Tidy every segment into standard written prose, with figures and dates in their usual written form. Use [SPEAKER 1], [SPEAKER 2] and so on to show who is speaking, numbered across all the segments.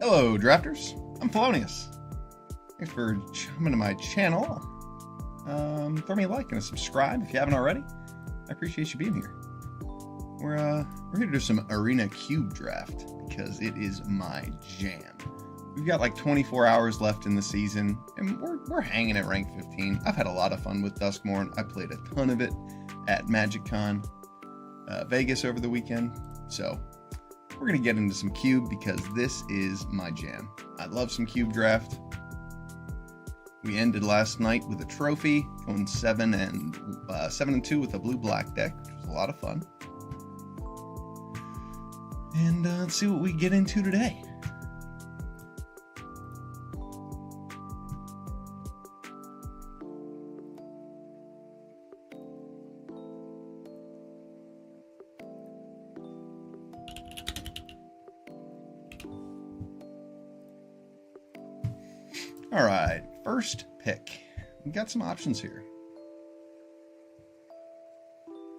[SPEAKER 1] Hello, drafters. I'm Polonius. Thanks for coming to my channel. Throw me a like and a subscribe if you haven't already. I appreciate you being here. We're here to do some Arena Cube draft because it is my jam. We've got like 24 hours left in the season, and we're hanging at rank 15. I've had a lot of fun with Duskmourn. I played a ton of it at MagicCon Vegas over the weekend, so we're going to get into some Cube because this is my jam. I love some Cube draft. We ended last night with a trophy, going 7-2 with a blue-black deck, which was a lot of fun. And let's see what we get into today. All right, first pick. We've got some options here.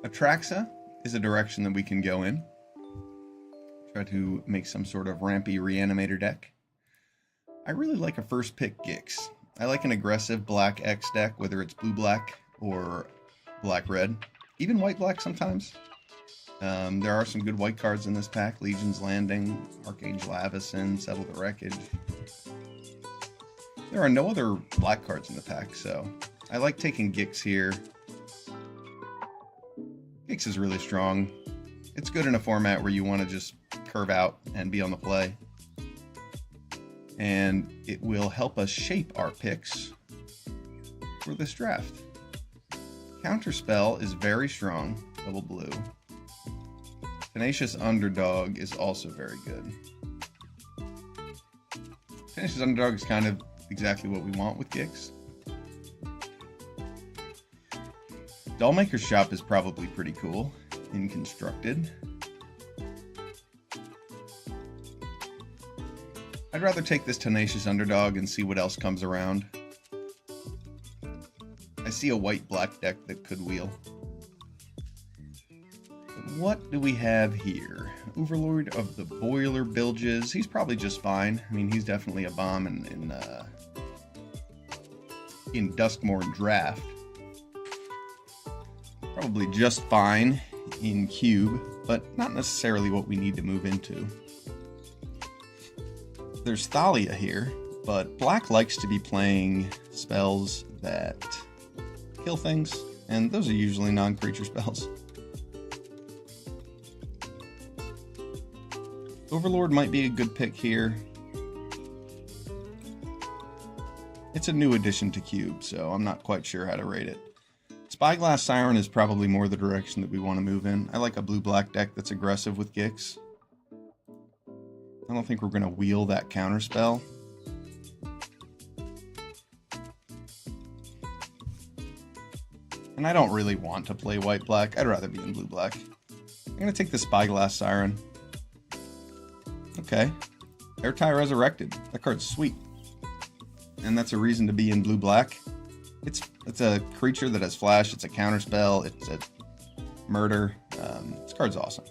[SPEAKER 1] Atraxa is a direction that we can go in. Try to make some sort of rampy reanimator deck. I really like a first pick Gix. I like an aggressive black X deck, whether it's blue-black or black-red. Even white-black sometimes. There are some good white cards in this pack. Legion's Landing, Archangel Avacyn, Settle the Wreckage. There are no other black cards in the pack, so I like taking Gix here. Gix is really strong. It's good in a format where you want to just curve out and be on the play. And it will help us shape our picks for this draft. Counterspell is very strong, double blue. Tenacious Underdog is also very good. Tenacious Underdog is kind of exactly what we want with Gix. Dollmaker's Shop is probably pretty cool in Constructed. I'd rather take this Tenacious Underdog and see what else comes around. I see a white-black deck that could wheel. But what do we have here? Overlord of the Boiler Bilges. He's probably just fine. I mean, he's definitely a bomb in Duskmourn draft. Probably just fine in Cube, but not necessarily what we need to move into. There's Thalia here, but black likes to be playing spells that kill things, and those are usually non-creature spells. Overlord might be a good pick here. It's a new addition to Cube, so I'm not quite sure how to rate it. Spyglass Siren is probably more the direction that we want to move in. I like a blue-black deck that's aggressive with Gix. I don't think we're going to wheel that counterspell. And I don't really want to play white-black. I'd rather be in blue-black. I'm going to take the Spyglass Siren. Okay. Airtie Resurrected. That card's sweet. And that's a reason to be in blue-black. It's a creature that has flash, it's a counterspell, it's a murder. This card's awesome.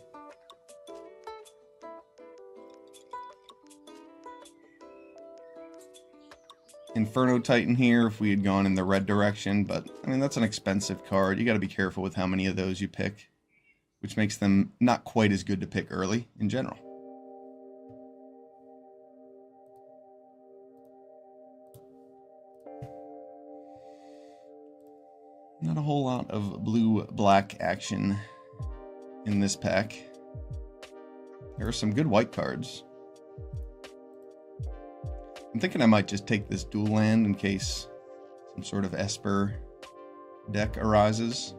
[SPEAKER 1] Inferno Titan here if we had gone in the red direction, but I mean that's an expensive card. You got to be careful with how many of those you pick, which makes them not quite as good to pick early in general. Not a whole lot of blue-black action in this pack. There are some good white cards. I'm thinking I might just take this dual land in case some sort of Esper deck arises.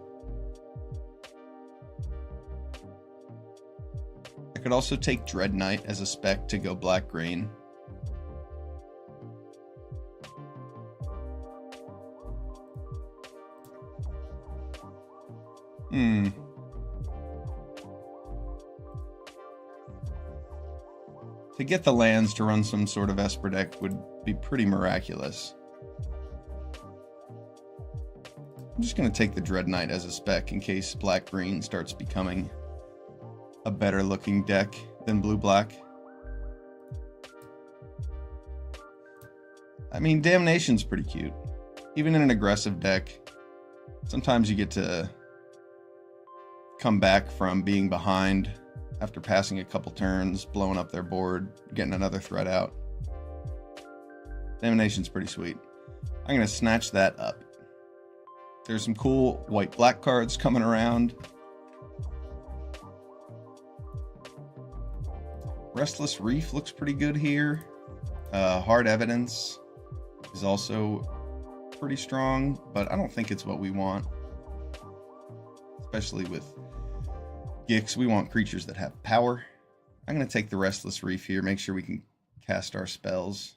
[SPEAKER 1] I could also take Dread Knight as a spec to go black-green. To get the lands to run some sort of Esper deck would be pretty miraculous. I'm just going to take the Dread Knight as a spec in case black-green starts becoming a better looking deck than blue-black. I mean, Damnation's pretty cute. Even in an aggressive deck, sometimes you get to come back from being behind after passing a couple turns, blowing up their board, getting another threat out. Damnation's pretty sweet. I'm going to snatch that up. There's some cool white-black cards coming around. Restless Reef looks pretty good here. Hard Evidence is also pretty strong, but I don't think it's what we want. Especially with Gix, we want creatures that have power. I'm going to take the Restless Reef here, make sure we can cast our spells.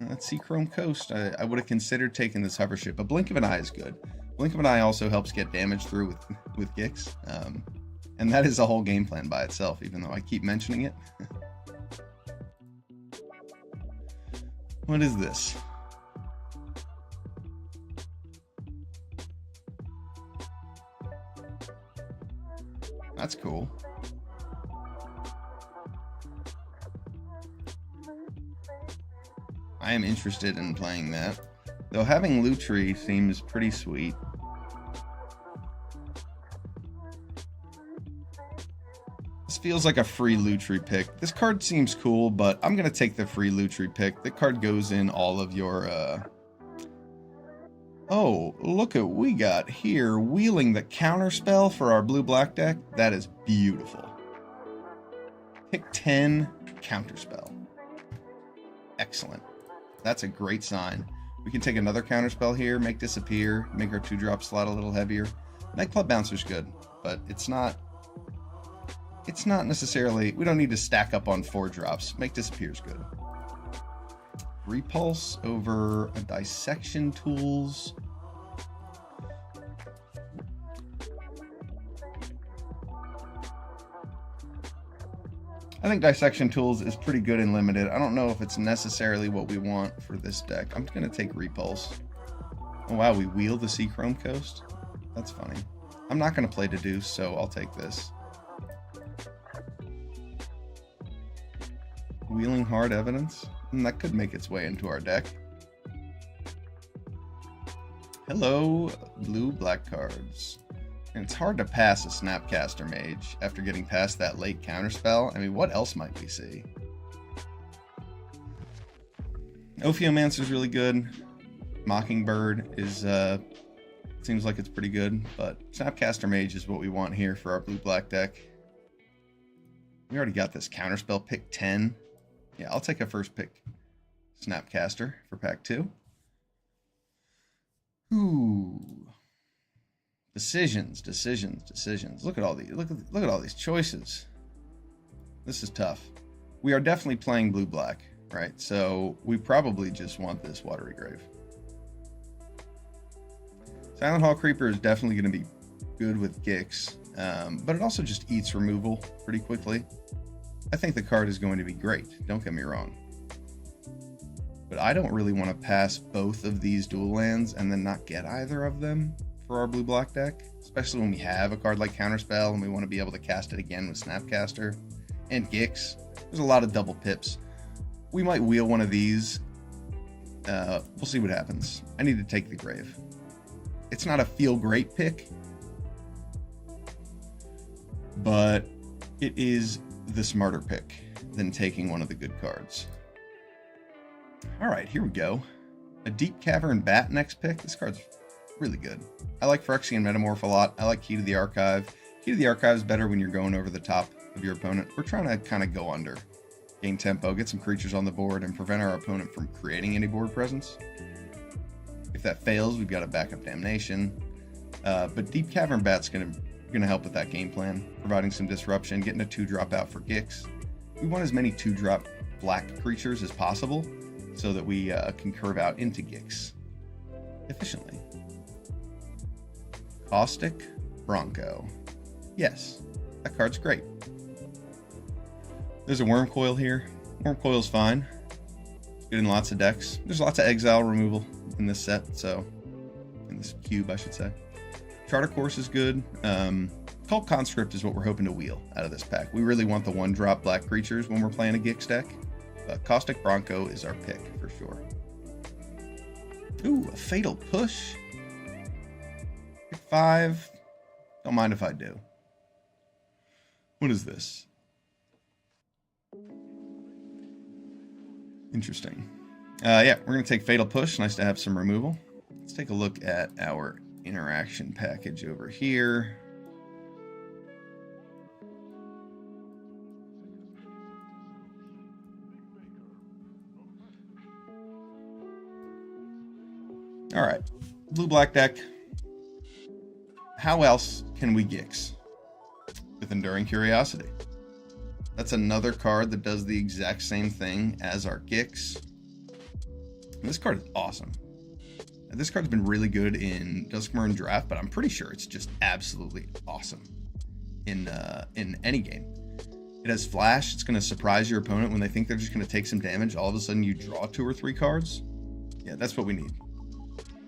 [SPEAKER 1] Let's see, Chrome Coast. I would have considered taking this hover ship, but Blink of an Eye is good. Blink of an Eye also helps get damage through with Gix. And that is a whole game plan by itself, even though I keep mentioning it. What is this? That's cool. I am interested in playing that. Though having Lutri seems pretty sweet. This feels like a free Lutri pick. This card seems cool, but I'm going to take the free Lutri pick. The card goes in all of your... Oh, look at what we got here. Wheeling the counterspell for our blue-black deck. That is beautiful. Pick 10, counterspell. Excellent. That's a great sign. We can take another counterspell here, make disappear, make our 2-drop slot a little heavier. Nightclub Bouncer's good, but it's not necessarily... We don't need to stack up on 4 drops. Make disappear's good. Repulse over a Dissection Tools. I think Dissection Tools is pretty good in limited. I don't know if it's necessarily what we want for this deck. I'm going to take Repulse. Oh wow, we wheel the Sea Chrome Coast? That's funny. I'm not going to play Deduce, so I'll take this. Wheeling Hard Evidence? That could make its way into our deck. Hello, blue-black cards. And it's hard to pass a Snapcaster Mage after getting past that late counterspell. I mean, what else might we see? Ophiomancer's really good. Mockingbird is, seems like it's pretty good, but Snapcaster Mage is what we want here for our blue-black deck. We already got this counterspell, pick 10. Yeah, I'll take a first pick Snapcaster for pack 2. Ooh. Decisions. Look at all these. Look at all these choices. This is tough. We are definitely playing blue-black, right? So we probably just want this Watery Grave. Silent Hall Creeper is definitely going to be good with Gix, but it also just eats removal pretty quickly. I think the card is going to be great, don't get me wrong. But I don't really want to pass both of these dual lands and then not get either of them for our blue-black deck, especially when we have a card like Counterspell and we want to be able to cast it again with Snapcaster and Gix. There's a lot of double pips. We might wheel one of these. We'll see what happens. I need to take the Grave. It's not a feel-great pick, but it is the smarter pick than taking one of the good cards. All right, here we go. A Deep Cavern Bat next pick. This card's really good. I like Phyrexian Metamorph a lot. I like Key to the Archive. Key to the Archive is better when you're going over the top of your opponent. We're trying to kind of go under. Gain tempo, get some creatures on the board, and prevent our opponent from creating any board presence. If that fails, we've got a backup Damnation. But Deep Cavern Bat's gonna help with that game plan, providing some disruption, getting a 2-drop out for Gix. We want as many 2-drop black creatures as possible so that we can curve out into Gix efficiently. Caustic Bronco. Yes, that card's great. There's a Wurmcoil here. Wurmcoil's fine. It's good in lots of decks. There's lots of exile removal in this set, so in this cube, I should say. Charter Course is good. Cult Conscript is what we're hoping to wheel out of this pack. We really want the 1-drop black creatures when we're playing a Gix deck. But Caustic Bronco is our pick for sure. Ooh, a Fatal Push. Pick 5. Don't mind if I do. What is this? Interesting. Yeah, we're going to take Fatal Push. Nice to have some removal. Let's take a look at our interaction package over here. All right, blue-black deck. How else can we Gix? With Enduring Curiosity. That's another card that does the exact same thing as our Gix. And this card is awesome. And this card's been really good in Duskmourn Draft, but I'm pretty sure it's just absolutely awesome in any game. It has Flash. It's going to surprise your opponent when they think they're just going to take some damage. All of a sudden, you draw 2 or 3 cards. Yeah, that's what we need.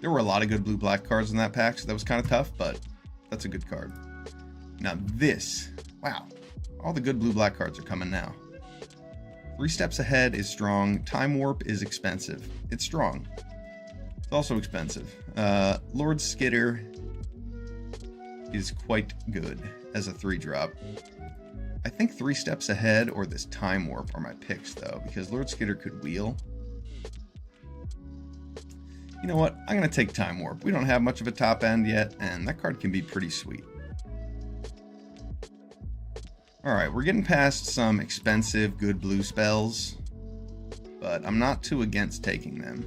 [SPEAKER 1] There were a lot of good blue-black cards in that pack, so that was kind of tough, but that's a good card. Now this, wow, all the good blue-black cards are coming now. 3 Steps Ahead is strong. Time Warp is expensive. It's strong. It's also expensive. Lord Skitter is quite good as a 3-drop. I think 3 Steps Ahead or this Time Warp are my picks, though, because Lord Skitter could wheel. You know what? I'm going to take Time Warp. We don't have much of a top end yet, and that card can be pretty sweet. Alright, we're getting past some expensive, good blue spells, but I'm not too against taking them.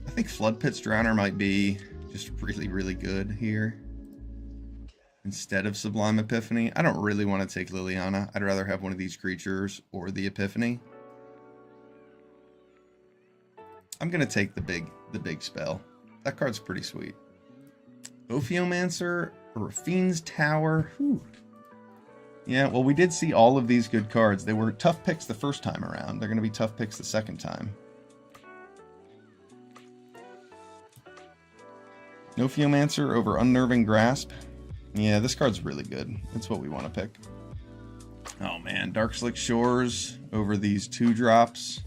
[SPEAKER 1] I think Floodpit's Drowner might be just really, really good here instead of Sublime Epiphany. I don't really want to take Liliana. I'd rather have one of these creatures or the Epiphany. I'm going to take the big spell. That card's pretty sweet. Ophiomancer, Rafine's Tower. Whew. Yeah, well, we did see all of these good cards. They were tough picks the first time around. They're going to be tough picks the second time. Ophiomancer over Unnerving Grasp. Yeah, this card's really good. That's what we want to pick. Oh, man. Darkslick Shores over these 2-drops.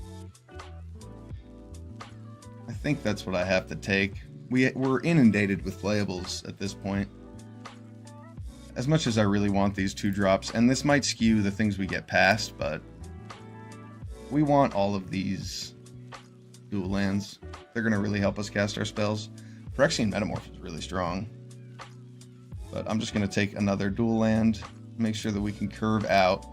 [SPEAKER 1] I think that's what I have to take. We're inundated with playables at this point. As much as I really want these 2-drops, and this might skew the things we get past, but we want all of these dual lands. They're going to really help us cast our spells. Phyrexian Metamorph is really strong, but I'm just going to take another dual land, make sure that we can curve out.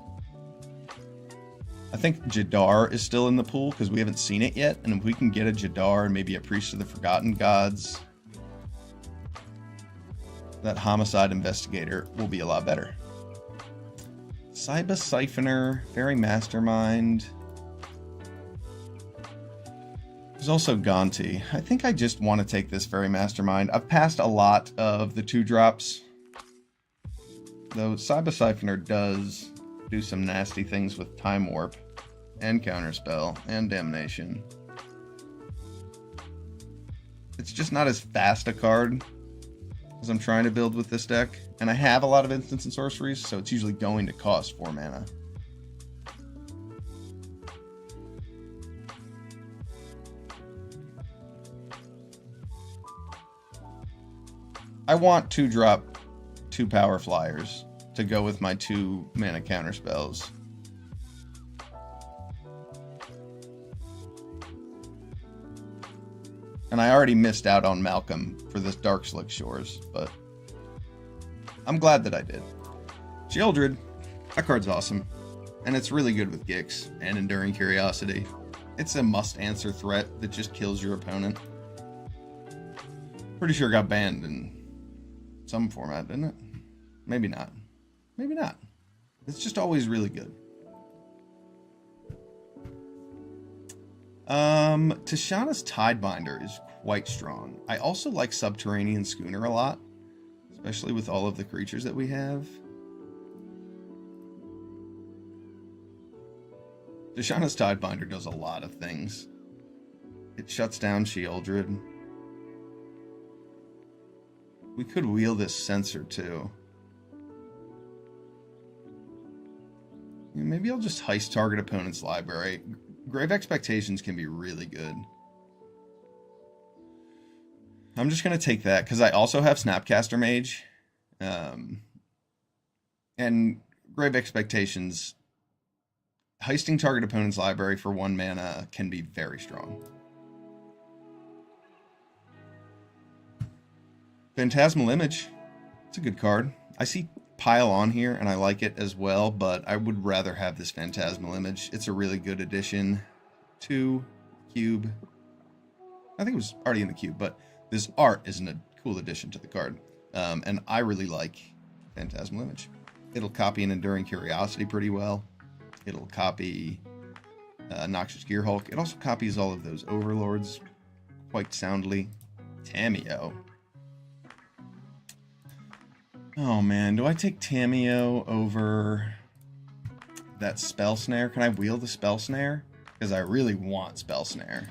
[SPEAKER 1] I think Jadar is still in the pool because we haven't seen it yet, and if we can get a Jadar and maybe a Priest of the Forgotten Gods, that Homicide Investigator will be a lot better. Cybus Siphoner, Fairy Mastermind. There's also Gonti. I think I just want to take this Fairy Mastermind. I've passed a lot of the 2-drops, though Cybus Siphoner does do some nasty things with Time Warp and Counterspell and Damnation. It's just not as fast a card as I'm trying to build with this deck, and I have a lot of instants and sorceries, so it's usually going to cost 4 mana. I want 2-drop 2-power flyers to go with my 2 mana counter spells. And I already missed out on Malcolm for this Darkslick Shores, but I'm glad that I did. Sheoldred, that card's awesome, and it's really good with Gix and Enduring Curiosity. It's a must-answer threat that just kills your opponent. Pretty sure it got banned in some format, didn't it? Maybe not. Maybe not. It's just always really good. Tishana's Tidebinder is quite strong. I also like Subterranean Schooner a lot, especially with all of the creatures that we have. Tishana's Tidebinder does a lot of things. It shuts down Sheoldred. We could wheel this Censor too. Maybe I'll just heist target opponent's library. Grave Expectations can be really good. I'm just going to take that because I also have Snapcaster Mage. And Grave Expectations, heisting target opponent's library for 1 mana can be very strong. Phantasmal Image. It's a good card. I see Pile On here, and I like it as well, but I would rather have this Phantasmal Image. It's a really good addition to Cube. I think it was already in the Cube, but this art is a cool addition to the card. And I really like Phantasmal Image. It'll copy an Enduring Curiosity pretty well. It'll copy Noxious Gearhulk. It also copies all of those Overlords quite soundly. Tamiyo. Oh man, do I take Tamiyo over that Spell Snare? Can I wield the Spell Snare? Because I really want Spell Snare.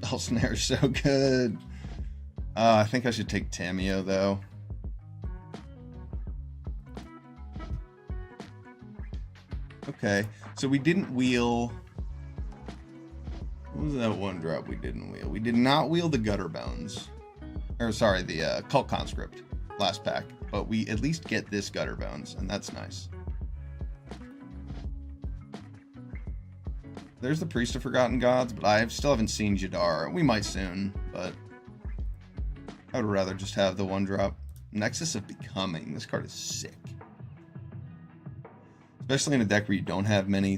[SPEAKER 1] Spell Snare is so good. I think I should take Tamiyo though. Okay, so we didn't wheel... What was that one drop we didn't wheel? We did not wheel the Gutter Bones. Or sorry, the Cult Conscript last pack. But we at least get this Gutter Bones, and that's nice. There's the Priest of Forgotten Gods, but I still haven't seen Jadar. We might soon, but I would rather just have the one drop. Nexus of Becoming. This card is sick. Especially in a deck where you don't have many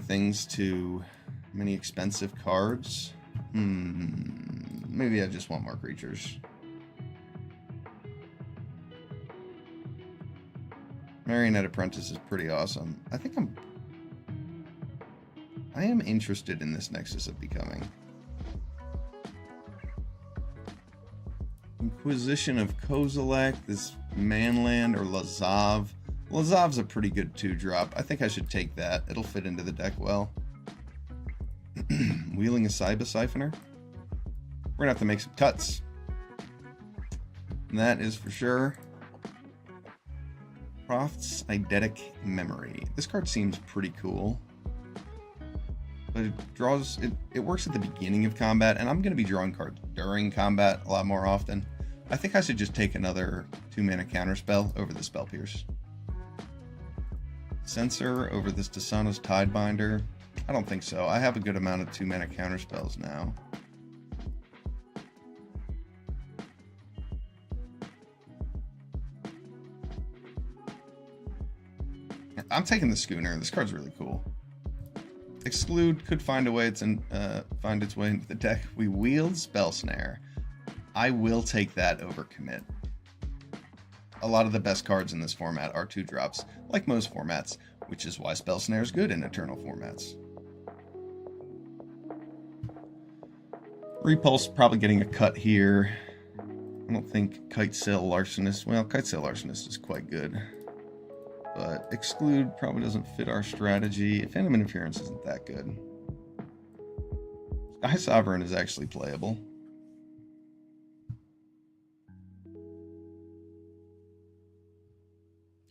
[SPEAKER 1] expensive cards. Maybe I just want more creatures. Marionette Apprentice is pretty awesome. I am interested in this Nexus of Becoming. Inquisition of Kozilek, this Manland or Lazav. Lazav's a pretty good 2-drop. I think I should take that. It'll fit into the deck well. Wheeling a Cyber Siphoner. We're gonna have to make some cuts. And that is for sure. Croft's Eidetic Memory. This card seems pretty cool. But it works at the beginning of combat, and I'm gonna be drawing cards during combat a lot more often. I think I should just take another 2-mana counterspell over the Spell Pierce. Censor over this Dasana's Tidebinder. I don't think so. I have a good amount of 2-mana counterspells now. I'm taking the Schooner. This card's really cool. Exclude could find its way into the deck. We wield Spell Snare. I will take that over Commit. A lot of the best cards in this format are 2-drops, like most formats, which is why Spell Snare is good in Eternal formats. Repulse probably getting a cut here. I don't think Kitesail Larcenist... Well, Kitesail Larcenist is quite good. But Exclude probably doesn't fit our strategy. Phantom Interference isn't that good. Sky Sovereign is actually playable.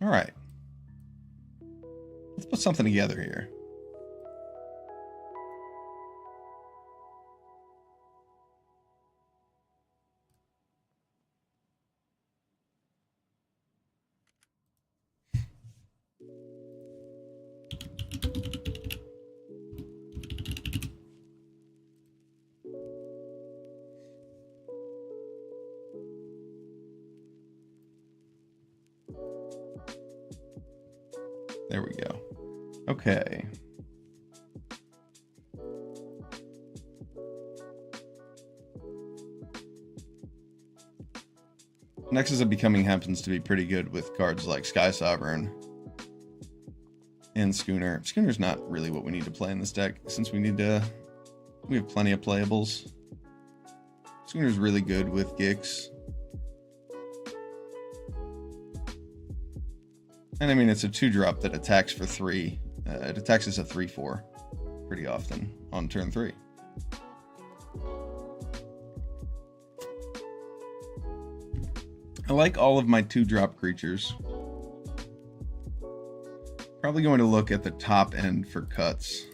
[SPEAKER 1] Alright. Let's put something together here. There we go. Okay. Nexus of Becoming happens to be pretty good with cards like Sky Sovereign and Schooner. Schooner's not really what we need to play in this deck, since we have plenty of playables. Schooner's really good with Gix. And I mean, it's a 2-drop that attacks for 3. It attacks as a 3/4 pretty often on turn 3. I like all of my 2-drop creatures. Probably going to look at the top end for cuts.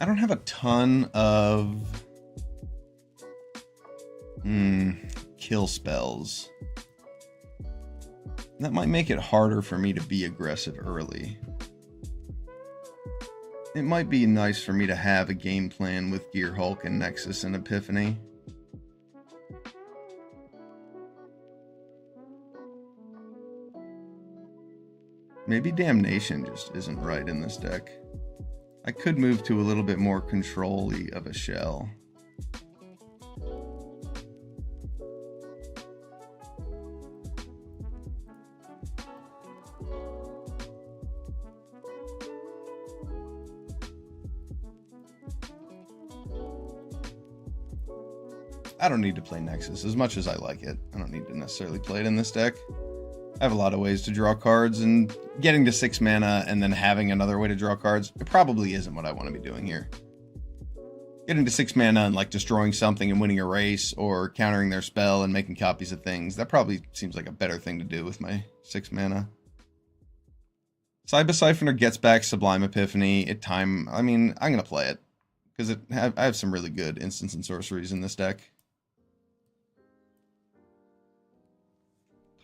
[SPEAKER 1] I don't have a ton of kill spells. That might make it harder for me to be aggressive early. It might be nice for me to have a game plan with Gearhulk and Nexus and Epiphany. Maybe Damnation just isn't right in this deck. I could move to a little bit more control-y of a shell. I don't need to play Nexus as much as I like it. I don't need to necessarily play it in this deck. I have a lot of ways to draw cards, and getting to 6 mana and then having another way to draw cards, it probably isn't what I want to be doing here. Getting to 6 mana and like destroying something and winning a race, or countering their spell and making copies of things, that probably seems like a better thing to do with my 6 mana. Cyber Siphoner gets back Sublime Epiphany. I mean, I'm going to play it, because I have some really good instants and sorceries in this deck.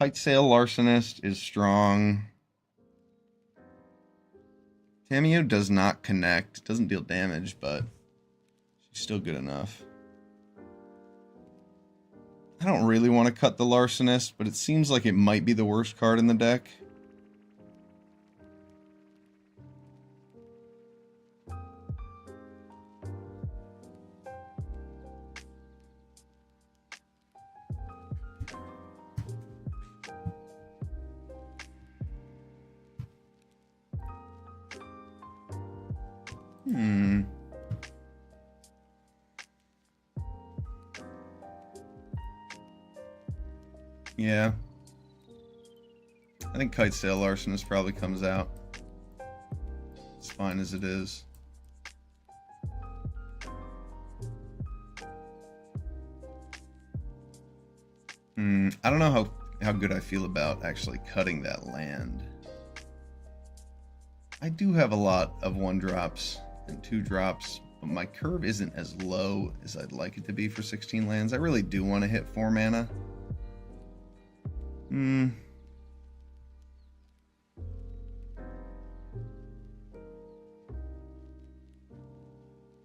[SPEAKER 1] Tightsail Larcenist is strong. Tamiyo does not connect. Doesn't deal damage, but she's still good enough. I don't really want to cut the Larcenist, but it seems like it might be the worst card in the deck. Yeah. I think Kitesail Larcenist probably comes out. It's fine as it is. I don't know how good I feel about actually cutting that land. I do have a lot of 1-drops and 2-drops, but my curve isn't as low as I'd like it to be for 16 lands. I really do want to hit 4 mana.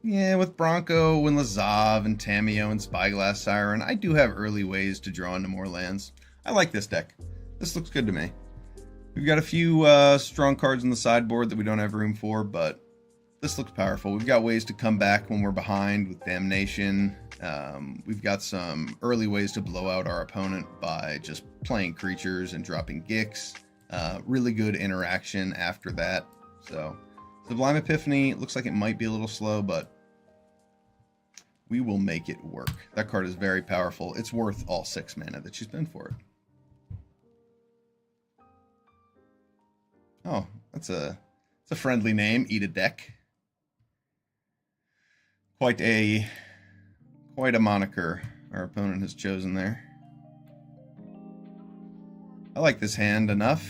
[SPEAKER 1] Yeah, with Bronco and Lazav and Tamiyo and Spyglass Siren, I do have early ways to draw into more lands. I like this deck. This looks good to me. We've got a few strong cards in the sideboard that we don't have room for, but this looks powerful. We've got ways to come back when we're behind with Damnation. We've got some early ways to blow out our opponent by just playing creatures and dropping Gix. Really good interaction after that. So Sublime Epiphany looks like it might be a little slow, but we will make it work. That card is very powerful. It's worth all 6 mana that you spend for it. Oh, that's a friendly name. Eat a deck. Quite a moniker our opponent has chosen there. I like this hand enough.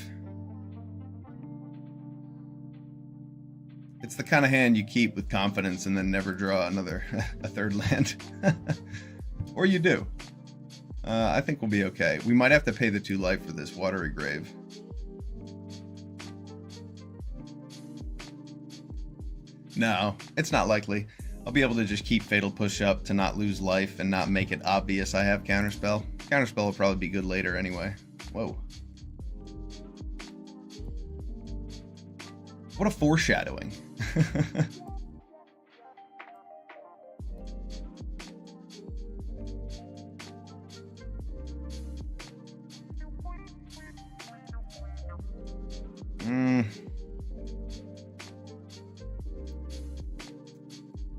[SPEAKER 1] It's the kind of hand you keep with confidence and then never draw a third land. Or you do. I think we'll be okay. We might have to pay the 2 life for this Watery Grave. No, it's not likely. I'll be able to just keep Fatal Push up to not lose life and not make it obvious I have Counterspell. Counterspell will probably be good later anyway. Whoa. What a foreshadowing.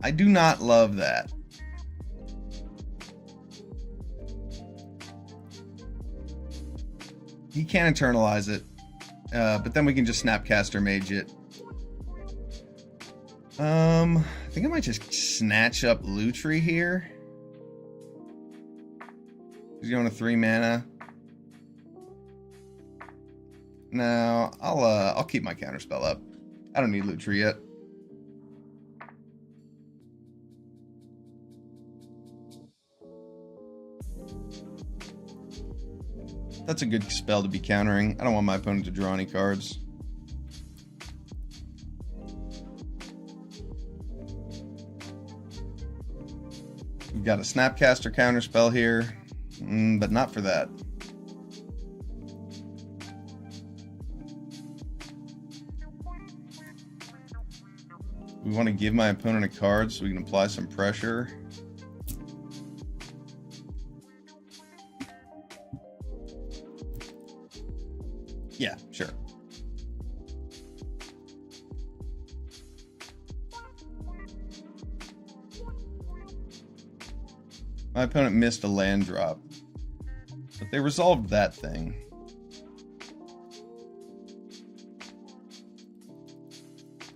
[SPEAKER 1] I do not love that. He can't internalize it. But then we can just Snapcaster Mage it. I think I might just snatch up Lutri here. He's going to 3 mana. No, I'll keep my counterspell up. I don't need Lutri yet. That's a good spell to be countering. I don't want my opponent to draw any cards. We've got a Snapcaster counterspell here, but not for that. We want to give my opponent a card so we can apply some pressure. Yeah, sure. My opponent missed a land drop, but they resolved that thing.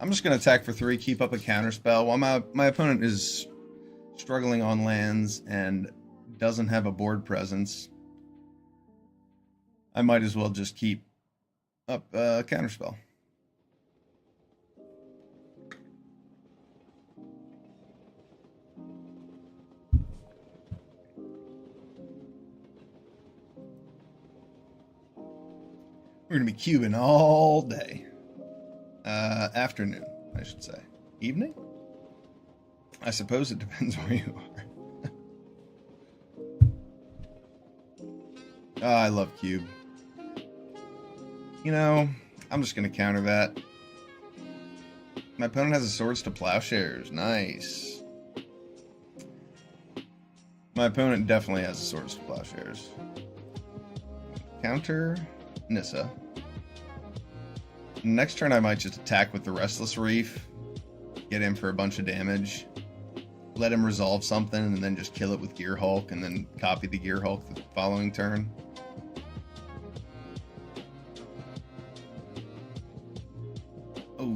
[SPEAKER 1] I'm just going to attack for 3, keep up a counterspell while my opponent is struggling on lands and doesn't have a board presence. I might as well just keep up counterspell. We're going to be cubing all day. Afternoon, I should say. Evening? I suppose it depends where you are. I love cube. You know, I'm just going to counter that. My opponent has a Swords to Plowshares. Nice. My opponent definitely has a Swords to Plowshares. Counter Nissa. Next turn I might just attack with the Restless Reef. Get him for a bunch of damage. Let him resolve something and then just kill it with Gear Hulk and then copy the Gear Hulk the following turn. Oh.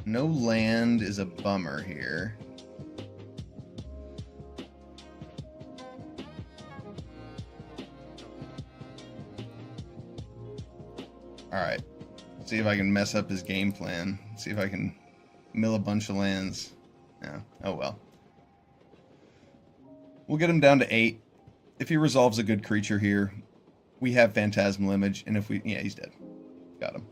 [SPEAKER 1] No land is a bummer here. Alright. See if I can mess up his game plan. See if I can mill a bunch of lands. Yeah. Oh well. We'll get him down to 8. If he resolves a good creature here, we have Phantasmal Image, and if we... Yeah, he's dead. Got him.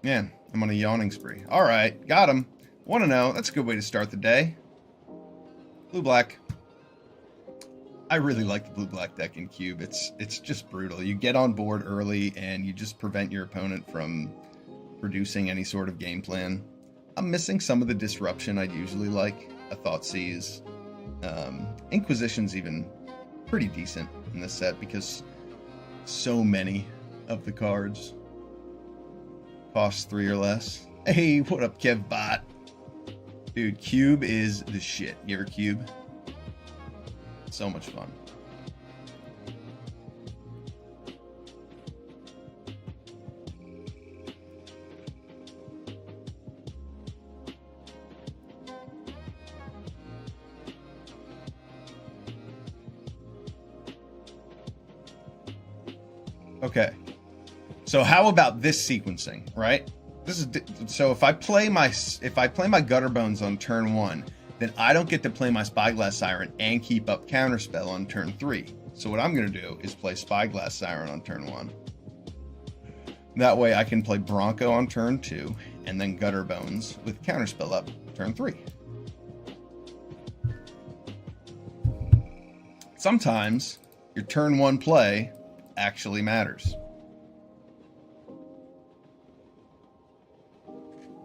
[SPEAKER 1] Man, I'm on a yawning spree. Alright, got him. 1-0. That's a good way to start the day. Blue-black. I really like the blue-black deck in Cube. It's just brutal. You get on board early and you just prevent your opponent from producing any sort of game plan. I'm missing some of the disruption I'd usually like. A Thoughtseize. Inquisition's even pretty decent in this set because so many of the cards cost 3 or less. Hey, what up, KevBot? Dude, Cube is the shit. You ever Cube? So much fun. Okay. So how about this sequencing, right? This is so if I play my Gutterbones on turn 1, then I don't get to play my Spyglass Siren and keep up Counterspell on turn 3. So what I'm going to do is play Spyglass Siren on turn 1. That way I can play Bronco on turn 2, and then Gutterbones with Counterspell up turn 3. Sometimes your turn 1 play actually matters.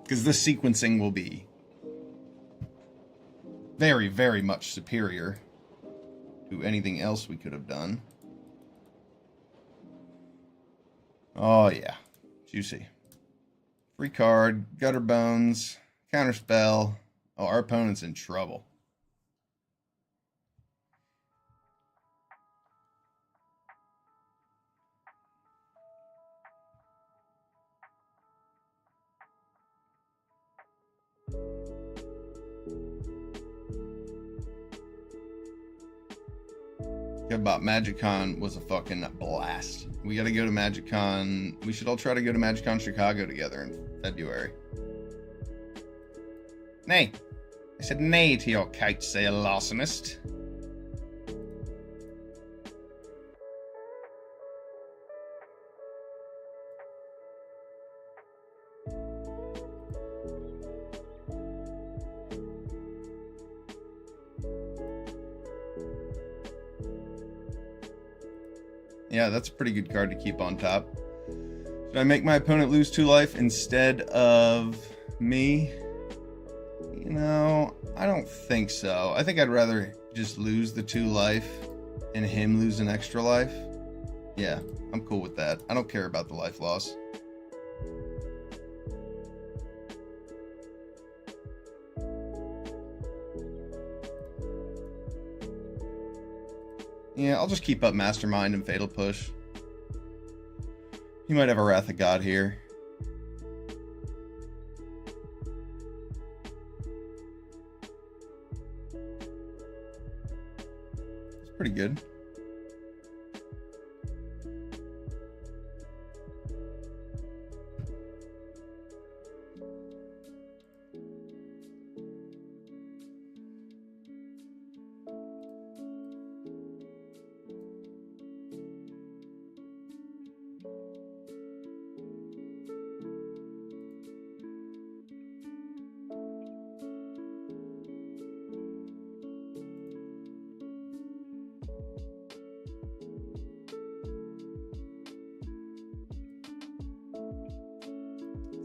[SPEAKER 1] Because this sequencing will be very, very much superior to anything else we could have done. Oh, yeah. Juicy. Free card, Gutterbones, Counterspell. Oh, our opponent's in trouble. about MagicCon was a fucking blast. We got to go to MagicCon. We should all try to go to MagicCon Chicago together in February. Nay. I said nay to your kite sail larcenist. Yeah, that's a pretty good card to keep on top. Should I make my opponent lose 2 life instead of me? You know, I don't think so. I think I'd rather just lose the 2 life and him lose an extra life. Yeah, I'm cool with that. I don't care about the life loss. Yeah, I'll just keep up Mastermind and Fatal Push. He might have a Wrath of God here. It's pretty good.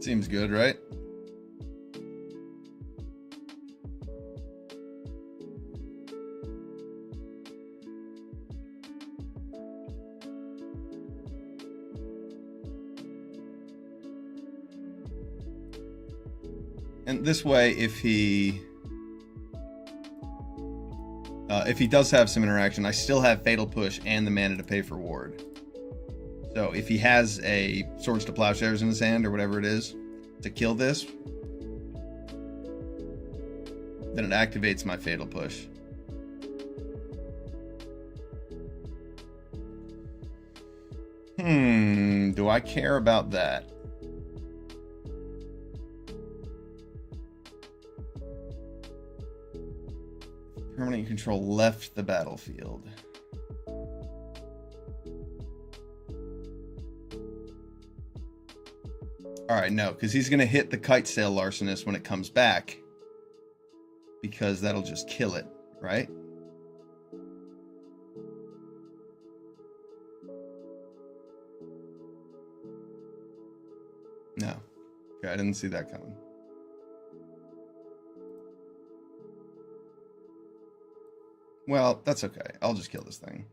[SPEAKER 1] Seems good, right? And this way, if he does have some interaction, I still have Fatal Push and the mana to pay for Ward. So if he has a Swords to Plowshares in his hand or whatever it is to kill this, then it activates my Fatal Push. Do I care about that? Permanent you control left the battlefield. Alright, no, because he's going to hit the Kite Sail Larcenist when it comes back. Because that'll just kill it, right? No. Okay, I didn't see that coming. Well, that's okay. I'll just kill this thing.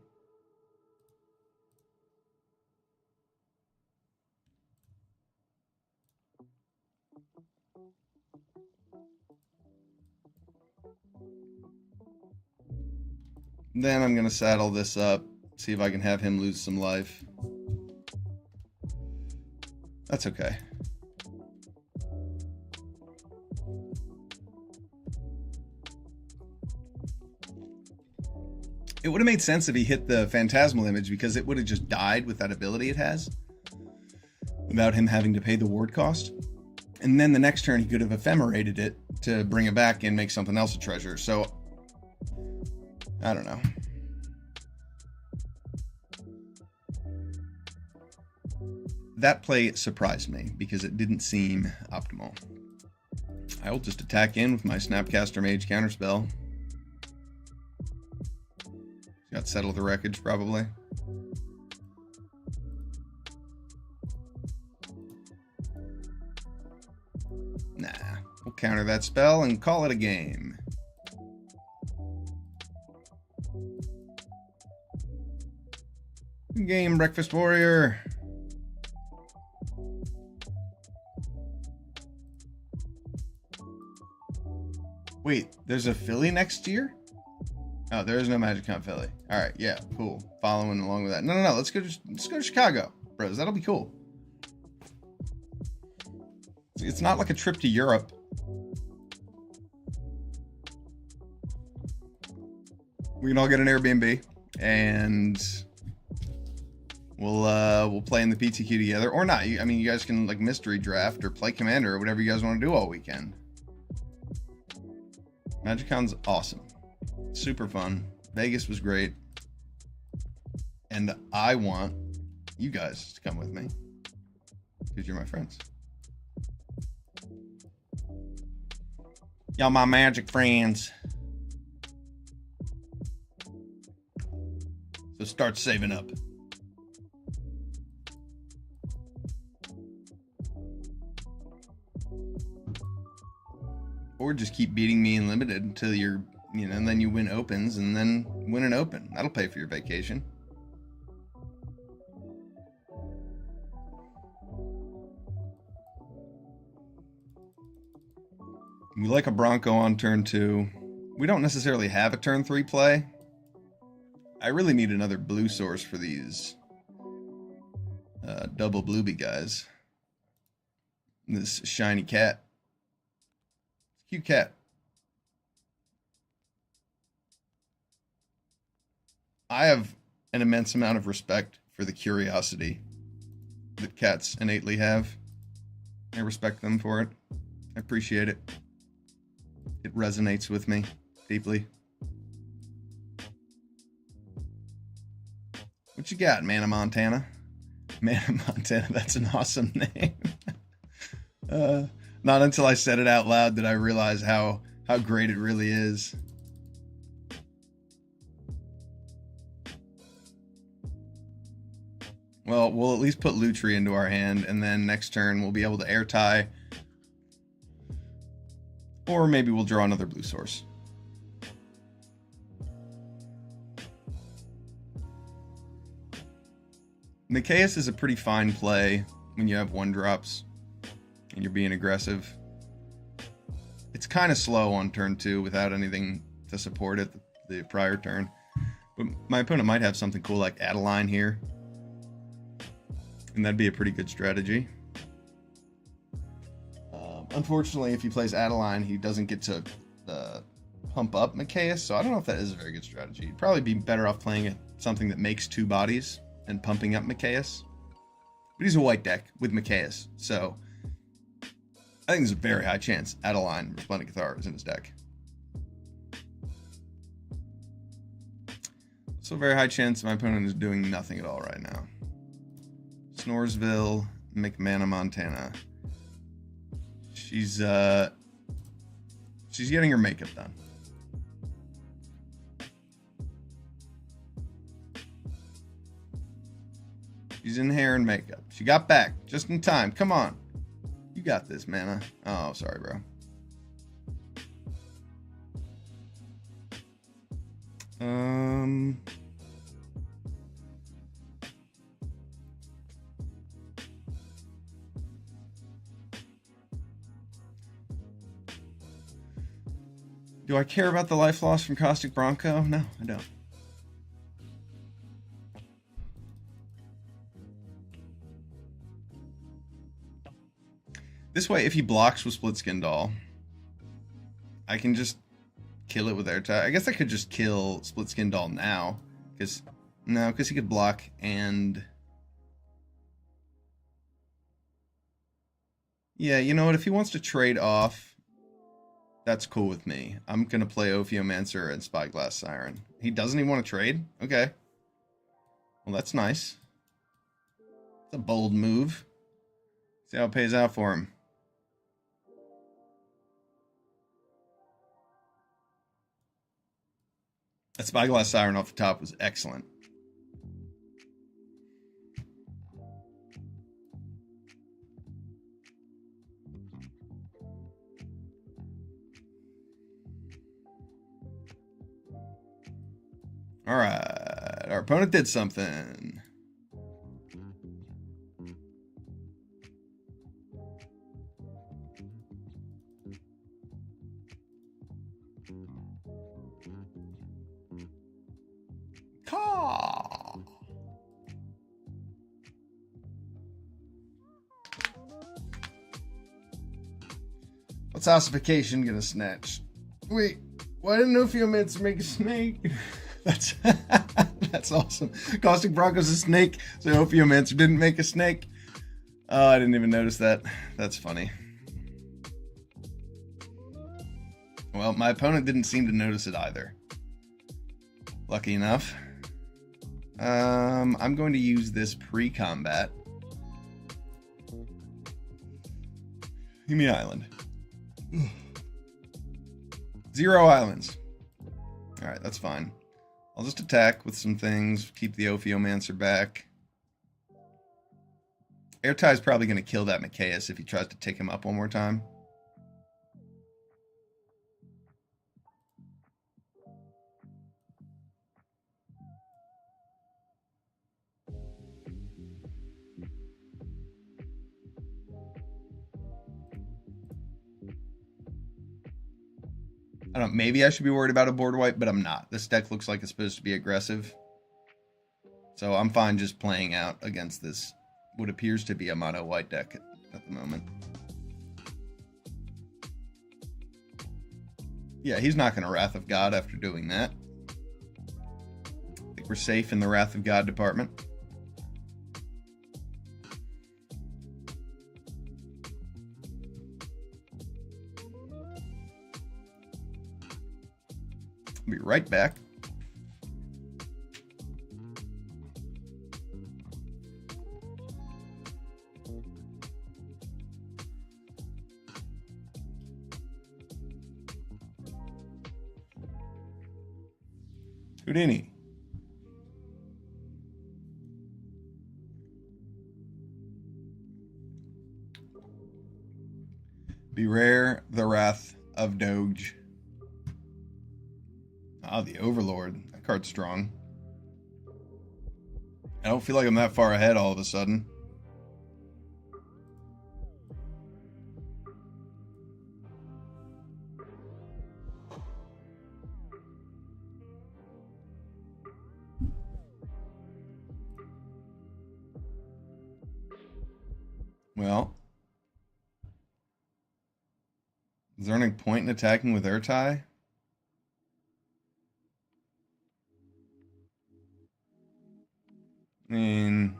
[SPEAKER 1] Then I'm going to saddle this up, see if I can have him lose some life. That's okay. It would have made sense if he hit the Phantasmal Image because it would have just died with that ability it has without him having to pay the ward cost. And then the next turn he could have ephemerated it to bring it back and make something else a treasure. So I don't know. That play surprised me because it didn't seem optimal. I will just attack in with my Snapcaster Mage counterspell. Got Settle the Wreckage probably. Nah, we'll counter that spell and call it a game. Game, Breakfast Warrior. Wait, there's a Philly next year? Oh, there is no MagicCon Philly. All right, yeah, cool. Following along with that. No, let's go to Chicago, bros. That'll be cool. It's not like a trip to Europe. We can all get an Airbnb and we'll play in the PTQ together, or not. I mean, you guys can like mystery draft or play Commander or whatever you guys want to do all weekend. MagicCon's awesome, super fun. Vegas was great, and I want you guys to come with me because you're my friends. Y'all my Magic friends. So start saving up. Or just keep beating me in limited until you're, and then you win opens and then win an open. That'll pay for your vacation. We like a Bronco on turn 2. We don't necessarily have a turn 3 play. I really need another blue source for these double blueby guys. This shiny cat. Cute cat. I have an immense amount of respect for the curiosity that cats innately have. I respect them for it. I appreciate it. It resonates with me deeply. What you got, Mana Montana? Mana Montana, that's an awesome name. Not until I said it out loud did I realize how great it really is. Well, we'll at least put Lutri into our hand, and then next turn we'll be able to air tie. Or maybe we'll draw another blue source. Mikaeus is a pretty fine play when you have 1-drops and you're being aggressive. It's kind of slow on turn 2 without anything to support it the prior turn. But my opponent might have something cool like Adeline here. And that'd be a pretty good strategy. Unfortunately, if he plays Adeline, he doesn't get to pump up Mikaeus, so I don't know if that is a very good strategy. You'd probably be better off playing something that makes 2 bodies and pumping up Mikaeus. But he's a white deck with Mikaeus, so I think there's a very high chance Adeline Resplendent Cathar is in his deck. So a very high chance my opponent is doing nothing at all right now. Snoresville, McMana Montana. She's getting her makeup done. She's in hair and makeup. She got back just in time. Come on. You got this, Mana. Oh, sorry, bro. Do I care about the life loss from Caustic Bronco? No, I don't. This way, if he blocks with Split Skin Doll, I can just kill it with Air Tie. I guess I could just kill Split Skin Doll now. Because he could block and... Yeah, you know what? If he wants to trade off, that's cool with me. I'm going to play Ophiomancer and Spyglass Siren. He doesn't even want to trade? Okay. Well, that's nice. It's a bold move. See how it pays out for him. That Spyglass Siren off the top was excellent. All right, our opponent did something. Caw. What's ossification gonna snatch? Wait, why didn't Ophiomancer make a snake? That's That's awesome. Caustic Bronco's a snake, so Ophiomancer didn't make a snake. Oh, I didn't even notice that. That's funny. Well, my opponent didn't seem to notice it either. Lucky enough. I'm going to use this pre-combat. Give me island. 0 islands. Alright, that's fine. I'll just attack with some things, keep the Ophiomancer back. Airtie's probably going to kill that Mikaeus if he tries to take him up one more time. I don't know, maybe I should be worried about a board wipe, but I'm not. This deck looks like it's supposed to be aggressive. So I'm fine just playing out against this, what appears to be a mono white deck at the moment. Yeah, he's not going to Wrath of God after doing that. I think we're safe in the Wrath of God department. I'll be right back. Houdini. Beware the Wrath of Doge. Ah, the Overlord. That card's strong. I don't feel like I'm that far ahead all of a sudden. Well, is there any point in attacking with Ertai? I mean,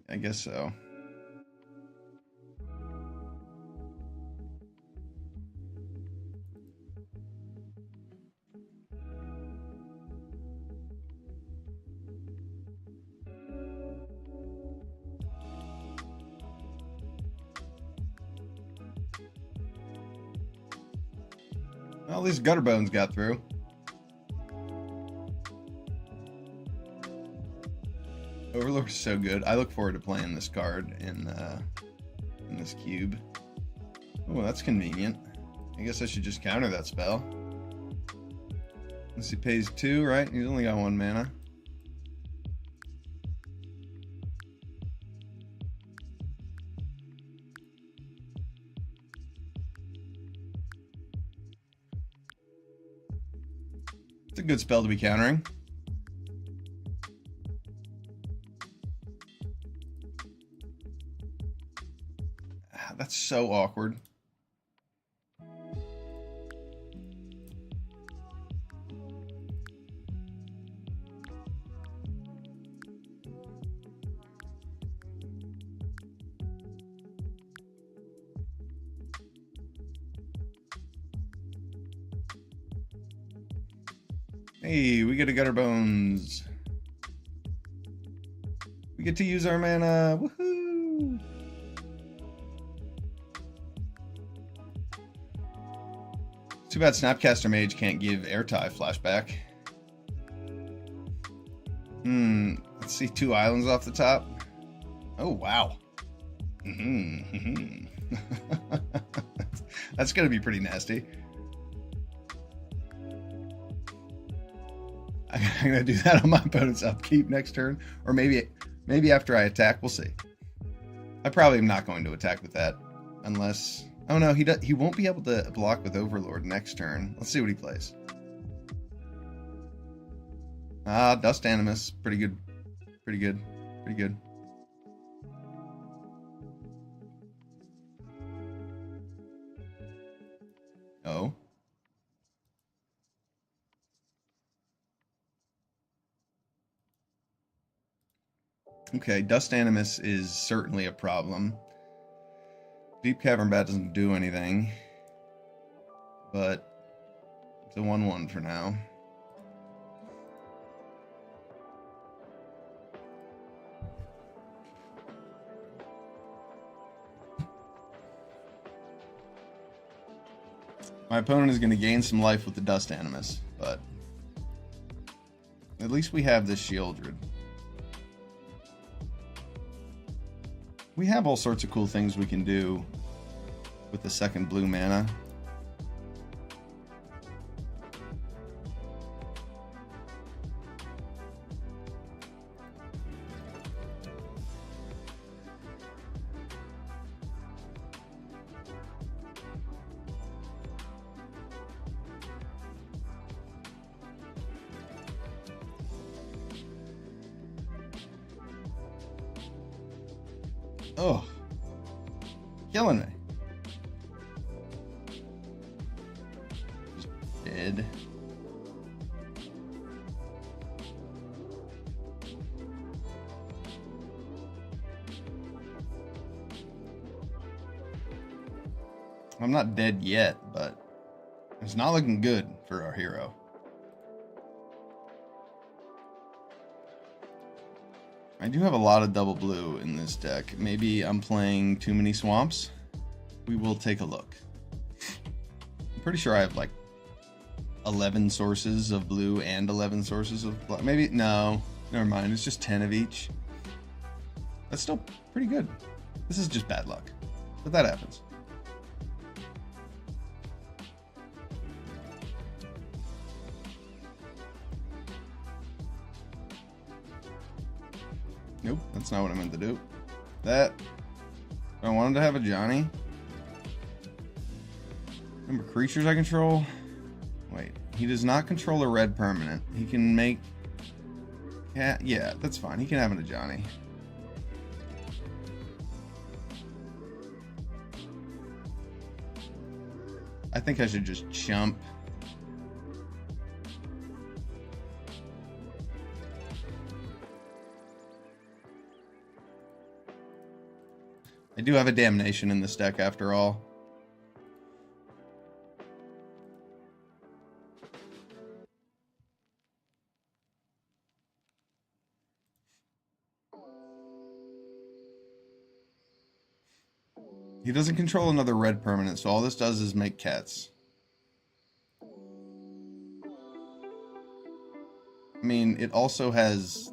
[SPEAKER 1] I guess so. Well, at least Gutterbones got through. Overlord's so good. I look forward to playing this card in this cube. Oh, that's convenient. I guess I should just counter that spell. Unless he pays 2, right? He's only got 1 mana. It's a good spell to be countering. That's so awkward. Hey, we get a Gutterbones. We get to use our mana. Woohoo! Too bad Snapcaster Mage can't give Airtie flashback. Let's see, 2 islands off the top. Oh, wow. That's going to be pretty nasty. I'm going to do that on my opponent's upkeep next turn. Or maybe after I attack. We'll see. I probably am not going to attack with that. Unless... Oh no, he won't be able to block with Overlord next turn. Let's see what he plays. Ah, Dust Animus. Pretty good. Pretty good. Pretty good. Oh. Okay, Dust Animus is certainly a problem. Deep Cavern Bat doesn't do anything, but it's a 1/1 for now. My opponent is going to gain some life with the Dust Animus, but at least we have this Sheoldred. We have all sorts of cool things we can do with the second blue mana. Oh, killing me. Just dead. I'm not dead yet, but it's not looking good for our hero. I do have a lot of double blue in this deck. Maybe I'm playing too many swamps. We will take a look. I'm pretty sure I have like 11 sources of blue and 11 sources of black. Maybe, no, never mind. It's just 10 of each. That's still pretty good. This is just bad luck, but that happens. Nope, that's not what I meant to do. That, I wanted to have a Johnny. Remember creatures I control? Wait, he does not control a red permanent. He can make, yeah, that's fine. He can have a Johnny. I think I should just chump. I do have a Damnation in this deck after all. He doesn't control another red permanent, so all this does is make cats. I mean, it also has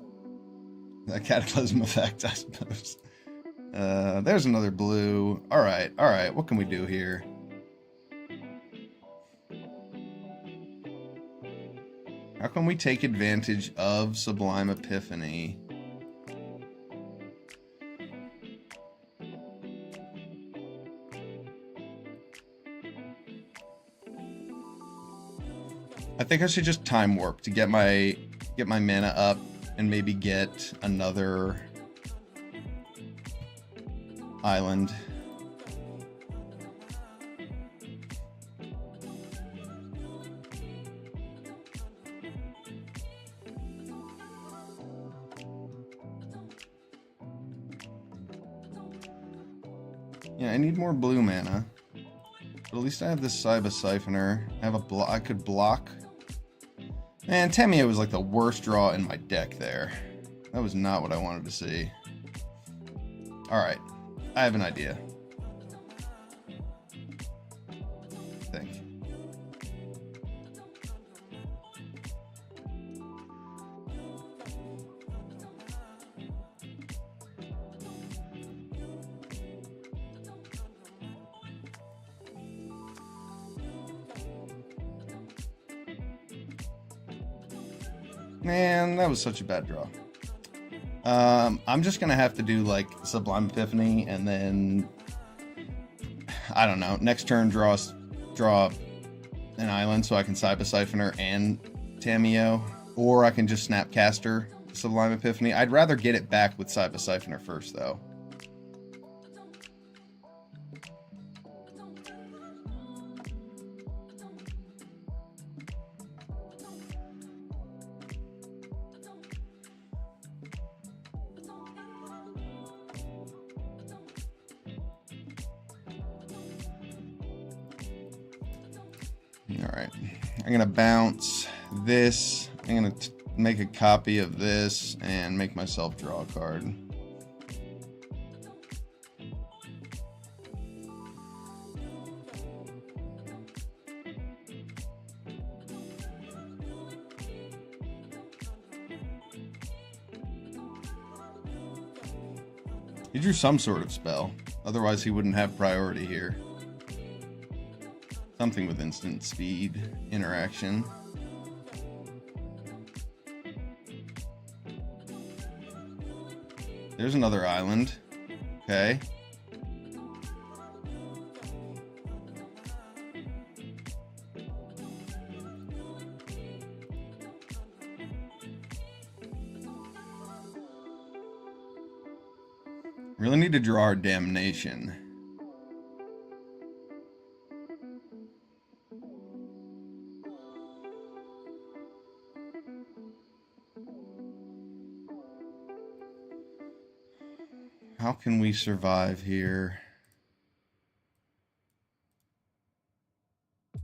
[SPEAKER 1] that Cataclysm effect, I suppose. There's another blue. Alright, what can we do here? How can we take advantage of Sublime Epiphany? I think I should just Time Warp to get my mana up and maybe get another island. Yeah, I need more blue mana. But at least I have this Cyber Siphoner. I have a I could block. Man, Tamiyo was like the worst draw in my deck there. That was not what I wanted to see. Alright. I have an idea. I think. Man, that was such a bad draw. I'm just gonna have to do like Sublime Epiphany and then I don't know, next turn draw an island so I can Cyber Siphoner and Tamiyo, or I can just Snapcaster Sublime Epiphany. I'd rather get it back with Cyber Siphoner first though. All right, I'm gonna bounce this. I'm gonna make a copy of this and make myself draw a card. He drew some sort of spell, otherwise he wouldn't have priority here. Something with instant speed interaction. There's another island. Okay. Really need to draw our damnation. How can we survive here? I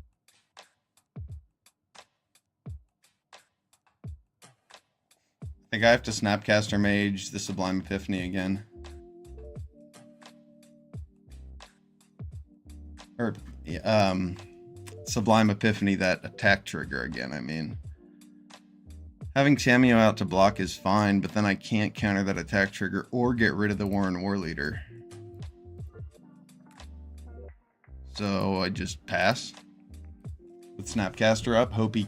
[SPEAKER 1] think I have to Snapcaster Mage the Sublime Epiphany again. Or, Sublime Epiphany, that attack trigger again, I mean. Having Tamiyo out to block is fine, but then I can't counter that attack trigger or get rid of the Warren Warleader. So I just pass. With Snapcaster up, hope he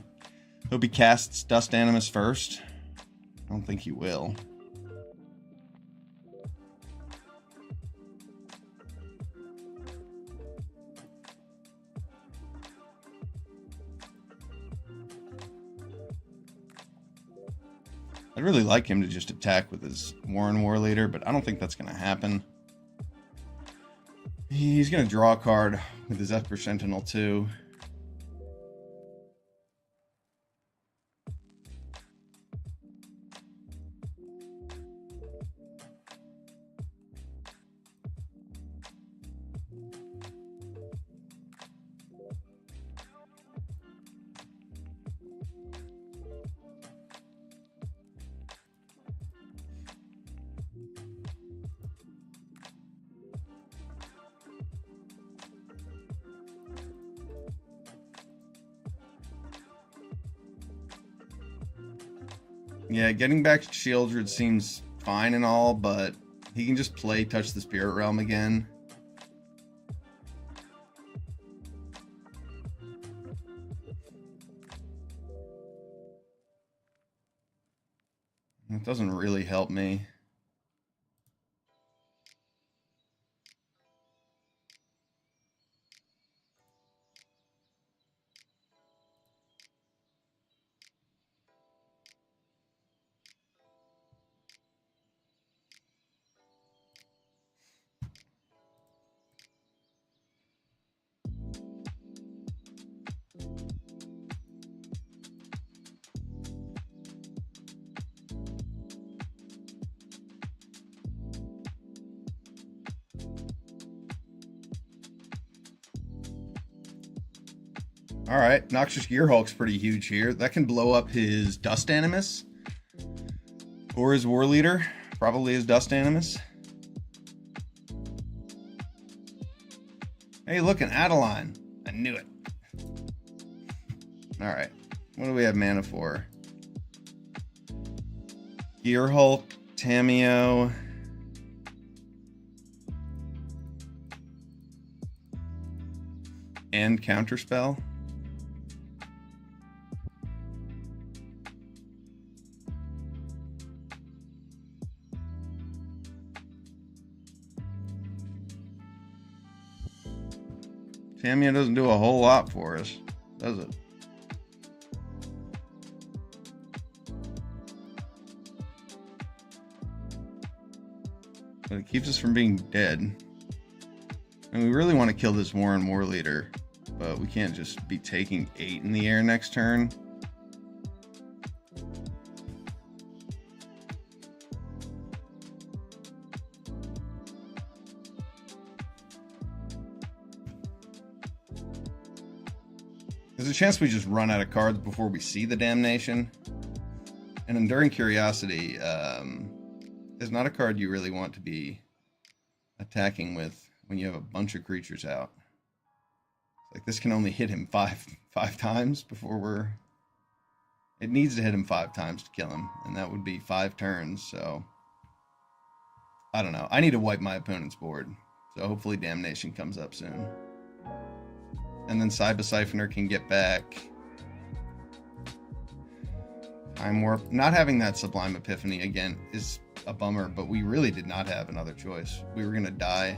[SPEAKER 1] casts Dust Animus first. I don't think he will. I'd really like him to just attack with his Warren Warleader, but I don't think that's going to happen. He's going to draw a card with his Esper Sentinel too. Yeah, getting back to Sheoldred seems fine and all, but he can just play Touch the Spirit Realm again. It doesn't really help me. Alright, Noxious Gearhulk's pretty huge here. That can blow up his Dust Animus. Or his Warleader. Probably his Dust Animus. Hey, look, an Adeline. I knew it. Alright, what do we have mana for? Gearhulk, Tamiyo. And Counterspell. Tamiyo doesn't do a whole lot for us, does it? But it keeps us from being dead. And we really want to kill this Warren Warleader, but we can't just be taking 8 in the air next turn. There's a chance we just run out of cards before we see the Damnation. And Enduring Curiosity is not a card you really want to be attacking with when you have a bunch of creatures out. Like, this can only hit him five times before we're... It needs to hit him 5 times to kill him, and that would be 5 turns, so... I don't know. I need to wipe my opponent's board, so hopefully Damnation comes up soon. And then Cyber Siphoner can get back Time Warp. Not having that Sublime Epiphany again is a bummer, but we really did not have another choice. We were going to die.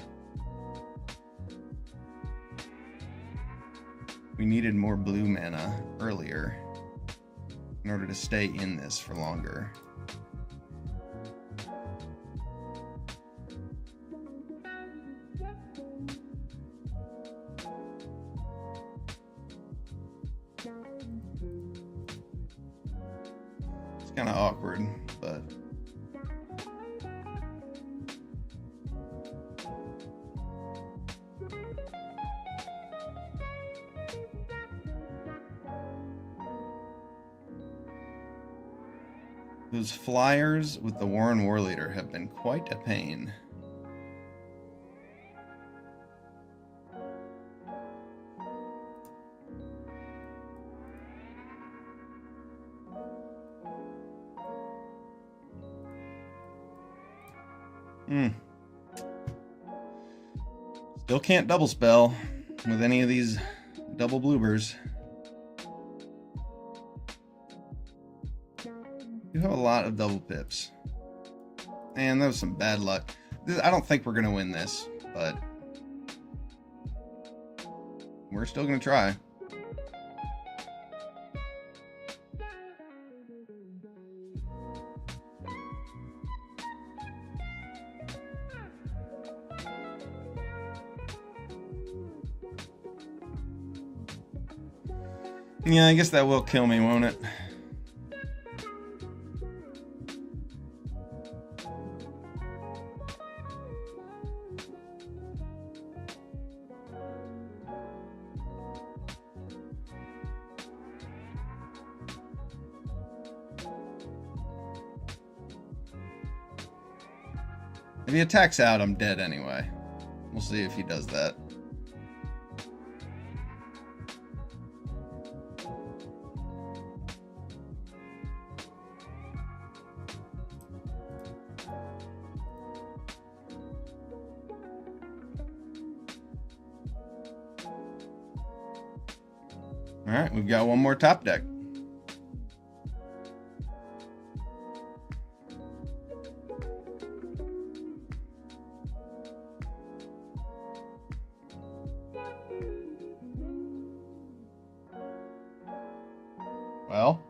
[SPEAKER 1] We needed more blue mana earlier in order to stay in this for longer. It's kind of awkward, but... Those flyers with the Warren Warleader have been quite a pain. Still can't double spell with any of these double bloobers. You have a lot of double pips. And that was some bad luck. I don't think we're going to win this, but we're still going to try. Yeah, I guess that will kill me, won't it? If he attacks out, I'm dead anyway. We'll see if he does that. Alright, we've got one more top deck. Well,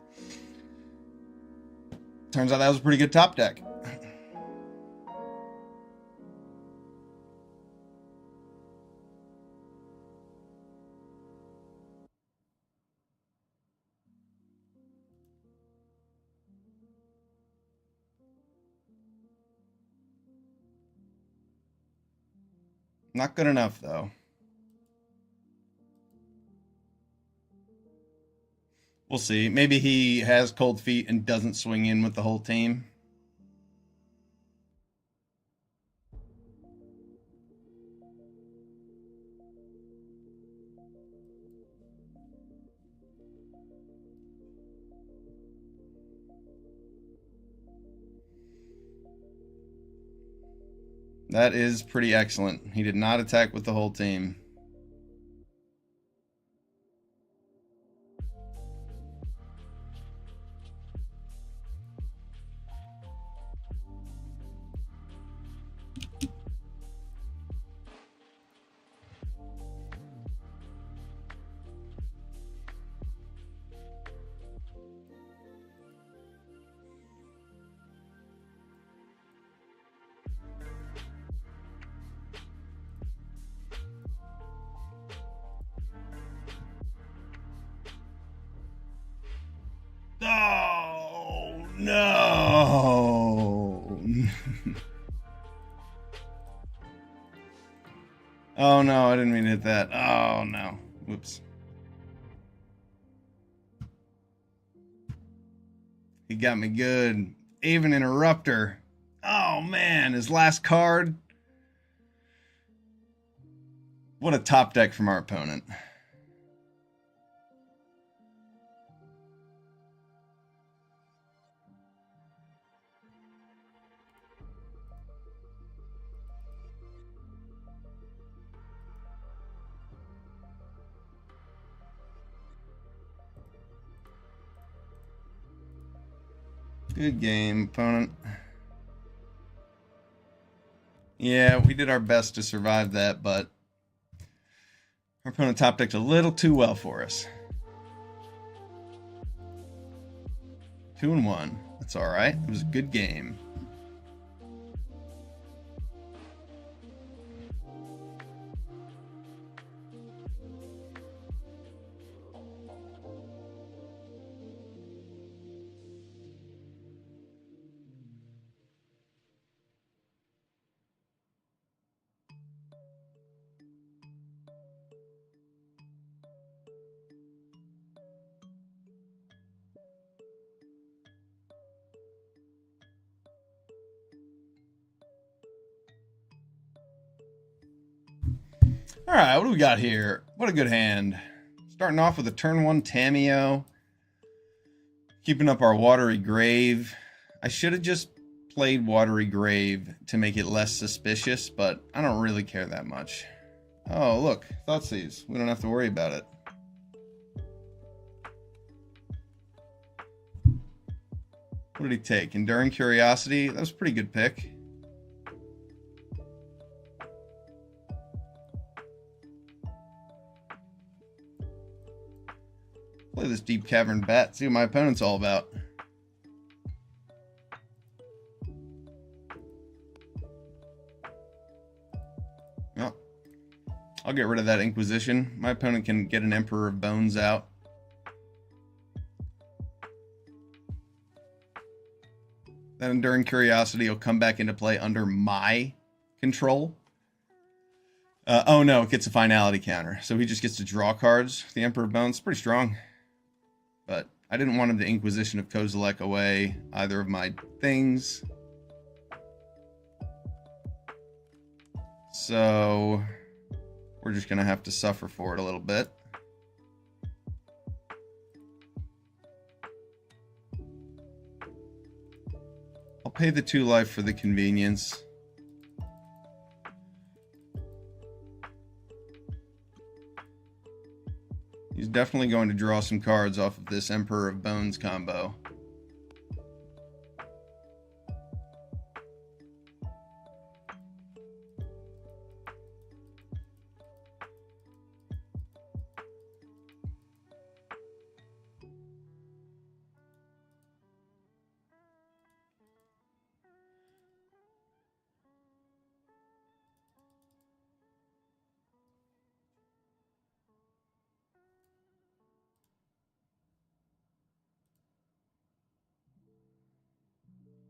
[SPEAKER 1] turns out that was a pretty good top deck. Not good enough, though. We'll see. Maybe he has cold feet and doesn't swing in with the whole team. That is pretty excellent. He did not attack with the whole team. Oh, no. Oh, no, I didn't mean to hit that. Oh, no. Whoops. He got me good. Even Interrupter. Oh man, his last card. What a top deck from our opponent. Good game, opponent. Yeah, we did our best to survive that, but our opponent top decked a little too well for us. 2-1. That's all right. It was a good game. All right, what do we got here? What a good hand. Starting off with a turn 1 Tamiyo. Keeping up our Watery Grave. I should have just played Watery Grave to make it less suspicious, but I don't really care that much. Oh, look, Thoughtseize. We don't have to worry about it. What did he take? Enduring Curiosity? That was a pretty good pick. Play this Deep Cavern Bat, see what my opponent's all about. Well, I'll get rid of that Inquisition. My opponent can get an Emperor of Bones out. That Enduring Curiosity will come back into play under my control. Oh no, it gets a finality counter. So he just gets to draw cards. The Emperor of Bones, pretty strong. But I didn't want him to Inquisition of Kozilek away either of my things. So we're just going to have to suffer for it a little bit. I'll pay the 2 life for the convenience. He's definitely going to draw some cards off of this Emperor of Bones combo.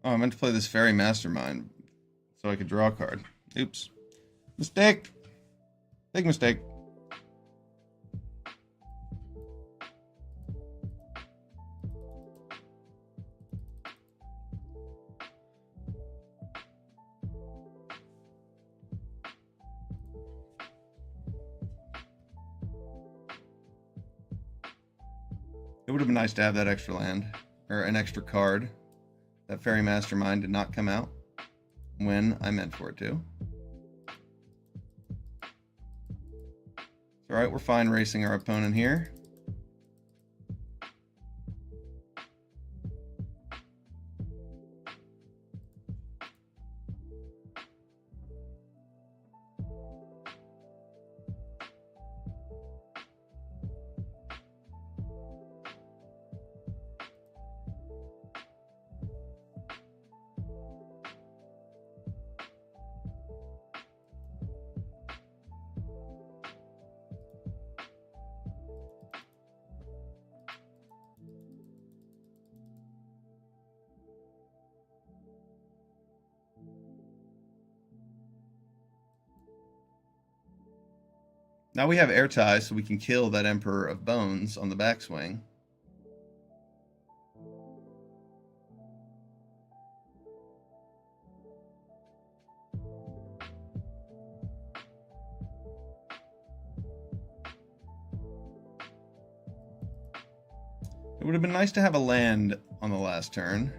[SPEAKER 1] Oh, I meant to play this Fairy Mastermind so I could draw a card. Oops. Mistake. Big mistake. It would have been nice to have that extra land, or an extra card. That Fairy Mastermind did not come out when I meant for it to. It's alright, we're fine racing our opponent here. Now we have Airtie, so we can kill that Emperor of Bones on the backswing. would have been nice to have a land on the last turn.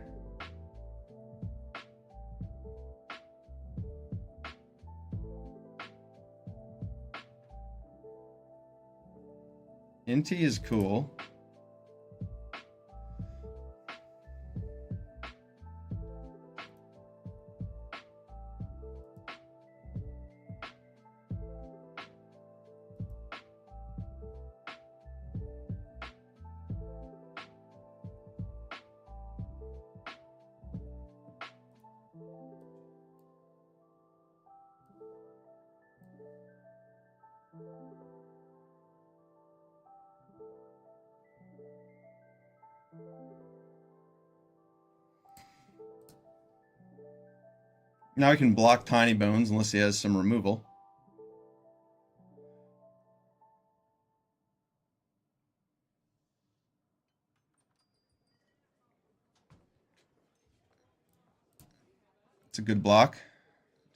[SPEAKER 1] Inti is cool. Now he can block Tiny Bones unless he has some removal. It's a good block.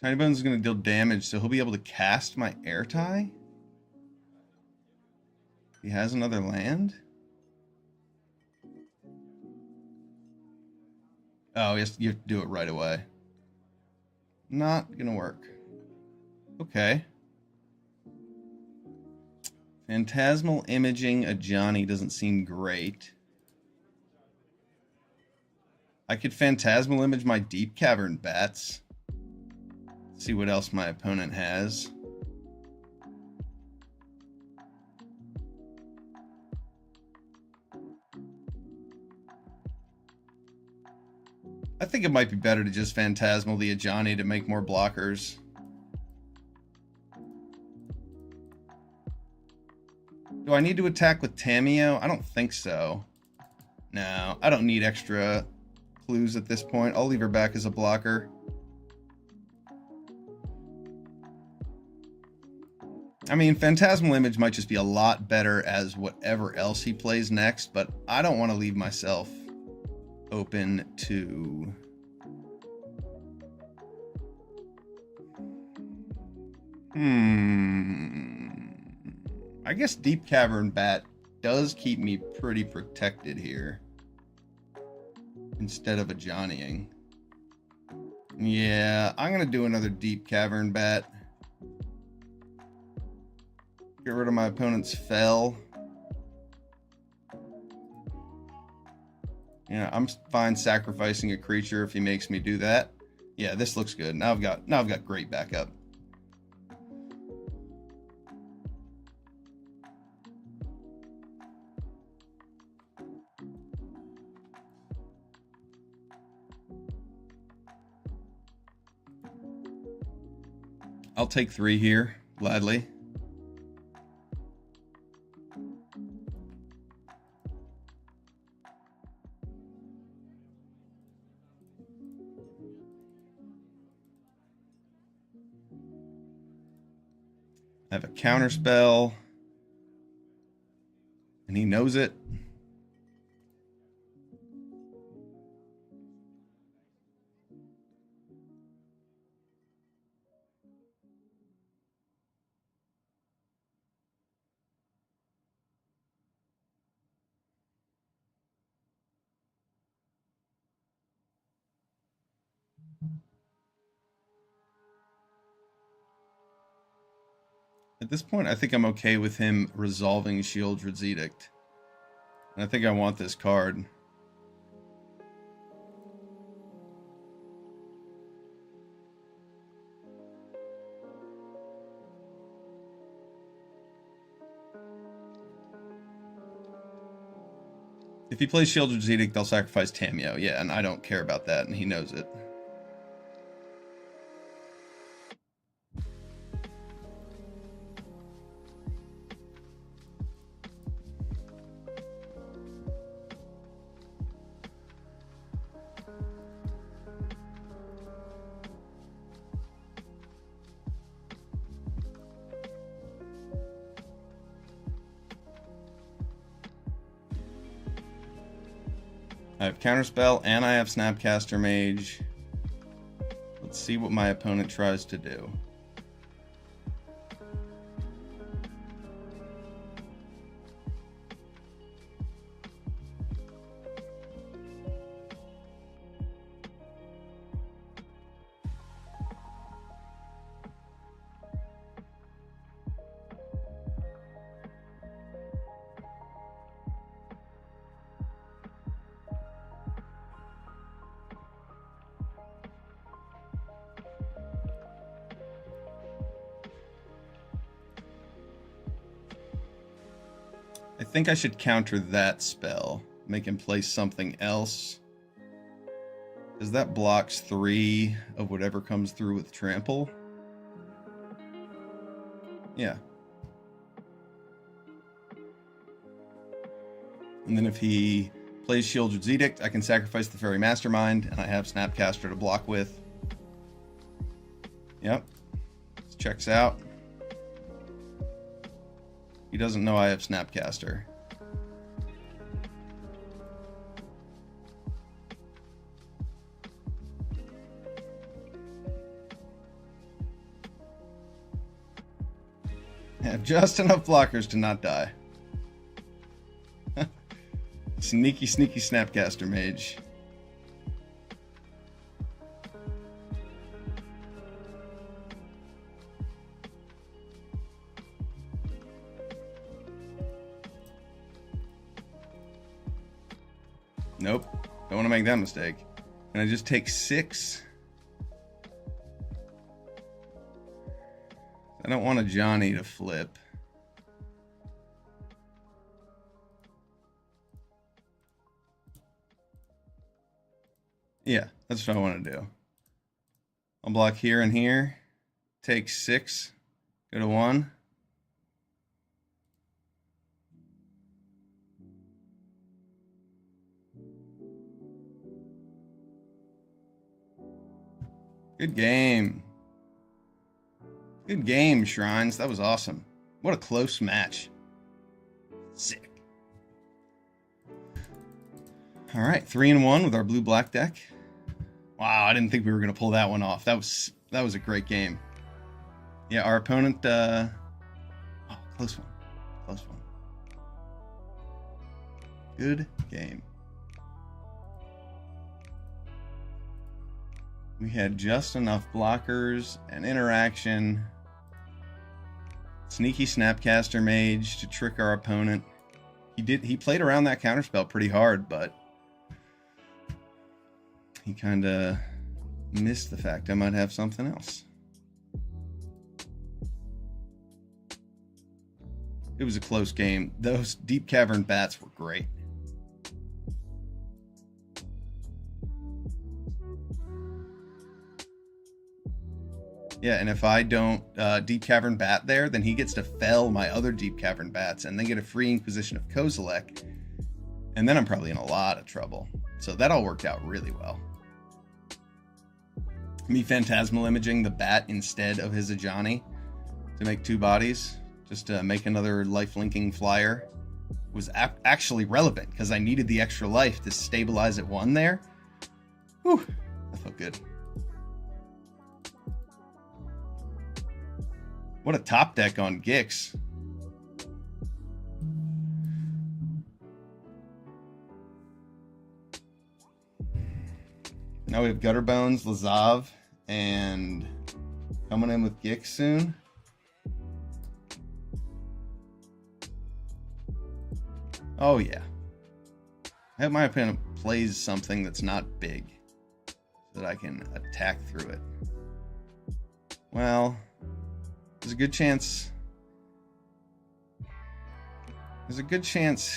[SPEAKER 1] Tiny Bones is going to deal damage, so he'll be able to cast my Air Tie. He has another land. Oh, yes, you have to do it right away. Not gonna work. Okay. Phantasmal Imaging Ajani doesn't seem great. I could Phantasmal Image my Deep Cavern Bats. See what else my opponent has. I think it might be better to just Phantasmal the Ajani to make more blockers. Do I need to attack with Tamiyo? I don't think so. No, I don't need extra clues at this point. I'll leave her back as a blocker. I mean, Phantasmal Image might just be a lot better as whatever else he plays next, but I don't want to leave myself open to I guess Deep Cavern Bat does keep me pretty protected here instead of a Johnnying. Yeah, I'm gonna do another Deep Cavern Bat. Get rid of my opponent's Fell. Yeah, I'm fine sacrificing a creature if he makes me do that. Yeah, this looks good. Now I've got great backup. I'll take 3 here, gladly. I have a counter spell, and he knows it. At this point, I think I'm okay with him resolving Sheoldred's Edict. And I think I want this card. If he plays Sheoldred's Edict, they'll sacrifice Tamiyo. Yeah, and I don't care about that, and he knows it. I have Counterspell, and I have Snapcaster Mage. Let's see what my opponent tries to do. I think I should counter that spell. Make him play something else. Because that blocks 3 of whatever comes through with trample. Yeah. And then if he plays Shieldred's Edict, I can sacrifice the Fairy Mastermind, and I have Snapcaster to block with. Yep. This checks out. He doesn't know I have Snapcaster. I have just enough blockers to not die. Sneaky, sneaky Snapcaster mage. Nope. Don't want to make that mistake. And I just take 6. I don't want a Johnny to flip. Yeah, that's what I want to do. I'll block here and here. Take 6. Go to 1. Good game. Good game, Shrines. That was awesome. What a close match. Sick. All right, 3-1 with our blue-black deck. Wow, I didn't think we were going to pull that one off. That was a great game. Yeah, our opponent... oh, close one. Close one. Good game. We had just enough blockers and interaction. Sneaky Snapcaster Mage to trick our opponent. He played around that counterspell pretty hard, but he kind of missed the fact I might have something else. It was a close game. Those Deep Cavern Bats were great. Yeah, and if I don't Deep Cavern Bat there, then he gets to fell my other Deep Cavern Bats and then get a free Inquisition of Kozilek. And then I'm probably in a lot of trouble. So that all worked out really well. Me Phantasmal Imaging the Bat instead of his Ajani to make 2 bodies, just to make another life-linking flyer, was actually relevant because I needed the extra life to stabilize at 1 there. Whew, that felt good. What a top deck on Gix. Now we have Gutterbones, Lazav, and coming in with Gix soon. Oh yeah. I hope my opponent plays something that's not big so that I can attack through it. Well, there's a good chance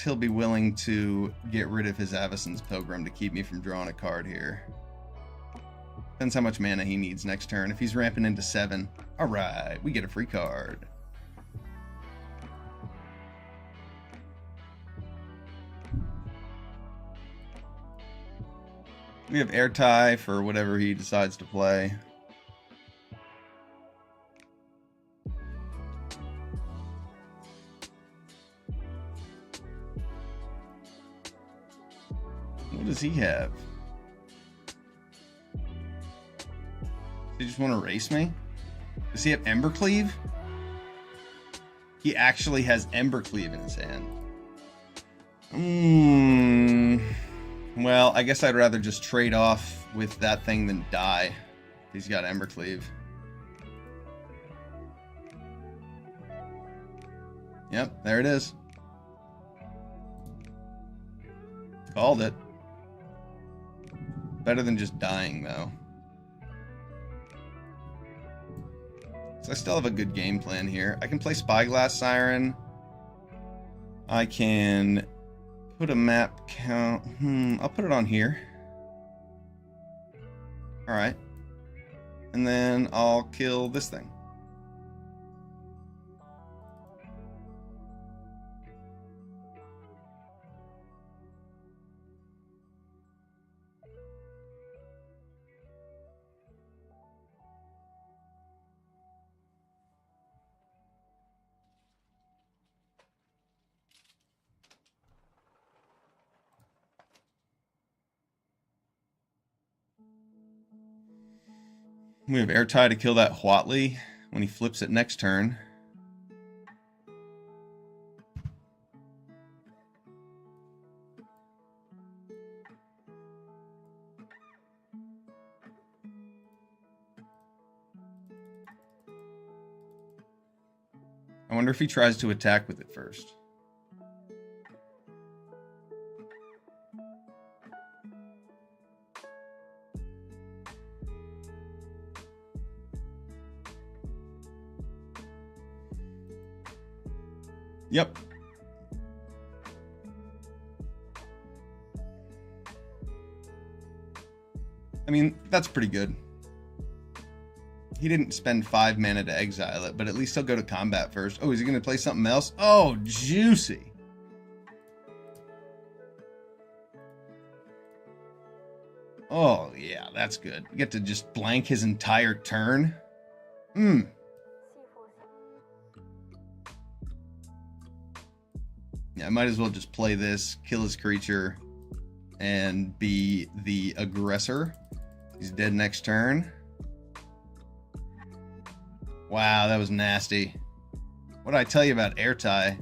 [SPEAKER 1] he'll be willing to get rid of his Avacyn's Pilgrim to keep me from drawing a card here. Depends how much mana he needs next turn. If he's ramping into 7, alright, we get a free card. We have Airtie for whatever he decides to play. What does he have? Does he just want to race me? Does he have Embercleave? He actually has Embercleave in his hand. Well, I guess I'd rather just trade off with that thing than die. He's got Embercleave. Yep, there it is. Called it. Better than just dying, though. So I still have a good game plan here. I can play Spyglass Siren. I can put a map count. I'll put it on here. All right. And then I'll kill this thing. We have Airtie to kill that Huatli when he flips it next turn. I wonder if he tries to attack with it first. Yep. I mean, that's pretty good. He didn't spend 5 mana to exile it, but at least he'll go to combat first. Oh, is he going to play something else? Oh, juicy. Oh, yeah, that's good. You get to just blank his entire turn. Yeah, I might as well just play this, kill his creature, and be the aggressor. He's dead next turn. Wow, that was nasty. What did I tell you about Airtie?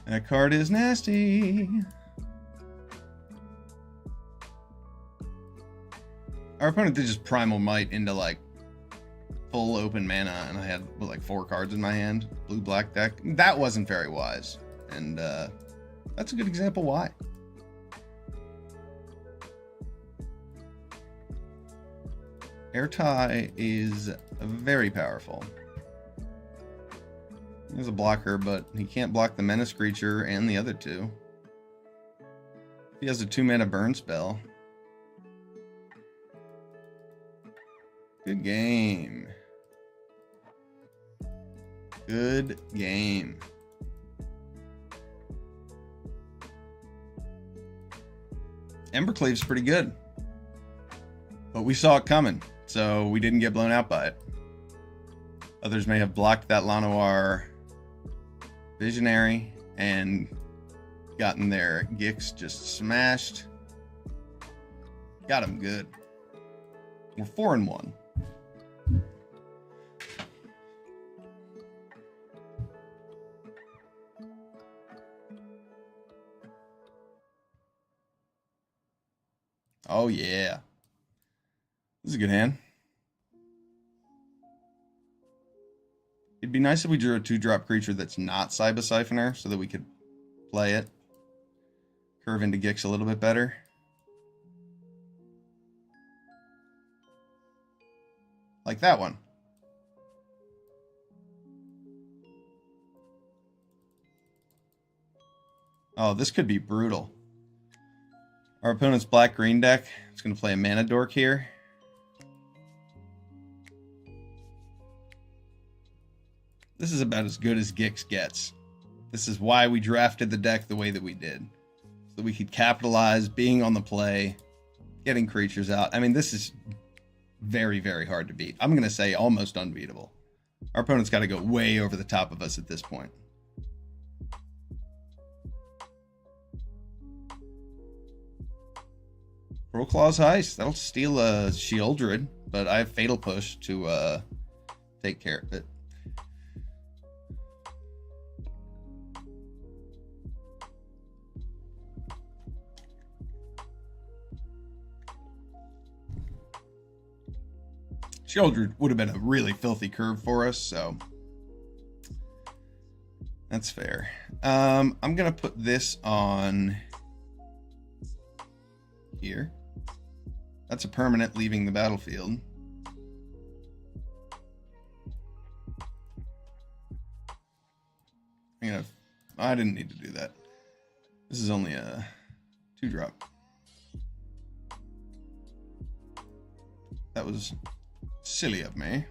[SPEAKER 1] That card is nasty. Our opponent did just Primal Might into like full open mana, and I had like 4 cards in my hand. Blue-black deck. That wasn't very wise. And that's a good example why. Airtie is very powerful. He's a blocker, but he can't block the Menace creature and the other 2. He has a 2-mana burn spell. Good game. Good game. Embercleave's pretty good. But we saw it coming, so we didn't get blown out by it. Others may have blocked that Llanowar Visionary and gotten their Gix just smashed. Got him good. We're 4-1. Oh yeah. This is a good hand. It'd be nice if we drew a 2-drop creature that's not Cyber Siphoner so that we could play it. Curve into Gix a little bit better. Like that one. Oh, this could be brutal. Our opponent's black-green deck is going to play a Mana Dork here. This is about as good as Gix gets. This is why we drafted the deck the way that we did. So that we could capitalize being on the play, getting creatures out. I mean, this is very, very hard to beat. I'm going to say almost unbeatable. Our opponent's got to go way over the top of us at this point. Crowclaw's Heist. That'll steal a Sheoldred, but I have Fatal Push to take care of it. Sheoldred would have been a really filthy curve for us, so that's fair. I'm going to put this on here. That's a permanent leaving the battlefield. I'm going to I didn't need to do that. This is only a 2-drop. That was silly of me.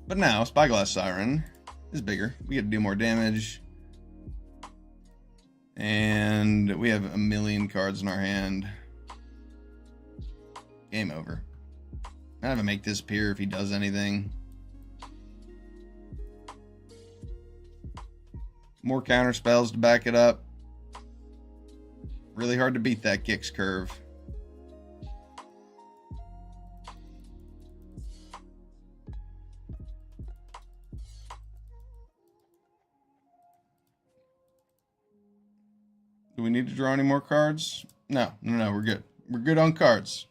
[SPEAKER 1] But now, Spyglass Siren is bigger. We get to do more damage. And we have a million cards in our hand. Game over. I have to make this appear if he does anything. More counter spells to back it up. Really hard to beat that Gix curve. Do we need to draw any more cards? No, we're good. We're good on cards.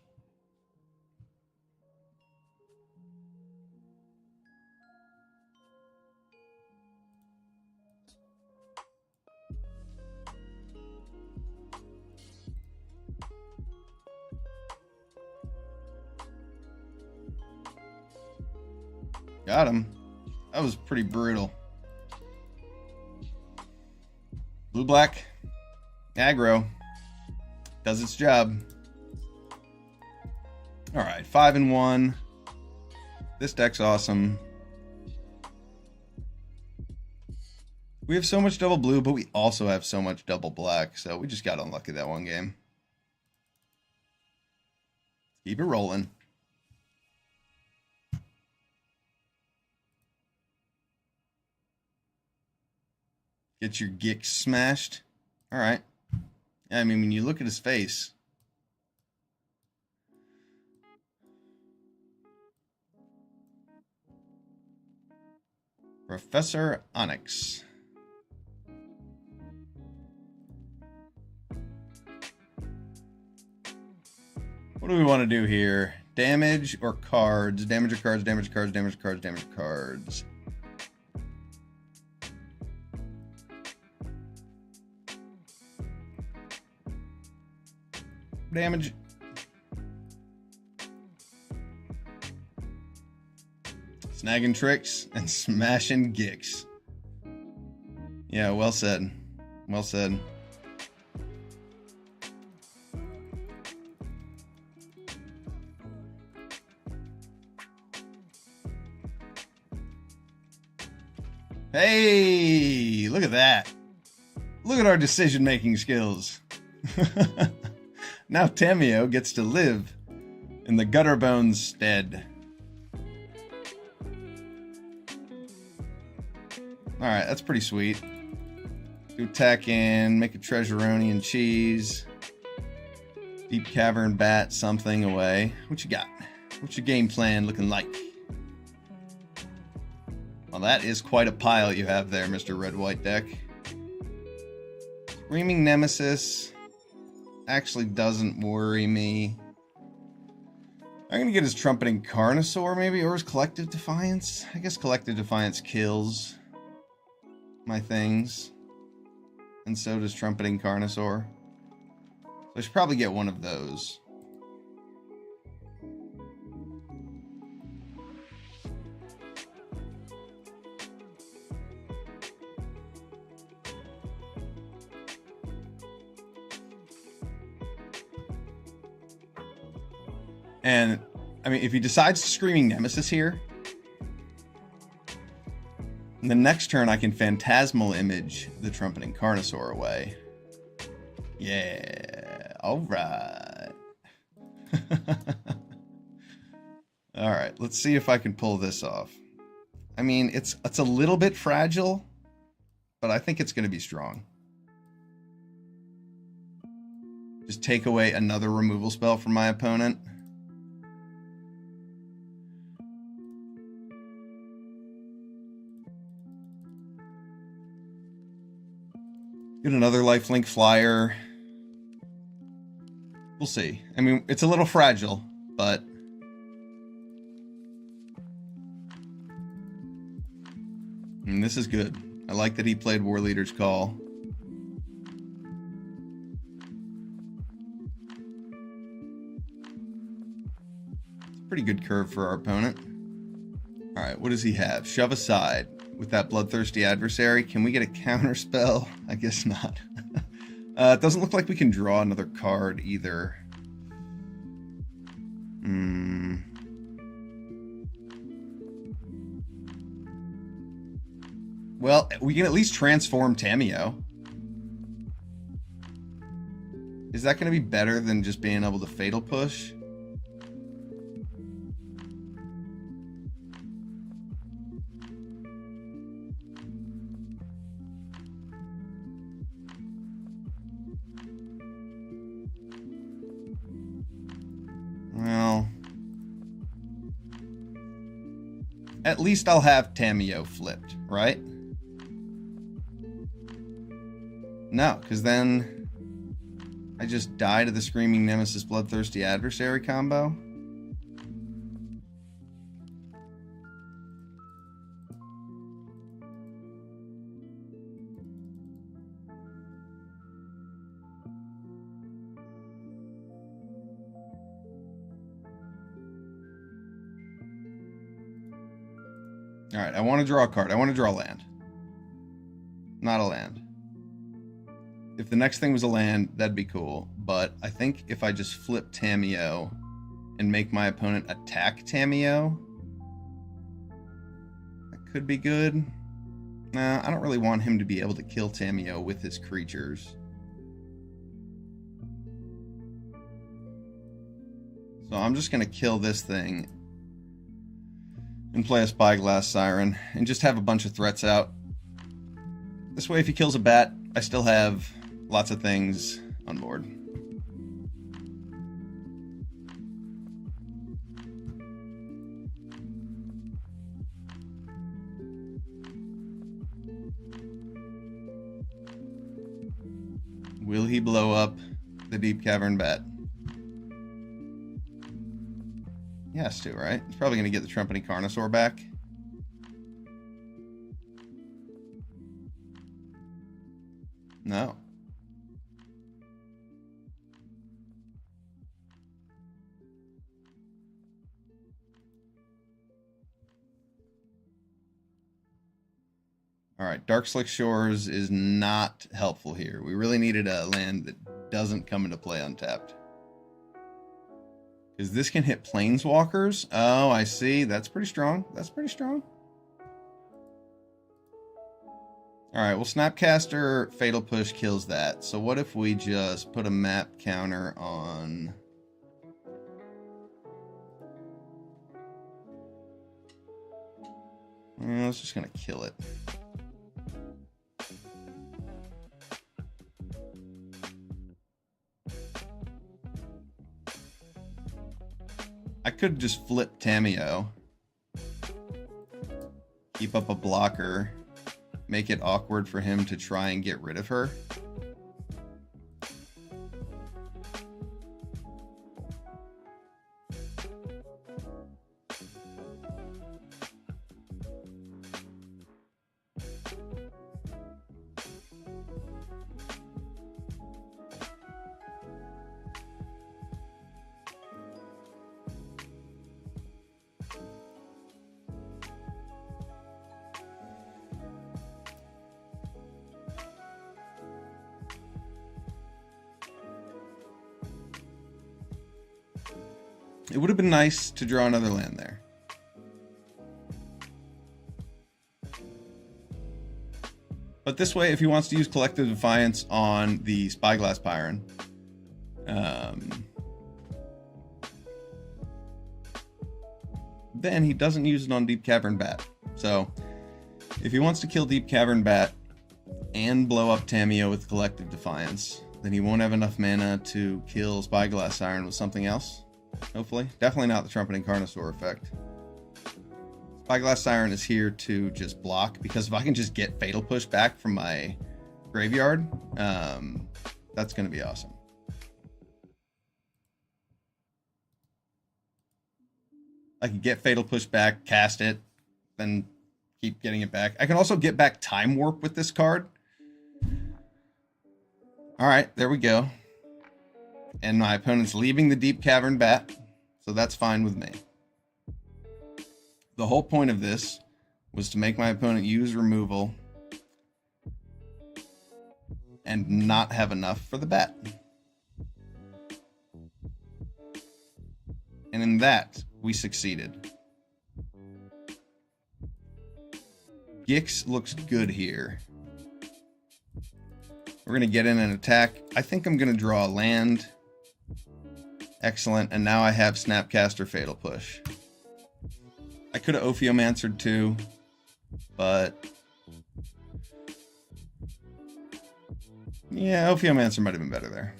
[SPEAKER 1] Got him. That was pretty brutal. Blue-black. Aggro. Does its job. Alright, 5-1. This deck's awesome. We have so much double blue, but we also have so much double black, so we just got unlucky that one game. Keep it rolling. Get your Gix smashed. Alright. I mean, when you look at his face. Professor Onyx. What do we want to do here? Damage or cards? Damage or cards, damage or cards, damage or cards, damage or cards. Damage. Snagging tricks and smashing Gix. Yeah, well said. Well said. Hey, look at that. Look at our decision-making skills. Now Tamiyo gets to live in the Gutterbones stead. Alright, that's pretty sweet. Do attack in, make a Treasuroni and cheese. Deep Cavern bat something away. What you got? What's your game plan looking like? Well, that is quite a pile you have there, Mr. Red-White deck. Screaming Nemesis actually doesn't worry me. I'm going to get his Trumpeting Carnosaur, maybe, or his Collective Defiance. I guess Collective Defiance kills my things. And so does Trumpeting Carnosaur. So I should probably get one of those. And, I mean, if he decides to Screaming Nemesis here, the next turn I can Phantasmal Image the Trumpeting Carnosaur away. Yeah, alright. Alright, let's see if I can pull this off. I mean, it's a little bit fragile, but I think it's going to be strong. Just take away another removal spell from my opponent. Get another lifelink flyer. We'll see. I mean, it's a little fragile, but this is good. I like that he played War Leader's Call. It's a pretty good curve for our opponent. All right, what does he have? Shove Aside with that Bloodthirsty Adversary. Can we get a counter spell? I guess not. It doesn't look like we can draw another card either. Well, we can at least transform Tamiyo. Is that going to be better than just being able to Fatal Push? Well, at least I'll have Tamiyo flipped, right? No, because then I just die to the Screaming Nemesis Bloodthirsty Adversary combo. All right, I want to draw a card. I want to draw land. Not a land. If the next thing was a land, that'd be cool. But I think if I just flip Tamiyo and make my opponent attack Tamiyo, that could be good. Nah, I don't really want him to be able to kill Tamiyo with his creatures. So I'm just going to kill this thing and play a Spyglass Siren and just have a bunch of threats out. This way, if he kills a bat, I still have lots of things on board. Will he blow up the Deep Cavern Bat? He has to, right? He's probably going to get the Trumpeting Carnosaur back. No. All right, Dark Slick Shores is not helpful here. We really needed a land that doesn't come into play untapped. Because this can hit Planeswalkers. Oh, I see. That's pretty strong. That's pretty strong. All right, well, Snapcaster Fatal Push kills that. So what if we just put a map counter on... I was just going to kill it. I could just flip Tamiyo, keep up a blocker, make it awkward for him to try and get rid of her. It would have been nice to draw another land there. But this way, if he wants to use Collective Defiance on the Spyglass Pyron, then he doesn't use it on Deep Cavern Bat. So if he wants to kill Deep Cavern Bat and blow up Tamiyo with Collective Defiance, then he won't have enough mana to kill Spyglass Siren with something else. Hopefully. Definitely not the Trumpeting Carnosaur effect. Spyglass Siren is here to just block, because if I can just get Fatal Push back from my graveyard, that's going to be awesome. I can get Fatal Push back, cast it, then keep getting it back. I can also get back Time Warp with this card. Alright, there we go. And my opponent's leaving the Deep Cavern Bat, so that's fine with me. The whole point of this was to make my opponent use removal and not have enough for the bet. And in that, we succeeded. Gix looks good here. We're going to get in and attack. I think I'm going to draw a land. Excellent. And now I have Snapcaster Fatal Push. I could have Ophiomancered too, but yeah, Ophiomancer might have been better there.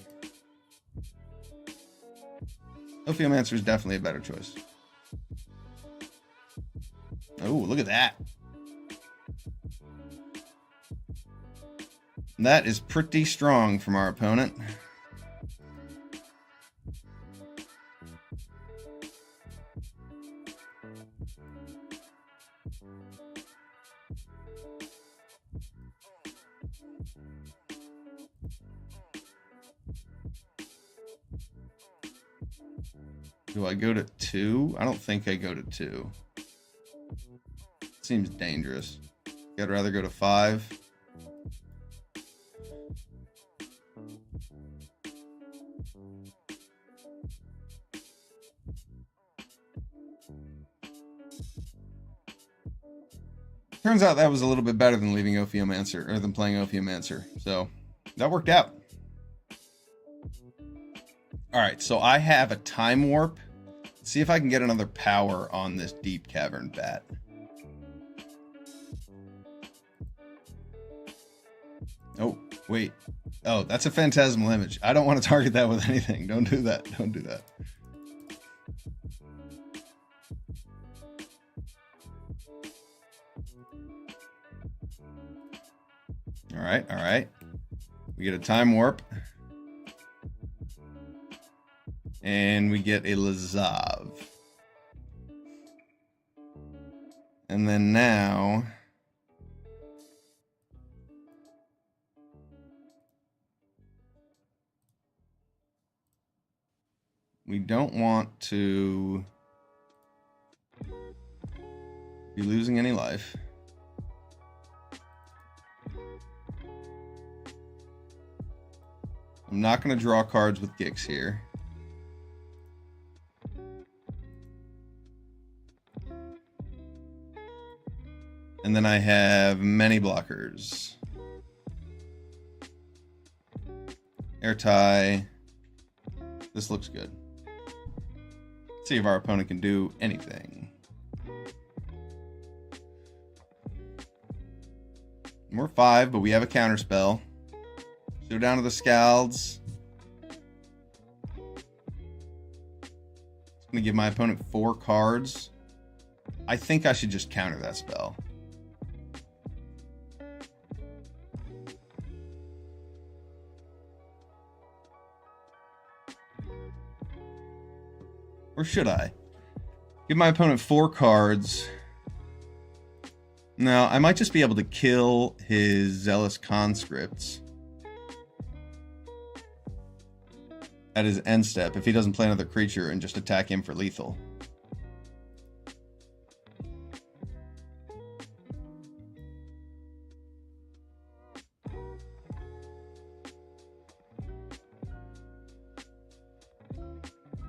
[SPEAKER 1] Ophiomancer is definitely a better choice. Oh, look at that. That is pretty strong from our opponent. Do I go to 2? I don't think I go to 2. Seems dangerous. I'd rather go to 5. Turns out that was a little bit better than leaving Ophiomancer, or than playing Ophiomancer. So that worked out. All right, so I have a Time Warp. Let's see if I can get another power on this Deep Cavern Bat. Oh, wait. Oh, that's a Phantasmal Image. I don't want to target that with anything. Don't do that. Don't do that. All right, all right. We get a Time Warp. And we get a Lazav. And then now we don't want to be losing any life. I'm not going to draw cards with Gix here. And then I have many blockers. Air tie. This looks good. Let's see if our opponent can do anything. We're 5, but we have a counter spell. Go down to the Scalds. It's going to give my opponent 4 cards. I think I should just counter that spell. Or should I? Give my opponent 4 cards. No, I might just be able to kill his Zealous Conscripts at his end step if he doesn't play another creature and just attack him for lethal.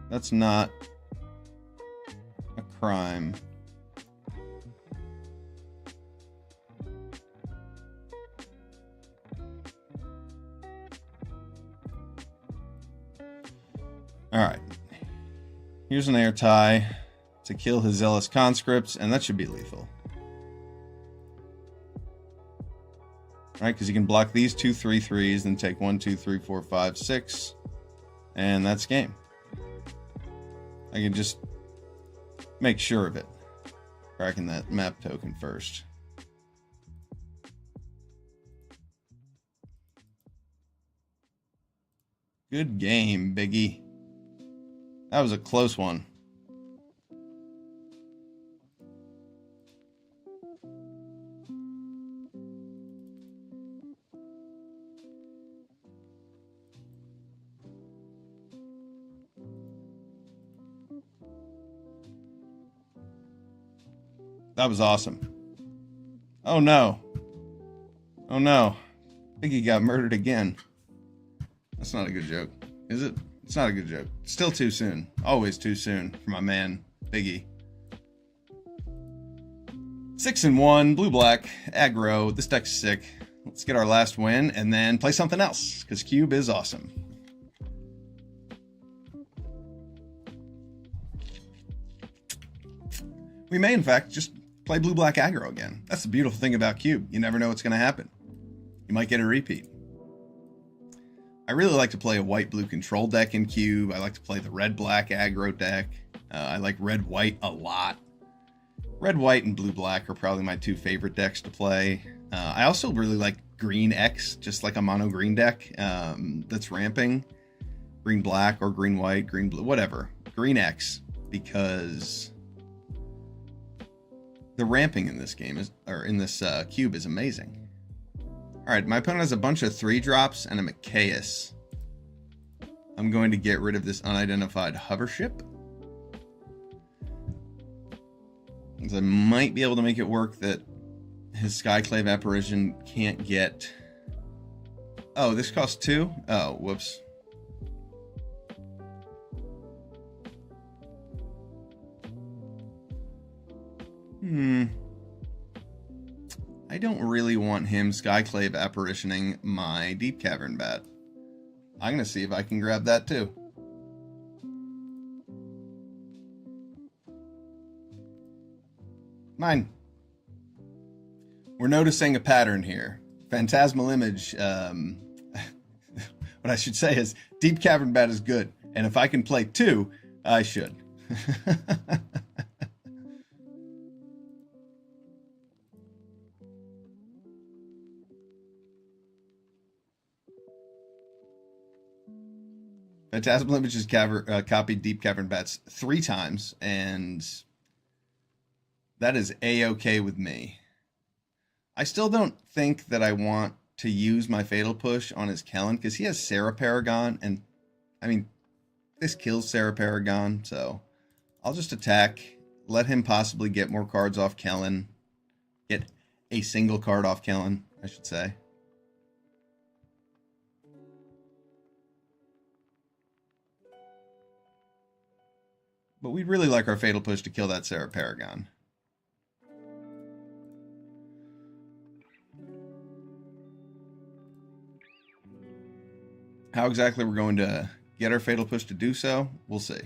[SPEAKER 1] That's not a crime. All right. Here's an air tie to kill his Zealous Conscripts, and that should be lethal. All right, because you can block these 2 3/3s, then take 1, 2, 3, 4, 5, 6, and that's game. I can just make sure of it. Cracking that map token first. Good game, Biggie. That was a close one. That was awesome. Oh no. Oh no. Piggy got murdered again. That's not a good joke, is it? It's not a good joke. Still too soon. Always too soon for my man, Piggy. 6-1, blue-black, aggro. This deck's sick. Let's get our last win and then play something else, because Cube is awesome. We may, in fact, just play blue-black aggro again. That's the beautiful thing about Cube. You never know what's going to happen. You might get a repeat. I really like to play a white-blue control deck in Cube. I like to play the red-black aggro deck. I like red-white a lot. Red, white, and blue, black are probably my two favorite decks to play. I also really like green X, just like a mono green deck that's ramping. Green, black, or green, white, green, blue, whatever. Green X, because the ramping in this game is, or in this cube, is amazing. All right, my opponent has a bunch of 3-drops and a Mikaeus. I'm going to get rid of this unidentified hover ship. I might be able to make it work that his Skyclave Apparition can't get... Oh, this costs 2? Oh, whoops. I don't really want him Skyclave Apparitioning my Deep Cavern Bat. I'm going to see if I can grab that too. Mine. We're noticing a pattern here. Phantasmal Image, what I should say is Deep Cavern Bat is good, and if I can play 2, I should. Phantasmal Image has copied Deep Cavern Bats 3 times, and that is A-okay with me. I still don't think that I want to use my Fatal Push on his Kellen, because he has Sarah Paragon, and, I mean, this kills Sarah Paragon, so I'll just attack, let him possibly get more cards off Kellen, get a single card off Kellen, I should say. But we'd really like our Fatal Push to kill that Sarah Paragon. How exactly we're going to get our Fatal Push to do so, we'll see.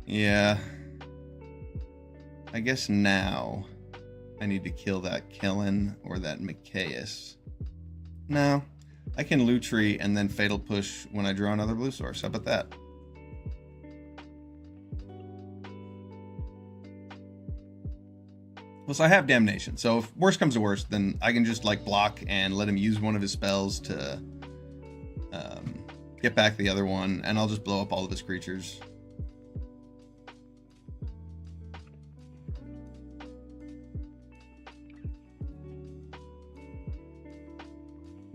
[SPEAKER 1] Yeah. I guess now I need to kill that Kellen or that Mikaeus. No. I can Lutri and then Fatal Push when I draw another blue source. How about that? Well, so I have Damnation. So if worst comes to worst, then I can just like block and let him use one of his spells to get back the other one, and I'll just blow up all of his creatures.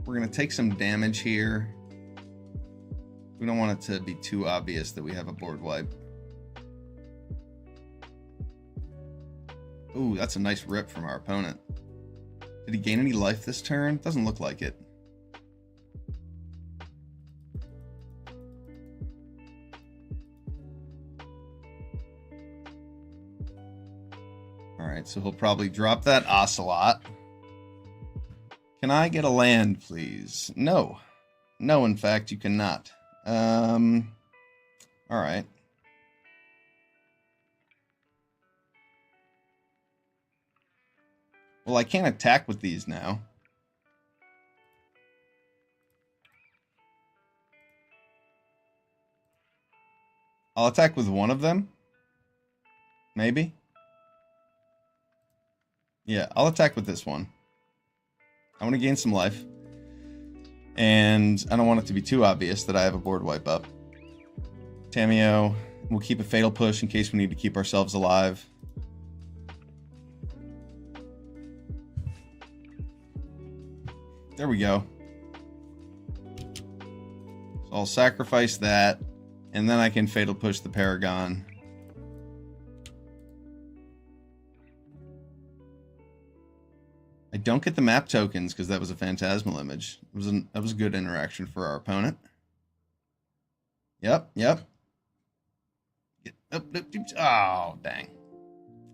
[SPEAKER 1] We're going to take some damage here. We don't want it to be too obvious that we have a board wipe. Ooh, that's a nice rip from our opponent. Did he gain any life this turn? Doesn't look like it. Alright, so he'll probably drop that Ocelot. Can I get a land, please? No. No, in fact, you cannot. Alright. Well, I can't attack with these now. I'll attack with one of them. Maybe. Yeah, I'll attack with this one. I want to gain some life. And I don't want it to be too obvious that I have a board wipe up. Tamiyo, we'll keep a Fatal Push in case we need to keep ourselves alive. There we go. So I'll sacrifice that, and then I can Fatal Push the Paragon. I don't get the map tokens because that was a Phantasmal image. That was a good interaction for our opponent. Yep. Oh, dang.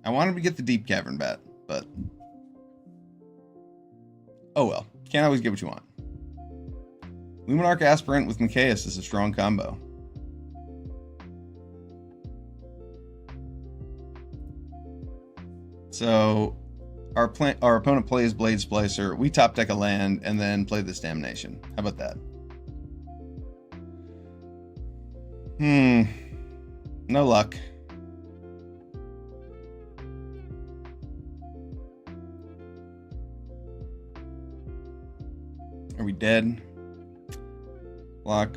[SPEAKER 1] I wanted to get the Deep Cavern Bat, but... oh well. Can't always get what you want. Luminarch Aspirant with Mikaeus is a strong combo. So, our opponent plays Blade Splicer, we top deck a land, and then play this Damnation. How about that? No luck. Are we dead? Block.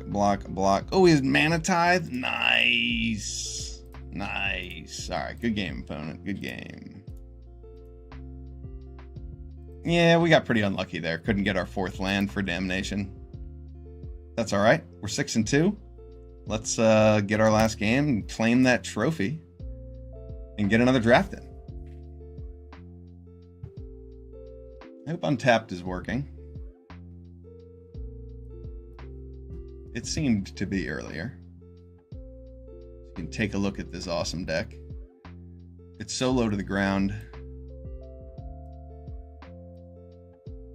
[SPEAKER 1] Oh, he has Mana Tithe? Nice. Alright, good game, opponent. Good game. Yeah, we got pretty unlucky there. Couldn't get our 4th land for Damnation. That's alright. We're 6-2. Let's get our last game and claim that trophy and get another draft in. I hope Untapped is working. It seemed to be earlier. You can take a look at this awesome deck. It's so low to the ground.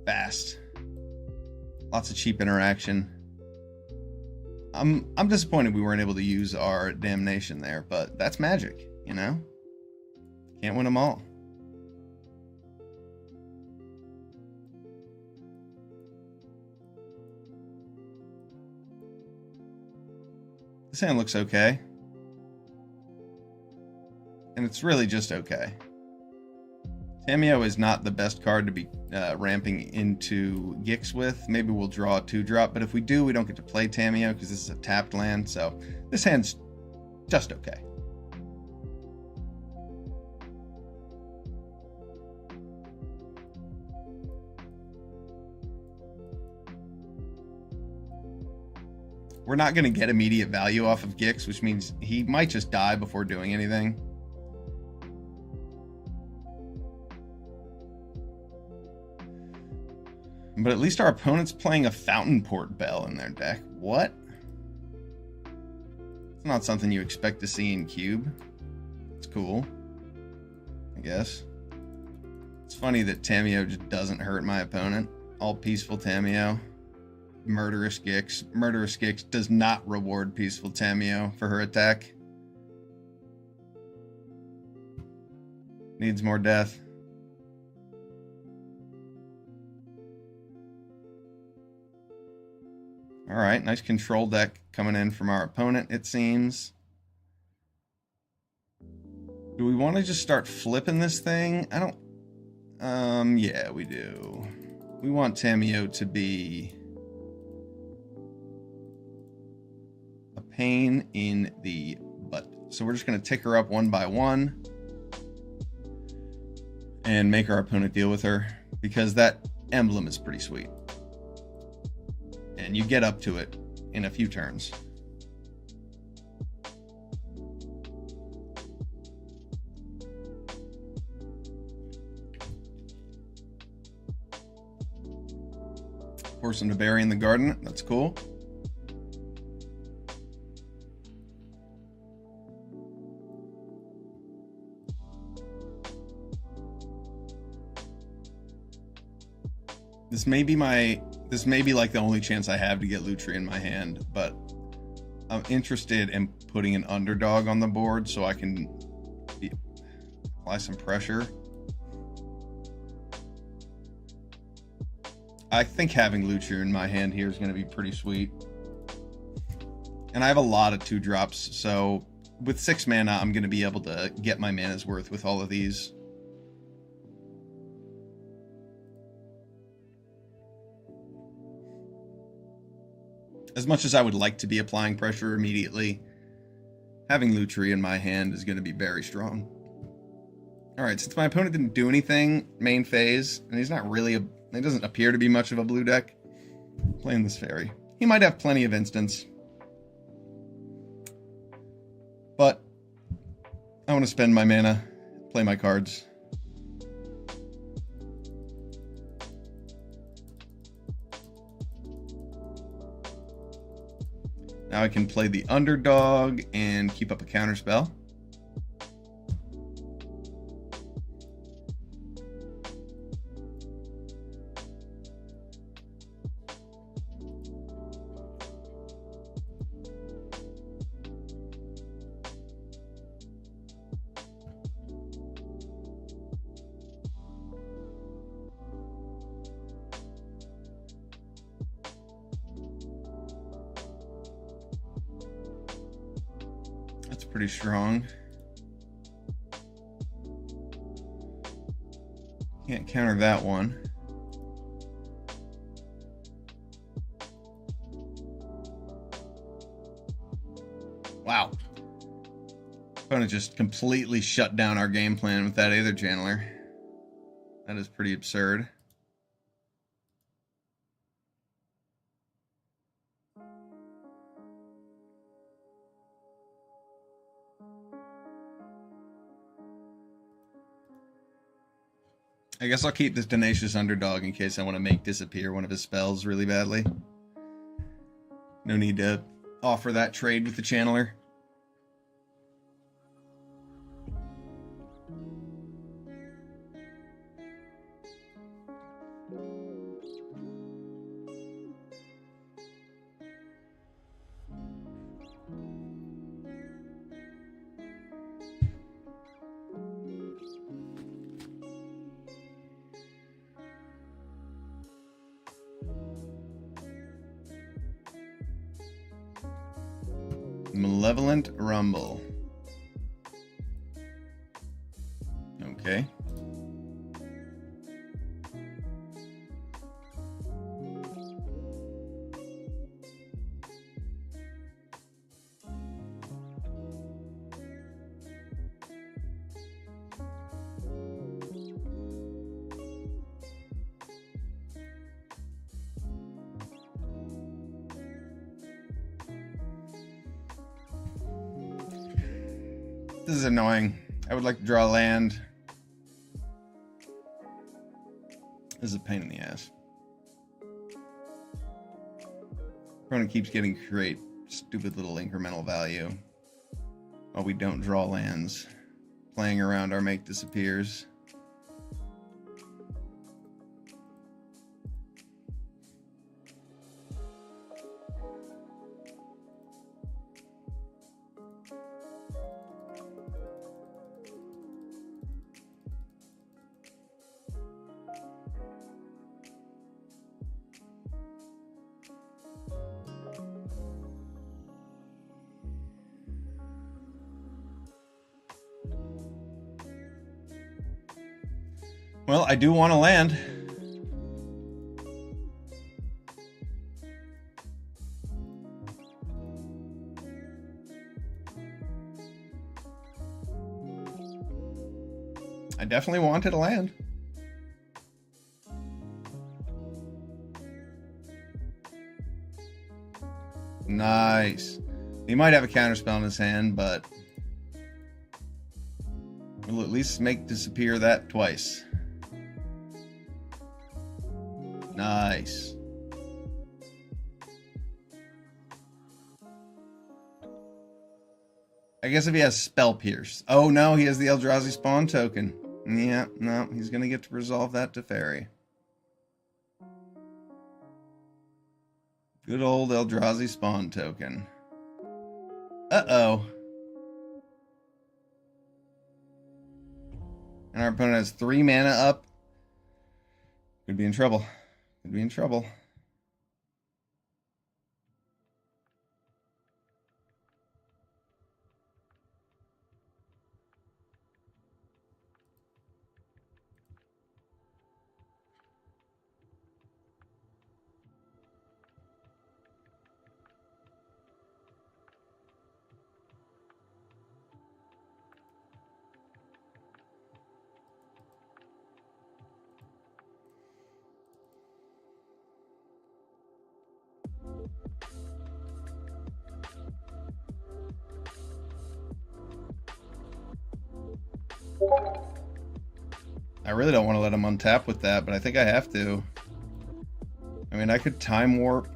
[SPEAKER 1] Fast. Lots of cheap interaction. I'm disappointed we weren't able to use our Damnation there, but that's Magic, you know? Can't win them all. This hand looks okay. And it's really just okay. Tamiyo is not the best card to be ramping into Gix with. Maybe we'll draw a 2-drop, but if we do, we don't get to play Tamiyo because this is a tapped land, so this hand's just okay. We're not going to get immediate value off of Gix, which means he might just die before doing anything. But at least our opponent's playing a Fountain Port Bell in their deck. What? It's not something you expect to see in Cube. It's cool, I guess. It's funny that Tamiyo just doesn't hurt my opponent. All peaceful Tamiyo. Murderous Gix. Murderous Gix does not reward peaceful Tamiyo for her attack. Needs more death. Alright, nice control deck coming in from our opponent, it seems. Do we want to just start flipping this thing? I don't... yeah, we do. We want Tamiyo to be a pain in the butt. So we're just going to tick her up one by one and make our opponent deal with her, because that emblem is pretty sweet. And you get up to it in a few turns. Force him to bury in the garden. That's cool. This may be like the only chance I have to get Lutri in my hand, but I'm interested in putting an underdog on the board so I can apply some pressure. I think having Lutri in my hand here is going to be pretty sweet. And I have a lot of 2-drops, so with 6 mana, I'm going to be able to get my mana's worth with all of these. As much as I would like to be applying pressure immediately, having Lutri in my hand is going to be very strong. Alright, since my opponent didn't do anything main phase, and he's not really It doesn't appear to be much of a blue deck. Playing this fairy. He might have plenty of instants. But I want to spend my mana, play my cards. Now I can play the underdog and keep up a counterspell. That's pretty strong. Can't counter that one. Wow. Opponent just completely shut down our game plan with that Aether Channeler. That is pretty absurd. I guess I'll keep this Tenacious Underdog in case I want to make disappear one of his spells really badly. No need to offer that trade with the Channeler. Malevolent Rumble. Okay. This is annoying. I would like to draw land. This is a pain in the ass. Opponent keeps getting to create stupid little incremental value while we don't draw lands. Playing around our make disappears. Well, I do want to land. I definitely wanted to land. Nice. He might have a counterspell in his hand, but we'll at least make disappear that twice. Nice. I guess if he has Spell Pierce. Oh no, he has the Eldrazi Spawn token. Yeah, no, he's gonna get to resolve that to Fairy. Good old Eldrazi Spawn token. Uh-oh. And our opponent has 3 mana up. Could be in trouble. Could be in trouble. I really don't want to let him untap with that, but I think I have to. I mean, I could Time Warp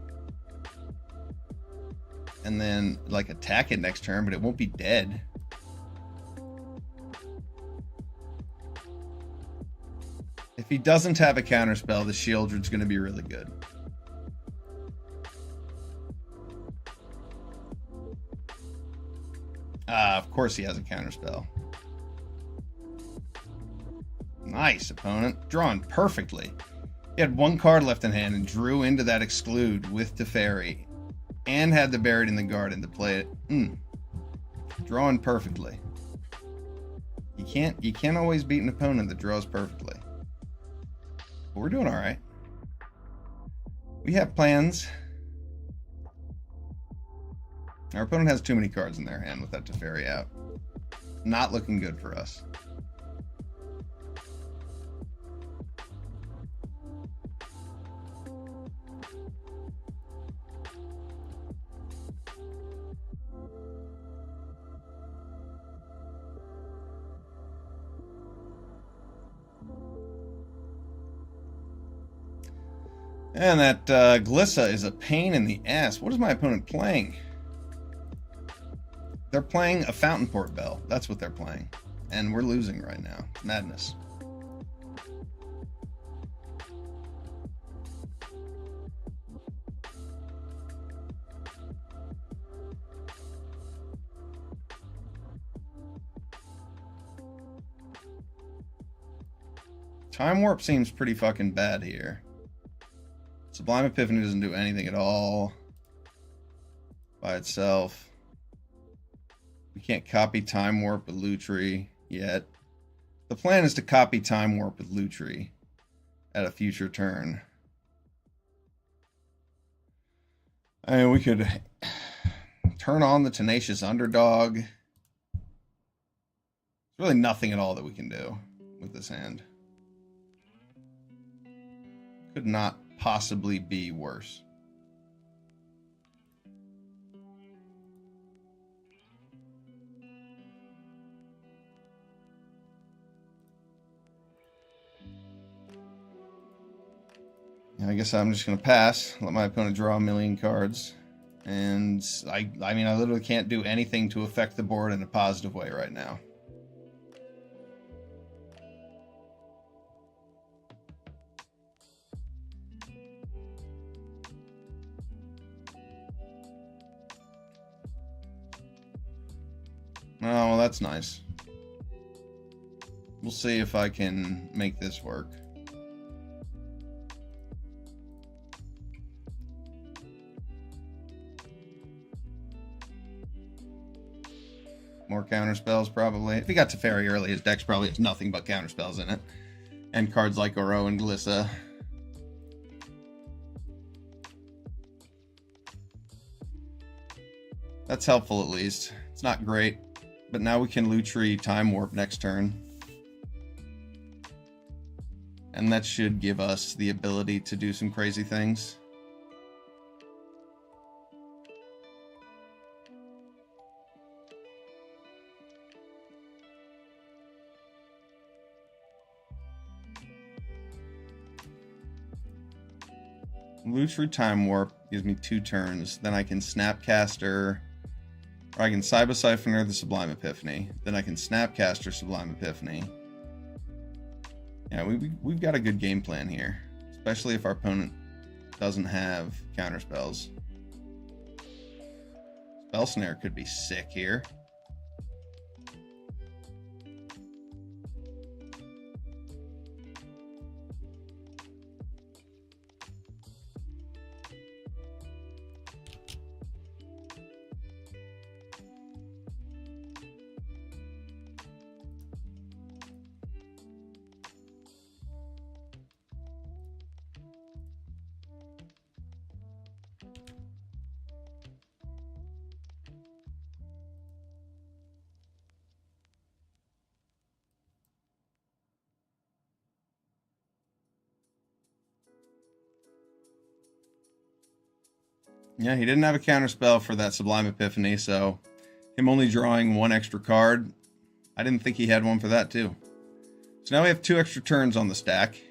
[SPEAKER 1] and then, like, attack it next turn, but it won't be dead. If he doesn't have a counterspell, the Sheoldred's going to be really good. Of course he has a counterspell. Nice, opponent. Drawn perfectly. He had one card left in hand and drew into that Exclude with Teferi. And had the Buried in the Garden to play it. Drawing perfectly. You can't always beat an opponent that draws perfectly. But we're doing alright. We have plans. Our opponent has too many cards in their hand with that Teferi out. Not looking good for us. And that Glissa is a pain in the ass. What is my opponent playing? They're playing a Fountain Port Bell. That's what they're playing. And we're losing right now. Madness. Time Warp seems pretty fucking bad here. Sublime Epiphany doesn't do anything at all by itself. We can't copy Time Warp with Lutri yet. The plan is to copy Time Warp with Lutri at a future turn. I mean, we could turn on the Tenacious Underdog. There's really nothing at all that we can do with this hand. Could not possibly be worse. I guess I'm just going to pass, let my opponent draw a million cards. And I mean, I literally can't do anything to affect the board in a positive way right now. Oh, well, that's nice. We'll see if I can make this work. More counterspells, probably. If he got Teferi early, his deck probably has nothing but counterspells in it. And cards like Oro and Glissa. That's helpful, at least. It's not great. But now we can Lutri Time Warp next turn. And that should give us the ability to do some crazy things. Lutri Time Warp gives me 2 turns. Then I can Snapcaster, or I can Cyber Siphoner the Sublime Epiphany. Then I can Snapcaster Sublime Epiphany. Yeah, we've got a good game plan here, especially if our opponent doesn't have counterspells. Spell Snare could be sick here. Yeah, he didn't have a counterspell for that Sublime Epiphany, so him only drawing 1 extra card I didn't think he had one for that too. So now we have 2 extra turns on the stack.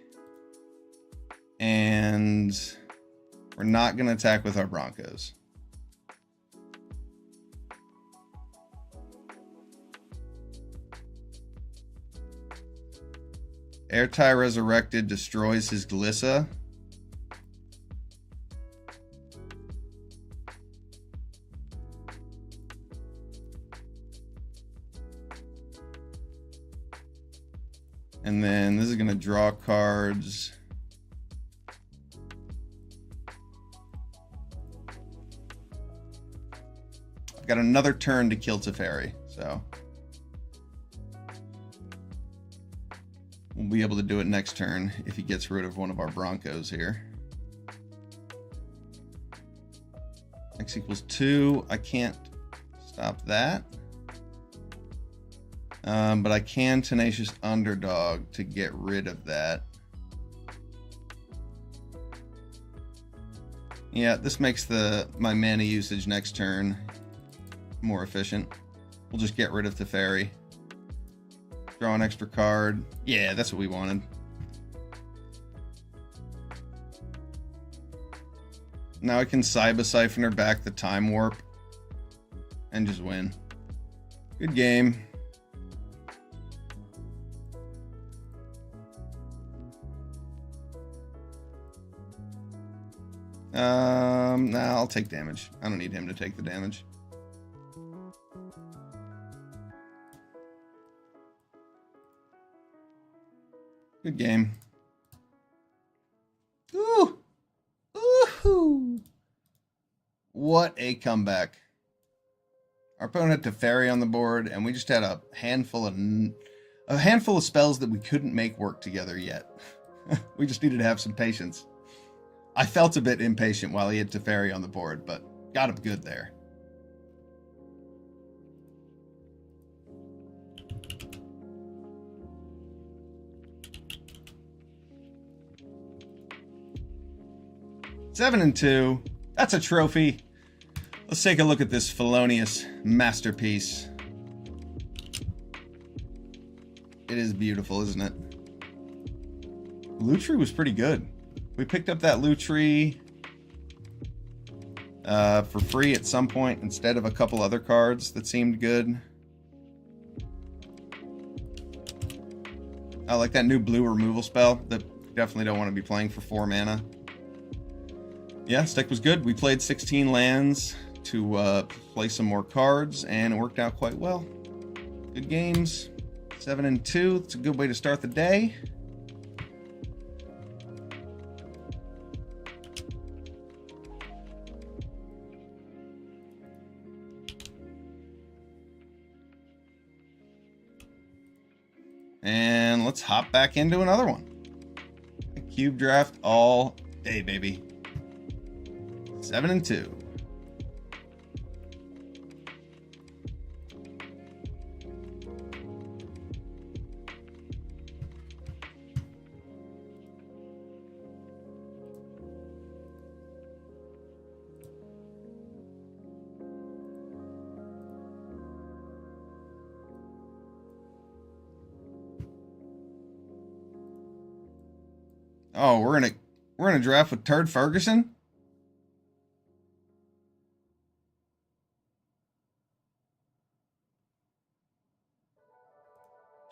[SPEAKER 1] And we're not going to attack with our Broncos. Airtie Resurrected destroys his Glissa. And then this is going to draw cards. I've got another turn to kill Teferi, so we'll be able to do it next turn if he gets rid of one of our Broncos here. X equals 2. I can't stop that. But I can Tenacious Underdog to get rid of that. Yeah, this makes my mana usage next turn more efficient. We'll just get rid of Teferi. Draw an extra card. Yeah, that's what we wanted. Now I can Cyber Siphoner back the Time Warp and just win. Good game. Nah, I'll take damage. I don't need him to take the damage. Good game. Ooh! Ooh! What a comeback. Our opponent had Teferi on the board, and we just had a handful of spells that we couldn't make work together yet. We just needed to have some patience. I felt a bit impatient while he had Teferi on the board, but got him good there. Seven and 2. That's a trophy. Let's take a look at this felonious masterpiece. It is beautiful, isn't it? Lutri was pretty good. We picked up that Lutri for free at some point instead of a couple other cards that seemed good. I like that new blue removal spell that definitely don't want to be playing for 4 mana. Yeah, deck was good. We played 16 lands to play some more cards, and it worked out quite well. Good games. 7 and 2. It's a good way to start the day. And let's hop back into another one. A cube draft all day, baby. 7 and 2. Oh, we're in a draft with Turd Ferguson?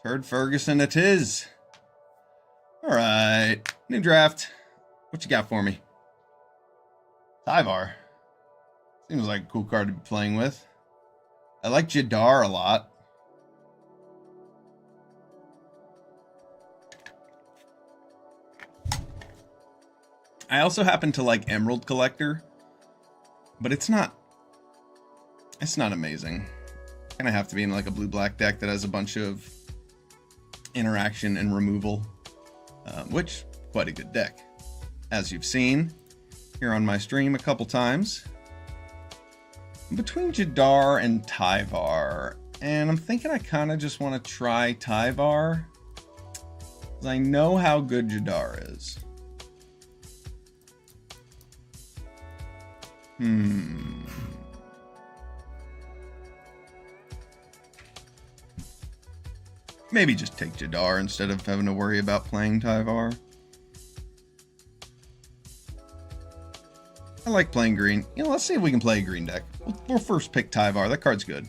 [SPEAKER 1] Turd Ferguson it is. All right, new draft. What you got for me? Tyvar. Seems like a cool card to be playing with. I like Jadar a lot. I also happen to like Emerald Collector, but it's not amazing. Kind of have to be in like a blue-black deck that has a bunch of interaction and removal, which quite a good deck, as you've seen here on my stream a couple times. Between Jadar and Tyvar, and I'm thinking I kind of just want to try Tyvar, because I know how good Jadar is. I, Maybe just take Jadar instead of having to worry about playing Tyvar. I like playing green. You know, let's see if we can play a green deck. We'll first pick Tyvar. That card's good.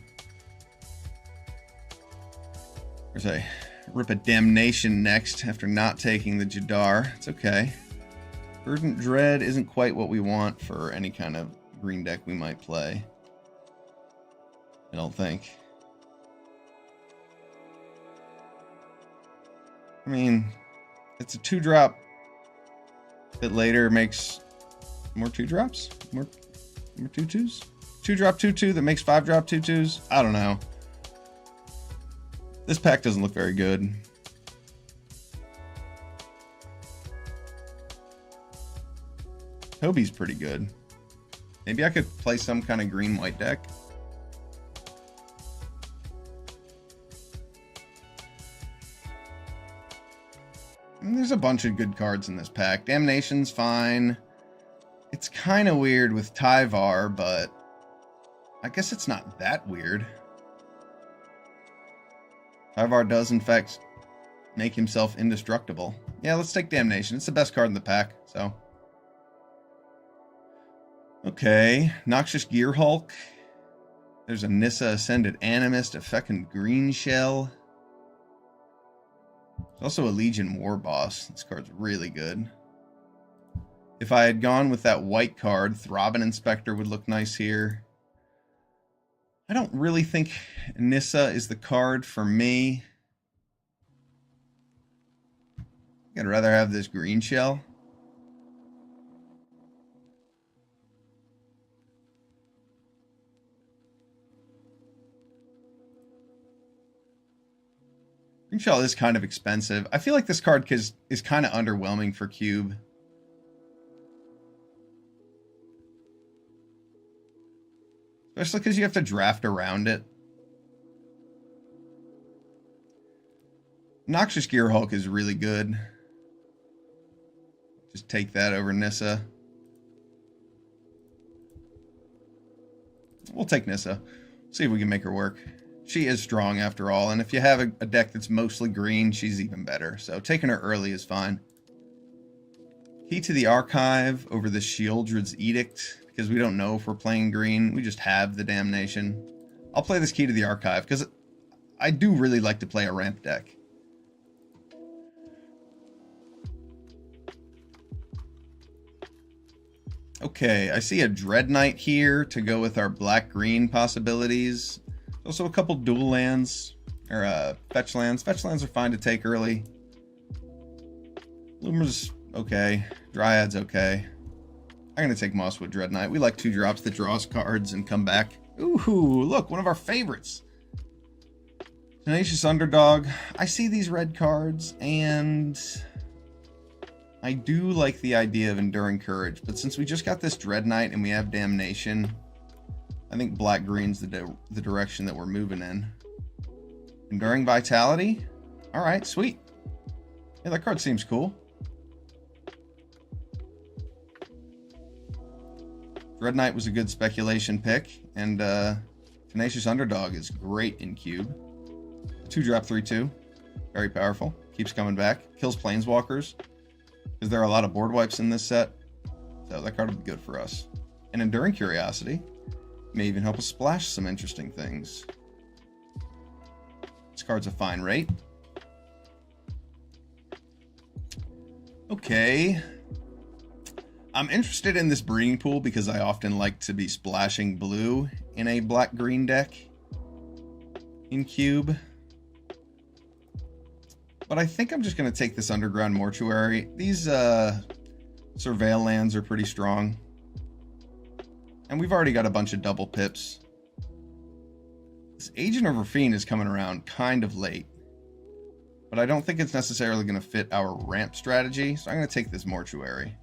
[SPEAKER 1] There's a rip a Damnation next after not taking the Jadar. It's okay. Verdant Dread isn't quite what we want for any kind of green deck we might play. I don't think. I mean, it's a 2-drop that later makes more 2-drops? More 2-2s? 2-drop 2-2 that makes 5-drop 2-2s? I don't know. This pack doesn't look very good. Toby's pretty good. Maybe I could play some kind of green-white deck. And there's a bunch of good cards in this pack. Damnation's fine. It's kind of weird with Tyvar, but I guess it's not that weird. Tyvar does, in fact, make himself indestructible. Yeah, let's take Damnation. It's the best card in the pack, so. Okay, Noxious Gearhulk. There's a Nissa Ascended Animist, a feckin' Green Shell. There's also a Legion War Boss. This card's really good. If I had gone with that white card, Throbbing Inspector would look nice here. I don't really think Nissa is the card for me. I'd rather have this Green Shell. Green Shell is kind of expensive. I feel like this card is kind of underwhelming for Cube. Especially because you have to draft around it. Noxious Gearhulk is really good. Just take that over Nissa. We'll take Nissa. See if we can make her work. She is strong after all, and if you have a deck that's mostly green, she's even better. So taking her early is fine. Key to the Archive over the Sheoldred's Edict, because we don't know if we're playing green. We just have the Damnation. I'll play this Key to the Archive, because I do really like to play a ramp deck. Okay, I see a Dread Knight here to go with our black-green possibilities. Also a couple dual lands, or fetch lands. Fetch lands are fine to take early. Loomer's okay. Dryad's okay. I'm going to take Mosswood Dread Knight. We like 2-drops that draw us cards and come back. Ooh, look, one of our favorites. Tenacious Underdog. I see these red cards, and I do like the idea of Enduring Courage, but since we just got this Dread Knight and we have Damnation, I think black-green's the direction that we're moving in. Enduring Vitality? Alright, sweet. Yeah, that card seems cool. Dread Knight was a good speculation pick, and Tenacious Underdog is great in Cube. 2-drop 3-2. Very powerful. Keeps coming back. Kills Planeswalkers, because there are a lot of board wipes in this set. So that card will be good for us. And Enduring Curiosity may even help us splash some interesting things. This card's a fine rate. Okay. I'm interested in this breeding pool because I often like to be splashing blue in a black-green deck in Cube. But I think I'm just going to take this Underground Mortuary. These Surveil lands are pretty strong. And we've already got a bunch of double pips. This Agent of Rafine is coming around kind of late. But I don't think it's necessarily going to fit our ramp strategy, so I'm going to take this Mortuary.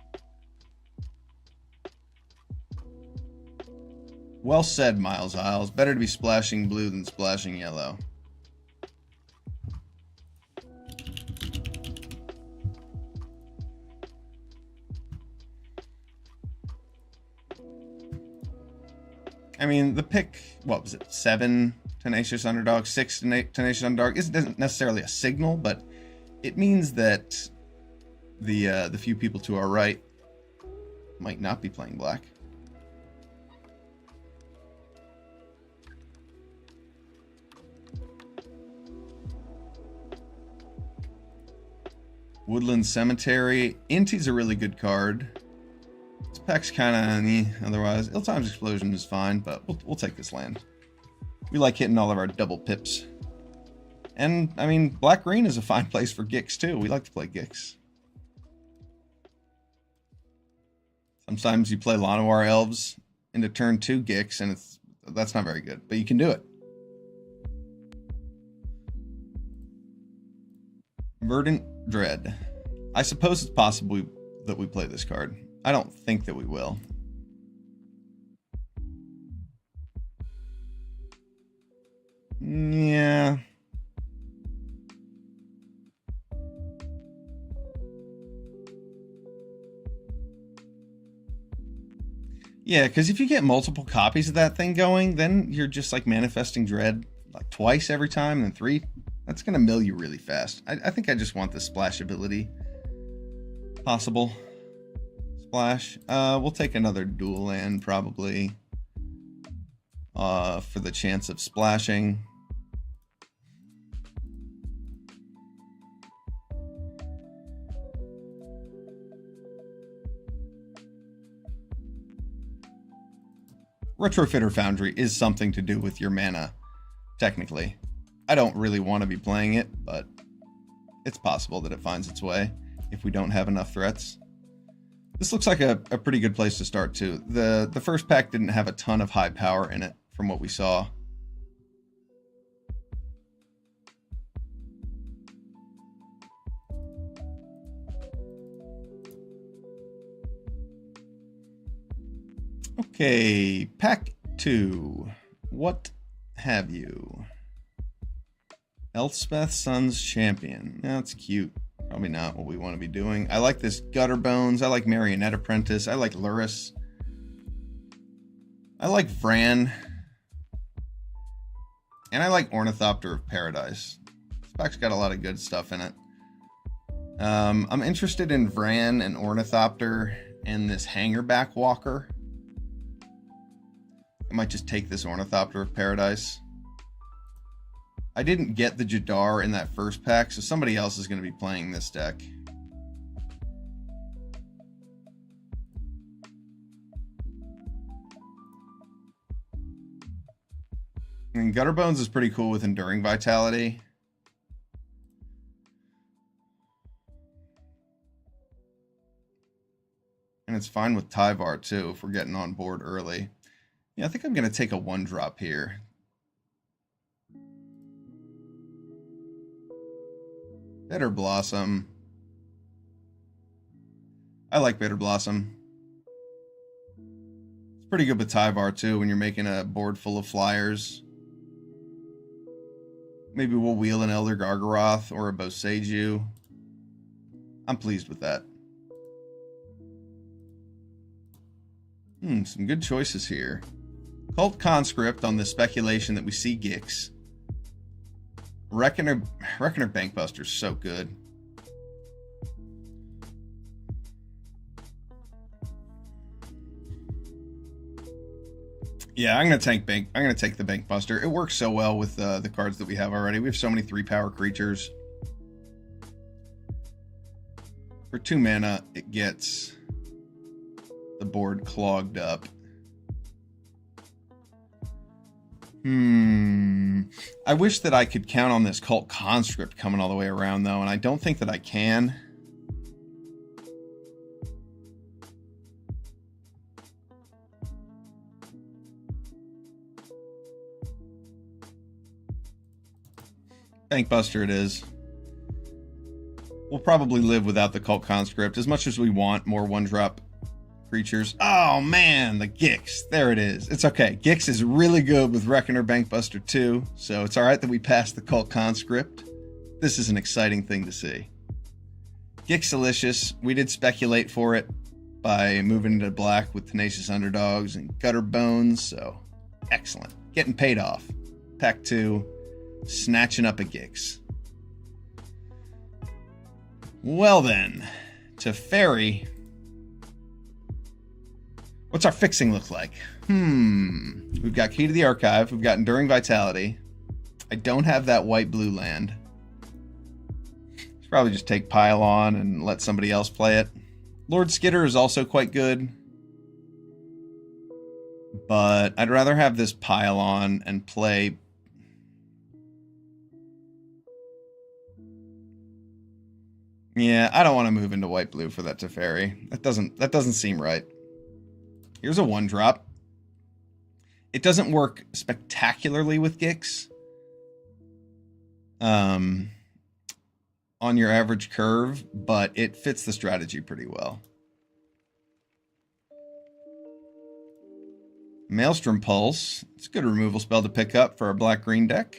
[SPEAKER 1] Well said, Miles Isles. Better to be splashing blue than splashing yellow. I mean, the pick, what was it, 7 Tenacious Underdog, 6 Tenacious Underdog isn't necessarily a signal, but it means that the few people to our right might not be playing black. Woodland Cemetery. Inti's a really good card. This pack's kind of otherwise. Ill-Times Explosion is fine, but we'll take this land. We like hitting all of our double pips. And, I mean, black-green is a fine place for Gix, too. We like to play Gix. Sometimes you play Llanowar Elves into turn 2 Gix, and that's not very good. But you can do it. Verdant Dread. I suppose it's possible that we play this card. I don't think that we will. Yeah. Yeah, because if you get multiple copies of that thing going, then you're just like manifesting dread like twice every time, and then 3. That's going to mill you really fast. I think I just want the splash ability. Possible. Splash. We'll take another dual land, probably. For the chance of splashing. Retrofitter Foundry is something to do with your mana, technically. I don't really want to be playing it, but it's possible that it finds its way if we don't have enough threats. This looks like a pretty good place to start, too. The first pack didn't have a ton of high power in it, from what we saw. Okay, pack 2. What have you? Elspeth Sun's Champion. That's cute. Probably not what we want to be doing. I like this Gutterbones. I like Marionette Apprentice. I like Lurrus. I like Vran. And I like Ornithopter of Paradise. This pack's got a lot of good stuff in it. I'm interested in Vran and Ornithopter and this Hangerback Walker. I might just take this Ornithopter of Paradise. I didn't get the Jadar in that first pack, so somebody else is going to be playing this deck. And Gutterbones is pretty cool with Enduring Vitality. And it's fine with Tyvar too if we're getting on board early. Yeah, I think I'm going to take a 1-drop here. Bitter Blossom. I like Bitter Blossom. It's pretty good with Tyvar too when you're making a board full of flyers. Maybe we'll wheel an Elder Gargaroth or a Boseiju. I'm pleased with that. Some good choices here. Cult Conscript on the speculation that we see Gix. Reckoner Bankbuster's so good. Yeah, I'm gonna take the Bankbuster. It works so well with the cards that we have already. We have so many 3-power creatures. For 2 mana, it gets the board clogged up. I wish that I could count on this Cult Conscript coming all the way around, though, and I don't think that I can. Bankbuster it is. We'll probably live without the Cult Conscript, as much as we want more 1-drop creatures. Oh man, the Gix. There it is. It's okay. Gix is really good with Reckoner Bankbuster too, so it's alright that we passed the Cult Conscript. This is an exciting thing to see. Gixalicious, we did speculate for it by moving into black with Tenacious Underdogs and Gutterbones, so excellent. Getting paid off. Pack 2, snatching up a Gix. Well then, Teferi. What's our fixing look like? We've got Key to the Archive. We've got Enduring Vitality. I don't have that white-blue land. Should probably just take Pylon and let somebody else play it. Lord Skitter is also quite good. But I'd rather have this Pylon and play... Yeah, I don't want to move into white-blue for that Teferi. That doesn't seem right. Here's a 1-drop. It doesn't work spectacularly with Gix. On your average curve, but it fits the strategy pretty well. Maelstrom Pulse. It's a good removal spell to pick up for our black-green deck.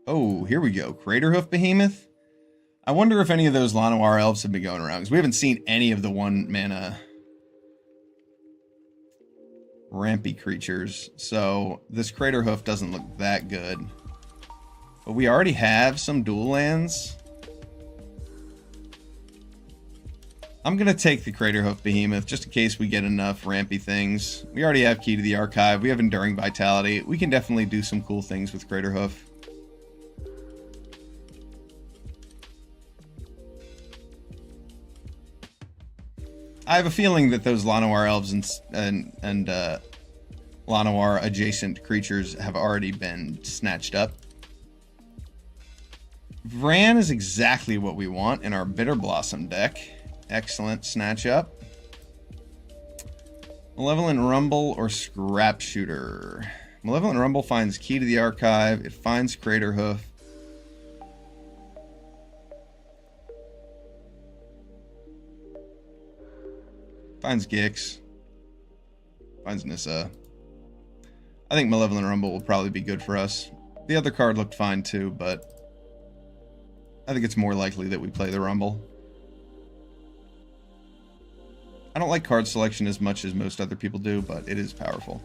[SPEAKER 1] Oh, here we go. Craterhoof Behemoth. I wonder if any of those Llanowar Elves have been going around, because we haven't seen any of the 1-mana rampy creatures, so this Craterhoof doesn't look that good. But we already have some dual lands. I'm going to take the Craterhoof Behemoth just in case we get enough rampy things. We already have Key to the Archive. We have Enduring Vitality. We can definitely do some cool things with Craterhoof. I have a feeling that those Llanowar Elves and Llanowar adjacent creatures have already been snatched up. Vran is exactly what we want in our Bitter Blossom deck. Excellent snatch up. Malevolent Rumble or Scrap Shooter. Malevolent Rumble finds Key to the Archive. It finds Craterhoof. Finds Gix. Finds Nissa. I think Malevolent Rumble will probably be good for us. The other card looked fine too, but I think it's more likely that we play the Rumble. I don't like card selection as much as most other people do, but it is powerful.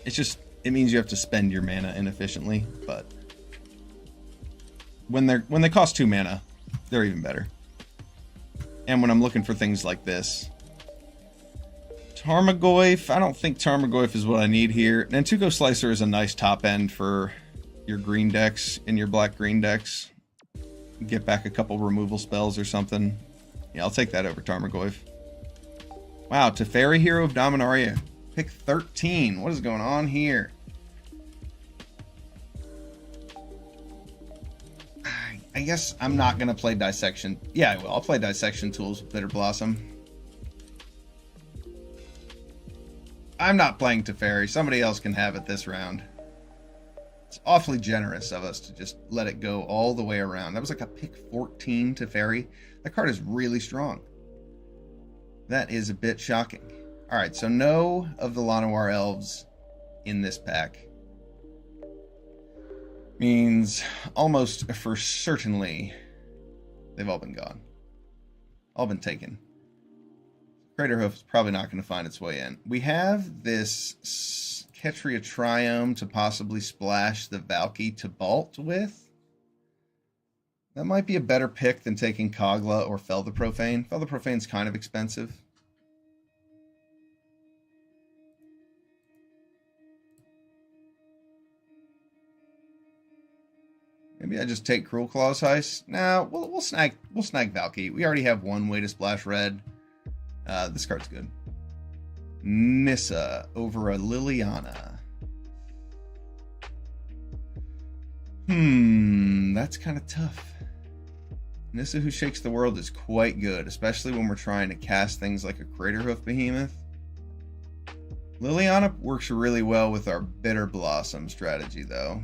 [SPEAKER 1] It means you have to spend your mana inefficiently, but when they cost 2 mana, they're even better. And when I'm looking for things like this. Tarmogoyf, I don't think Tarmogoyf is what I need here. Nantuko Slicer is a nice top end for your green decks and your black-green decks. Get back a couple removal spells or something. Yeah, I'll take that over Tarmogoyf. Wow, Teferi, Hero of Dominaria. Pick 13. What is going on here? I guess I'm not going to play Dissection. Yeah, I will. I'll play Dissection Tools with Bitter Blossom. I'm not playing Teferi. Somebody else can have it this round. It's awfully generous of us to just let it go all the way around. That was like a pick 14 Teferi. That card is really strong. That is a bit shocking. All right, so no of the Llanowar Elves in this pack. Means almost for certainly they've all been gone. All been taken. Craterhoof is probably not going to find its way in. We have this Ketria Triome to possibly splash the Valki to Bolt with. That might be a better pick than taking Kogla or Fel the Profane. Fel the Profane's kind of expensive. Maybe I just take Cruel Claw's Heist. Nah, we'll snag Valki. We already have one way to splash red. This card's good. Nissa over a Liliana. That's kind of tough. Nissa Who Shakes the World is quite good, especially when we're trying to cast things like a Craterhoof Behemoth. Liliana works really well with our Bitter Blossom strategy, though.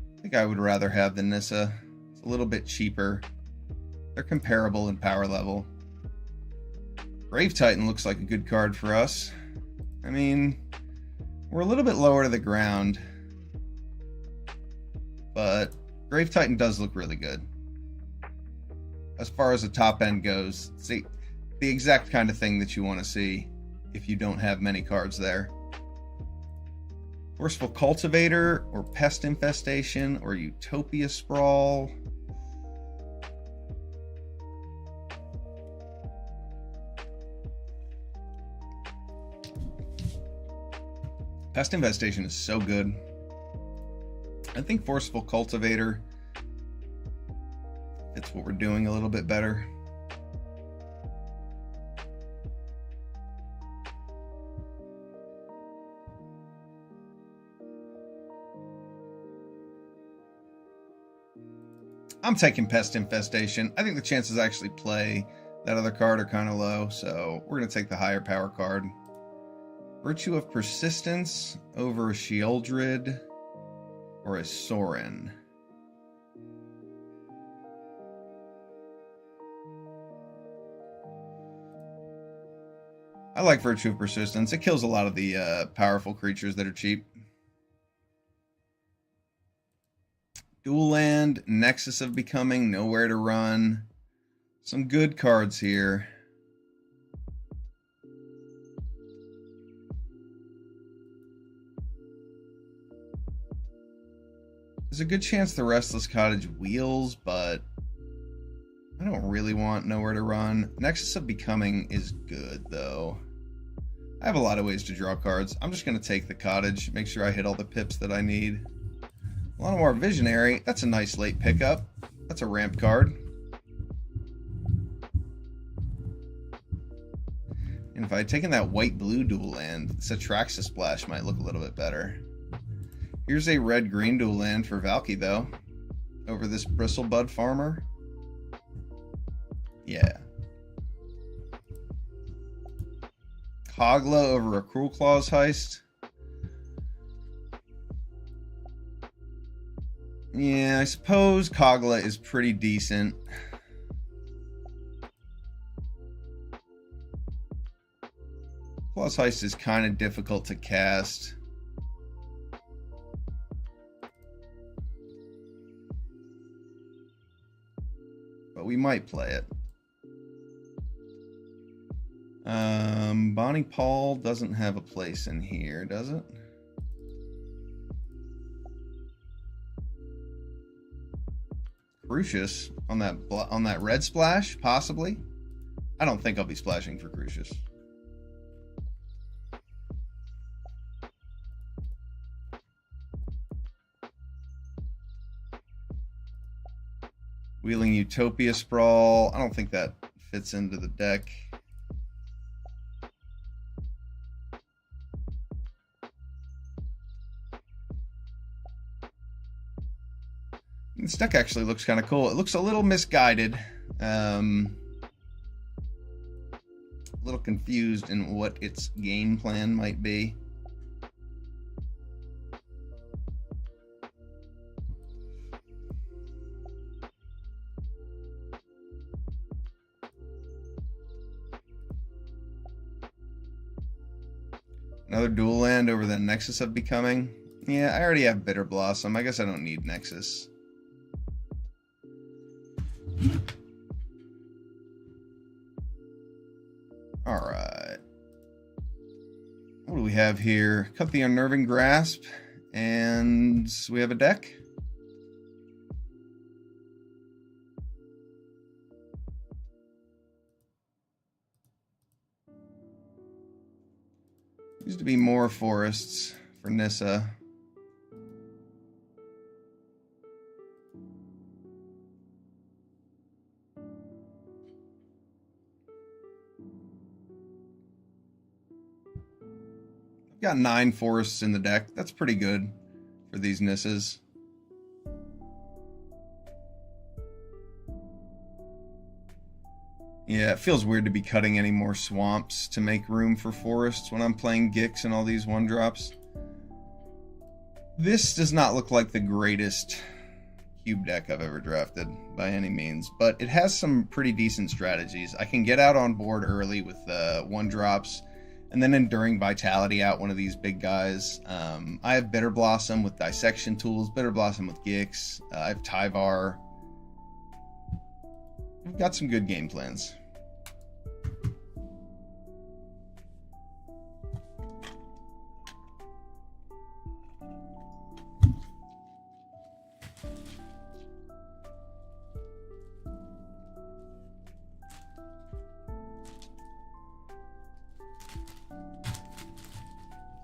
[SPEAKER 1] I think I would rather have the Nissa. It's a little bit cheaper. They're comparable in power level. Grave Titan looks like a good card for us. I mean, we're a little bit lower to the ground. but Grave Titan does look really good. As far as the top end goes, it's the exact kind of thing that you want to see if you don't have many cards there. Forceful Cultivator, or Pest Infestation, or Utopia Sprawl. Pest Infestation is so good. I think Forceful Cultivator fits what we're doing a little bit better. I'm taking Pest Infestation. I think the chances I actually play that other card are kind of low, so we're going to take the higher power card. Virtue of Persistence over a Sheoldred or a Sorin. I like Virtue of Persistence. It kills a lot of the powerful creatures that are cheap. Dual Land, Nexus of Becoming, Nowhere to Run. Some good cards here. There's a good chance the Restless Cottage wheels, but I don't really want Nowhere to Run. Nexus of Becoming is good, though. I have a lot of ways to draw cards. I'm just going to take the Cottage, make sure I hit all the pips that I need. Llanowar Visionary, that's a nice late pickup. That's a ramp card. And if I had taken that white-blue dual land, Satraxis Splash might look a little bit better. Here's a red-green dual land for Valki, though. Over this Bristlebud Farmer. Yeah. Kogla over a Cruel Claws Heist. Yeah, I suppose Kogla is pretty decent. Claws Heist is kind of difficult to cast. But we might play it. Bonnie Paul doesn't have a place in here, does it? Crucius on that red splash, possibly. I don't think I'll be splashing for Crucius. Wheeling Utopia Sprawl. I don't think that fits into the deck. This deck actually looks kind of cool. It looks a little misguided. A little confused in what its game plan might be. Another dual land over the Nexus of Becoming. Yeah, I already have Bitter Blossom. I guess I don't need Nexus. Alright. What do we have here? Cut the Unnerving Grasp. And we have a deck. Used to be more forests for Nissa. I've got 9 forests in the deck. That's pretty good for these Nissas. Yeah, it feels weird to be cutting any more swamps to make room for forests when I'm playing Gix and all these 1-drops. This does not look like the greatest cube deck I've ever drafted by any means, but it has some pretty decent strategies. I can get out on board early with 1-drops And then Enduring Vitality out one of these big guys. I have Bitter Blossom with Dissection Tools, Bitter Blossom with Gix. I have Tyvar. We've got some good game plans.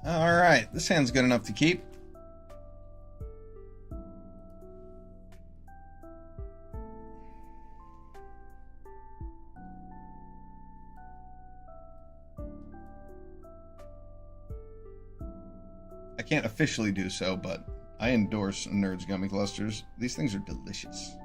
[SPEAKER 1] Alright, this hand's good enough to keep. I can't officially do so, but I endorse Nerds Gummy Clusters. These things are delicious.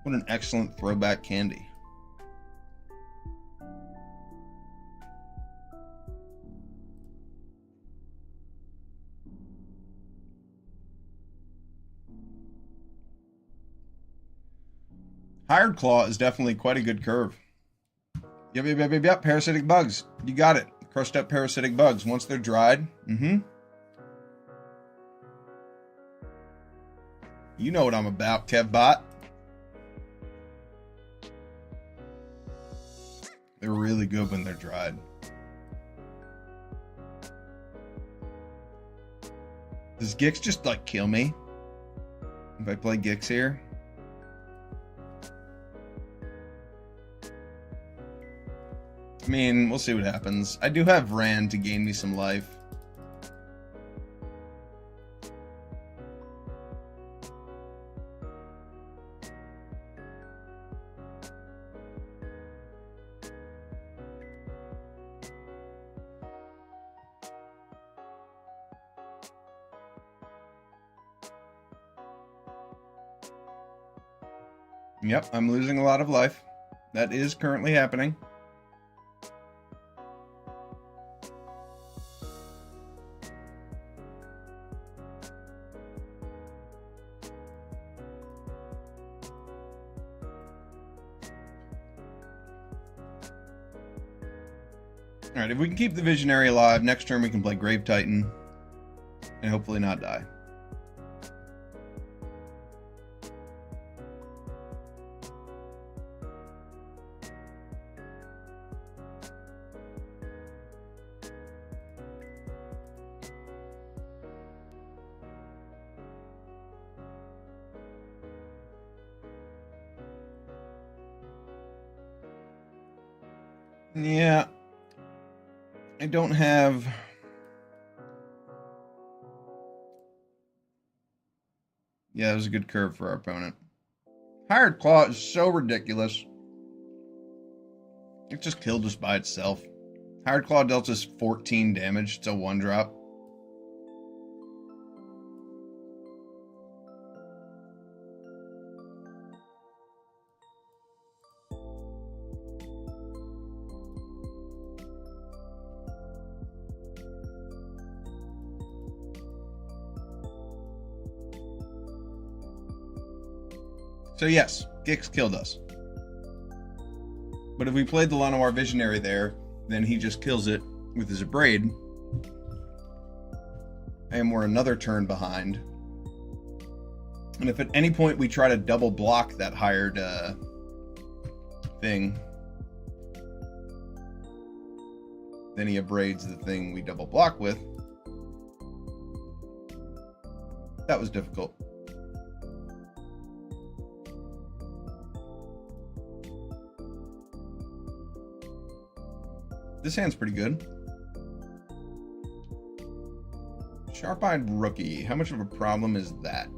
[SPEAKER 1] What an excellent throwback candy. Hired Claw is definitely quite a good curve. Yep, parasitic bugs. You got it. Crushed up parasitic bugs. Once they're dried, you know what I'm about, KevBot. They're really good when they're dried. Does Gix just like kill me if I play Gix here? I mean, we'll see what happens. I do have Rand to gain me some life. Yep, I'm losing a lot of life. That is currently happening. Alright, if we can keep the Visionary alive, next turn we can play Grave Titan and hopefully not die. Yeah. I don't have... Yeah, that was a good curve for our opponent. Hired Claw is so ridiculous. It just killed us by itself. Hired Claw dealt us 14 damage. It's a 1-drop. So yes, Gix killed us. But if we played the Llanowar Visionary there, then he just kills it with his Abrade. And we're another turn behind. And if at any point we try to double block that hired thing, then he abrades the thing we double block with. That was difficult. This hand's pretty good. Sharp-Eyed Rookie. How much of a problem is that?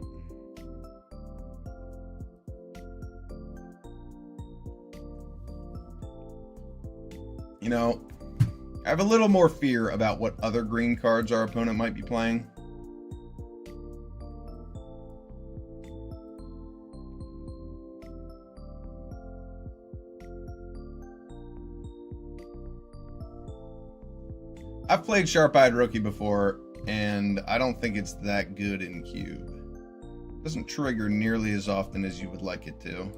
[SPEAKER 1] You know, I have a little more fear about what other green cards our opponent might be playing. I've played Sharp-Eyed Rookie before, and I don't think it's that good in Cube. Doesn't trigger nearly as often as you would like it to.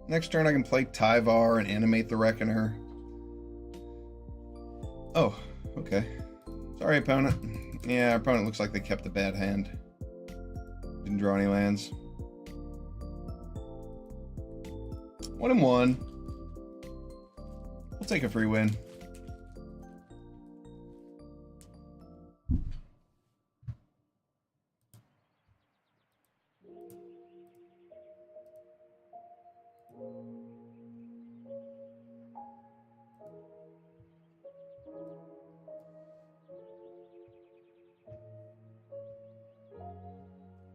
[SPEAKER 1] Next turn I can play Tyvar and animate the Reckoner. Oh, okay. Sorry, opponent. Yeah, our opponent looks like they kept a bad hand. Didn't draw any lands. 1-1. We'll take a free win.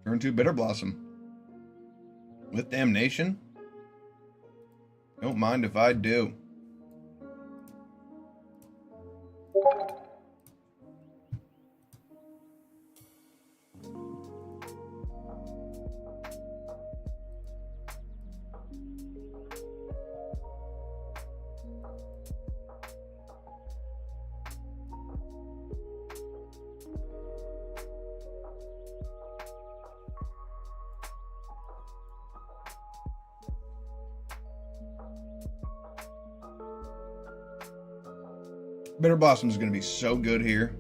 [SPEAKER 1] Turn 2 Bitter Blossom. With Damnation? Don't mind if I do. Bitter Blossom is going to be so good here.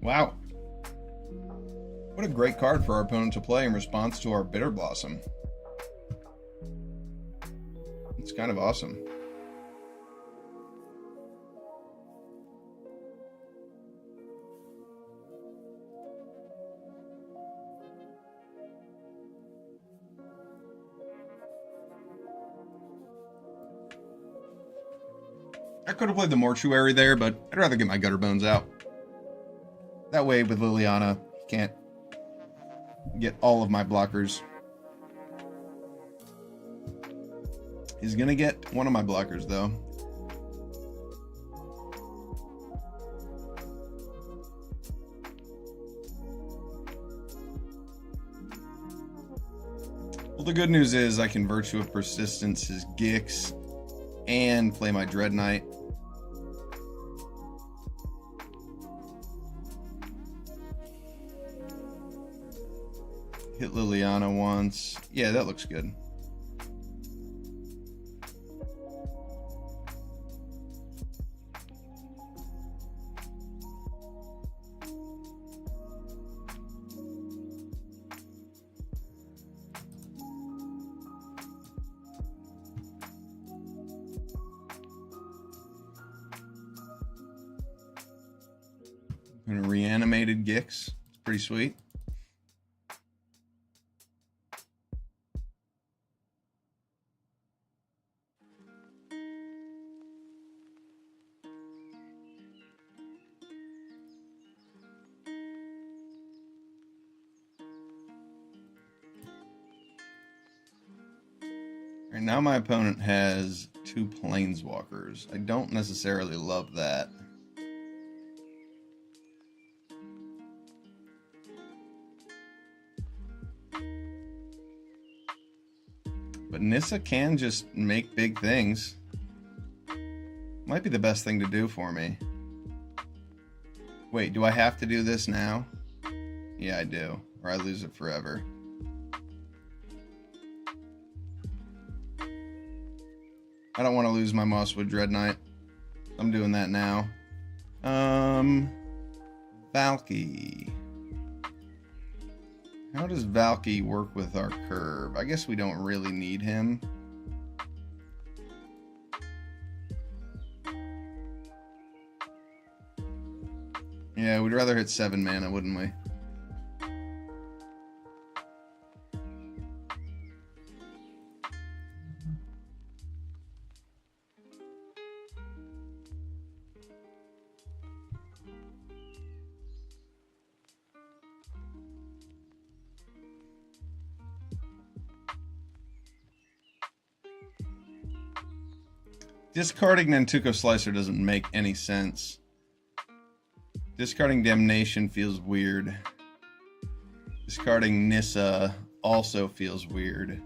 [SPEAKER 1] Wow. What a great card for our opponent to play in response to our Bitter Blossom. It's kind of awesome. I could have played the Mortuary there, but I'd rather get my Gutter Bones out. That way, with Liliana, he can't get all of my blockers. He's gonna get one of my blockers, though. Well, the good news is I can Virtue of Persistence his Gix and play my Dread Knight. Hit Liliana once. Yeah, that looks good. And a reanimated Gix. It's pretty sweet. Right now my opponent has 2 Planeswalkers. I don't necessarily love that. But Nissa can just make big things. Might be the best thing to do for me. Wait, do I have to do this now? Yeah, I do. Or I lose it forever. I don't want to lose my Mosswood Dread Knight. I'm doing that now. Valky. How does Valky work with our curve? I guess we don't really need him. Yeah, we'd rather hit 7 mana, wouldn't we? Discarding Nantuko Slicer doesn't make any sense. Discarding Damnation feels weird. Discarding Nissa also feels weird.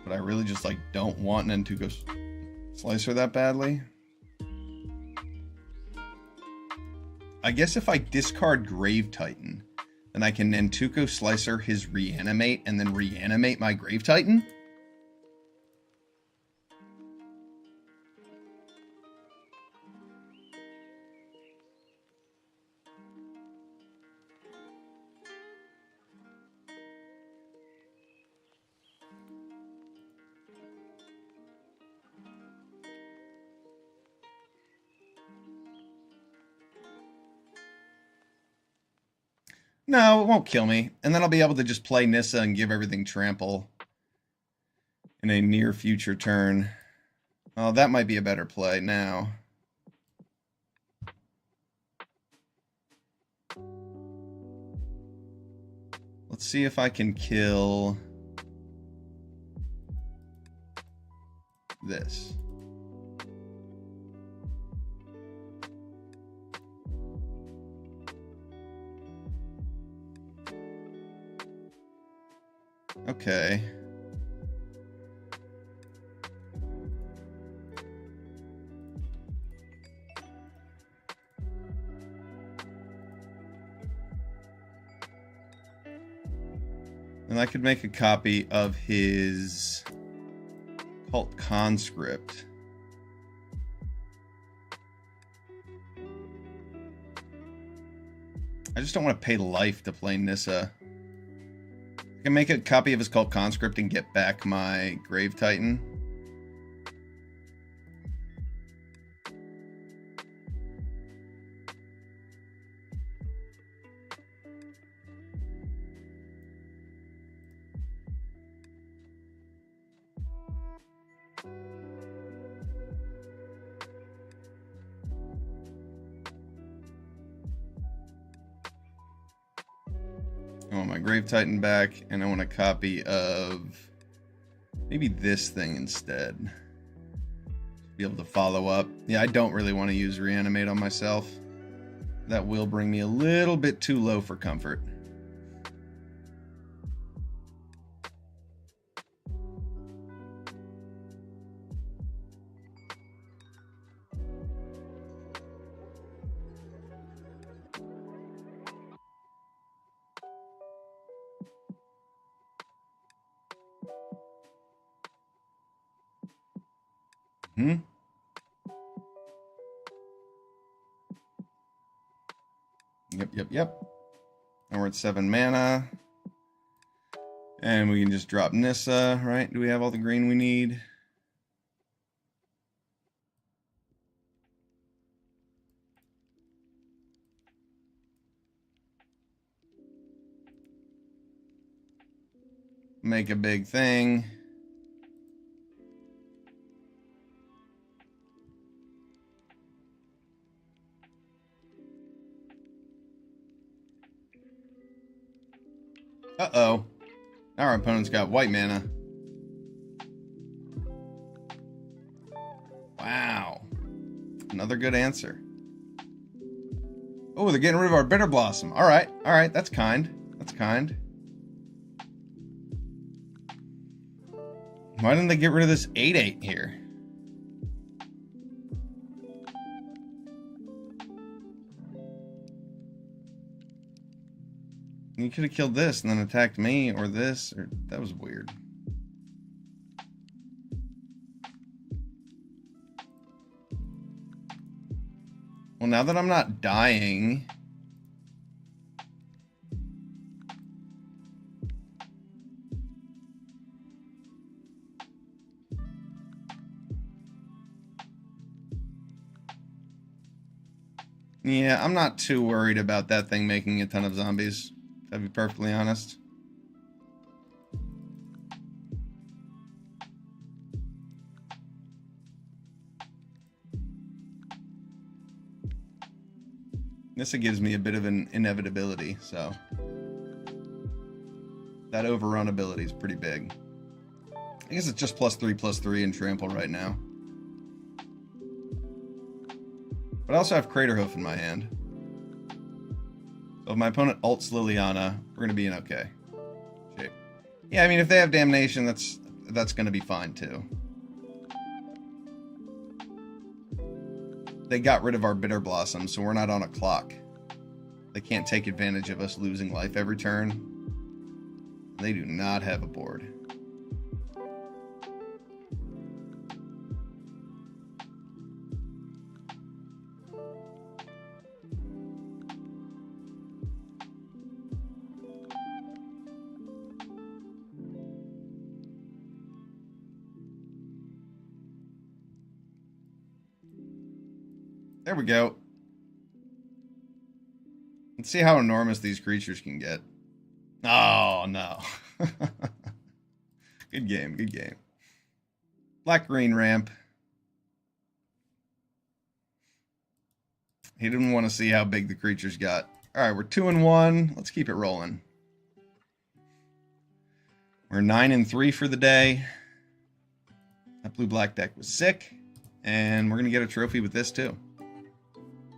[SPEAKER 1] But I really just like don't want Nantuko Slicer that badly. I guess if I discard Grave Titan, then I can Nantuko Slicer his Reanimate and then reanimate my Grave Titan? No, it won't kill me. And then I'll be able to just play Nissa and give everything trample in a near future turn. Oh, that might be a better play now. Let's see if I can kill this. Okay. And I could make a copy of his Cult Conscript. I just don't want to pay life to play Nissa. I can make a copy of his Cult Conscript and get back my Grave Titan. I want my Grave Titan back, and I want a copy of maybe this thing instead. Be able to follow up. Yeah, I don't really want to use Reanimate on myself. That will bring me a little bit too low for comfort. Yep. And we're at 7 mana. And we can just drop Nissa, right? Do we have all the green we need? Make a big thing. Uh-oh. Now our opponent's got white mana. Wow. Another good answer. Oh, they're getting rid of our Bitter Blossom. All right, that's kind. That's kind. Why didn't they get rid of this 8/8 here? You could have killed this and then attacked me, or this, or that was weird. Well, now that I'm not dying... Yeah, I'm not too worried about that thing making a ton of zombies, to be perfectly honest. Nissa gives me a bit of an inevitability, so... That overrun ability is pretty big. I guess it's just +3/+3 and trample right now. But I also have Craterhoof in my hand. So if my opponent ults Liliana, we're going to be in okay shape. Yeah, I mean, if they have Damnation, that's going to be fine too. They got rid of our Bitter Blossom, so we're not on a clock. They can't take advantage of us losing life every turn. They do not have a board. There we go. Let's see how enormous these creatures can get. Oh, no. Good game, good game. Black-green ramp. He didn't want to see how big the creatures got. Alright, we're 2-1. Let's keep it rolling. We're 9-3 for the day. That blue-black deck was sick. And we're going to get a trophy with this, too.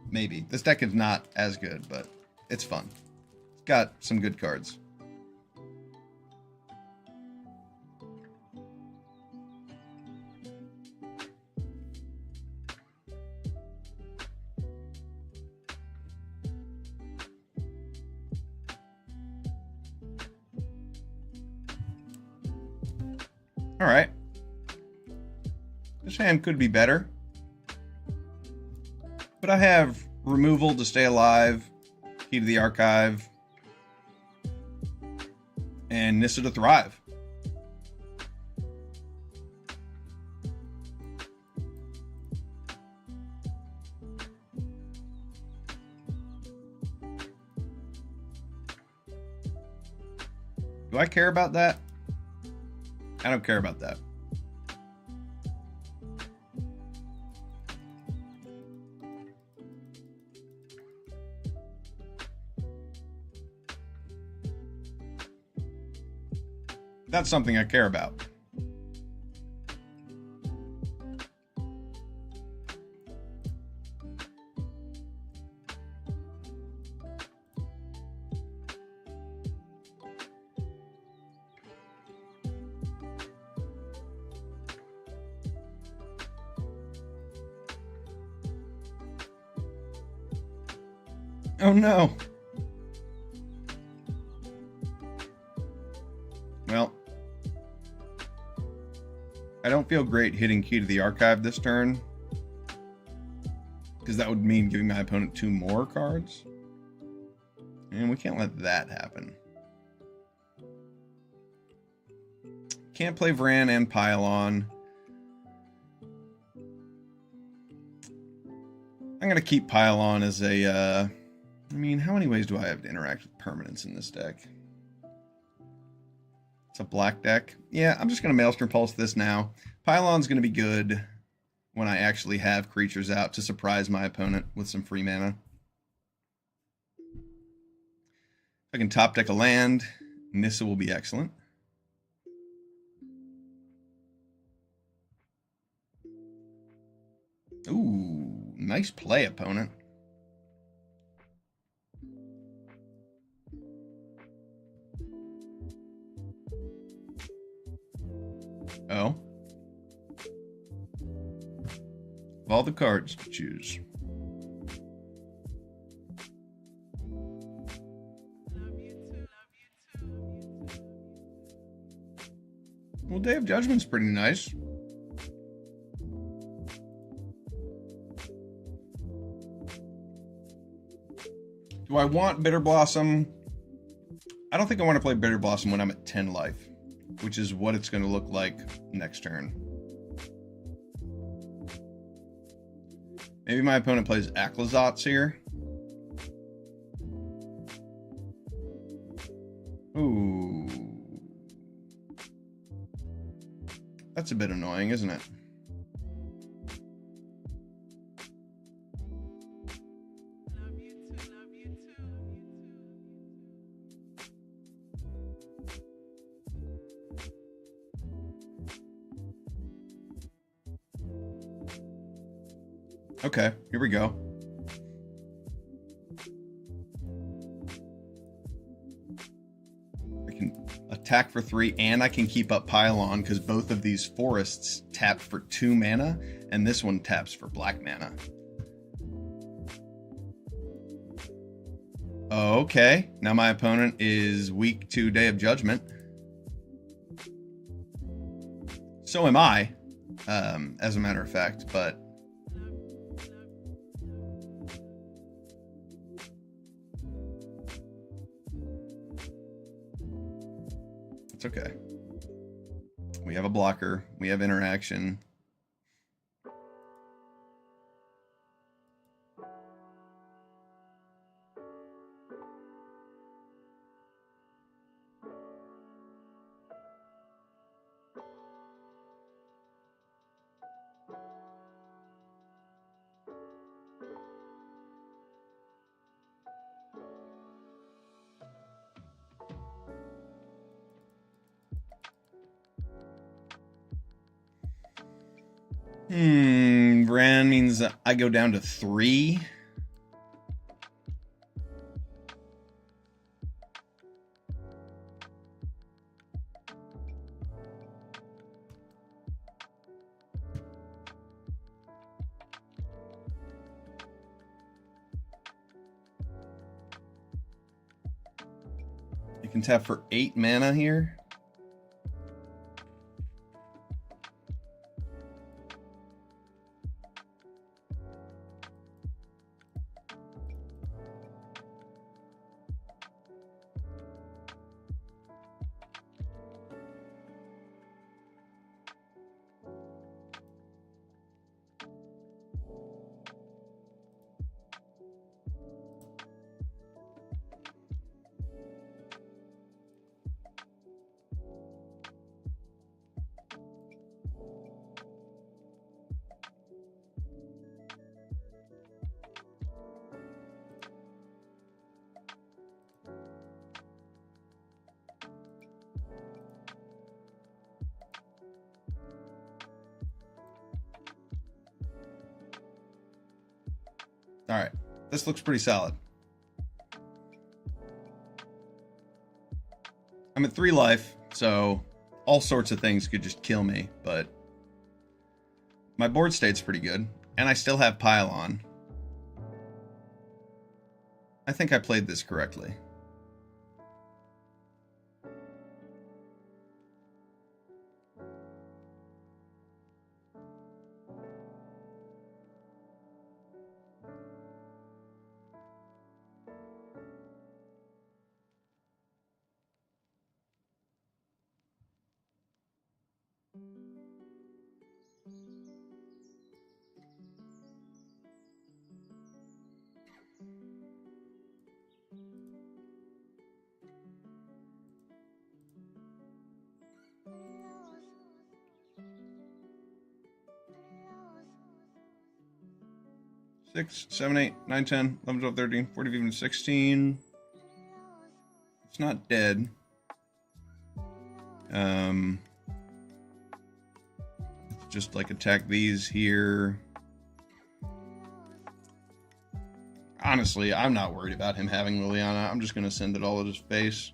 [SPEAKER 1] Maybe. This deck is not as good, but it's fun. It's got some good cards. Alright. This hand could be better. But I have removal to stay alive, Key to the Archive, and Nissa to thrive. Do I care about that? I don't care about that. That's something I care about. Oh no. Well, I don't feel great hitting Key to the Archive this turn, because that would mean giving my opponent 2 more cards. And we can't let that happen. Can't play Vran and Pylon. I'm going to keep Pylon as a... I mean, how many ways do I have to interact with permanents in this deck? It's a black deck. Yeah, I'm just going to Maelstrom Pulse this now. Pylon's going to be good when I actually have creatures out to surprise my opponent with some free mana. If I can top deck a land, Nissa will be excellent. Ooh, nice play, opponent. Oh. Of all the cards to choose. Well, Day of Judgment's pretty nice. Do I want Bitter Blossom? I don't think I want to play Bitter Blossom when I'm at 10 life, which is what it's going to look like next turn. Maybe my opponent plays Aclazotz here. Ooh. That's a bit annoying, isn't it? Okay, here we go. I can attack for 3, and I can keep up Pylon because both of these forests tap for 2 mana, and this one taps for black mana. Okay, now my opponent is weak to Day of Judgment. So am I, as a matter of fact, but it's okay. We have a blocker. We have interaction. Ran means I go down to 3. You can tap for 8 mana here. All right, this looks pretty solid. I'm at 3 life, so all sorts of things could just kill me, but my board state's pretty good, and I still have Pylon. I think I played this correctly. Six, 7, 8, 9, 10, 11, 12, 13, 14, 15, 16. It's not dead. It's just like attack these here. Honestly, I'm not worried about him having Liliana. I'm just going to send it all at his face.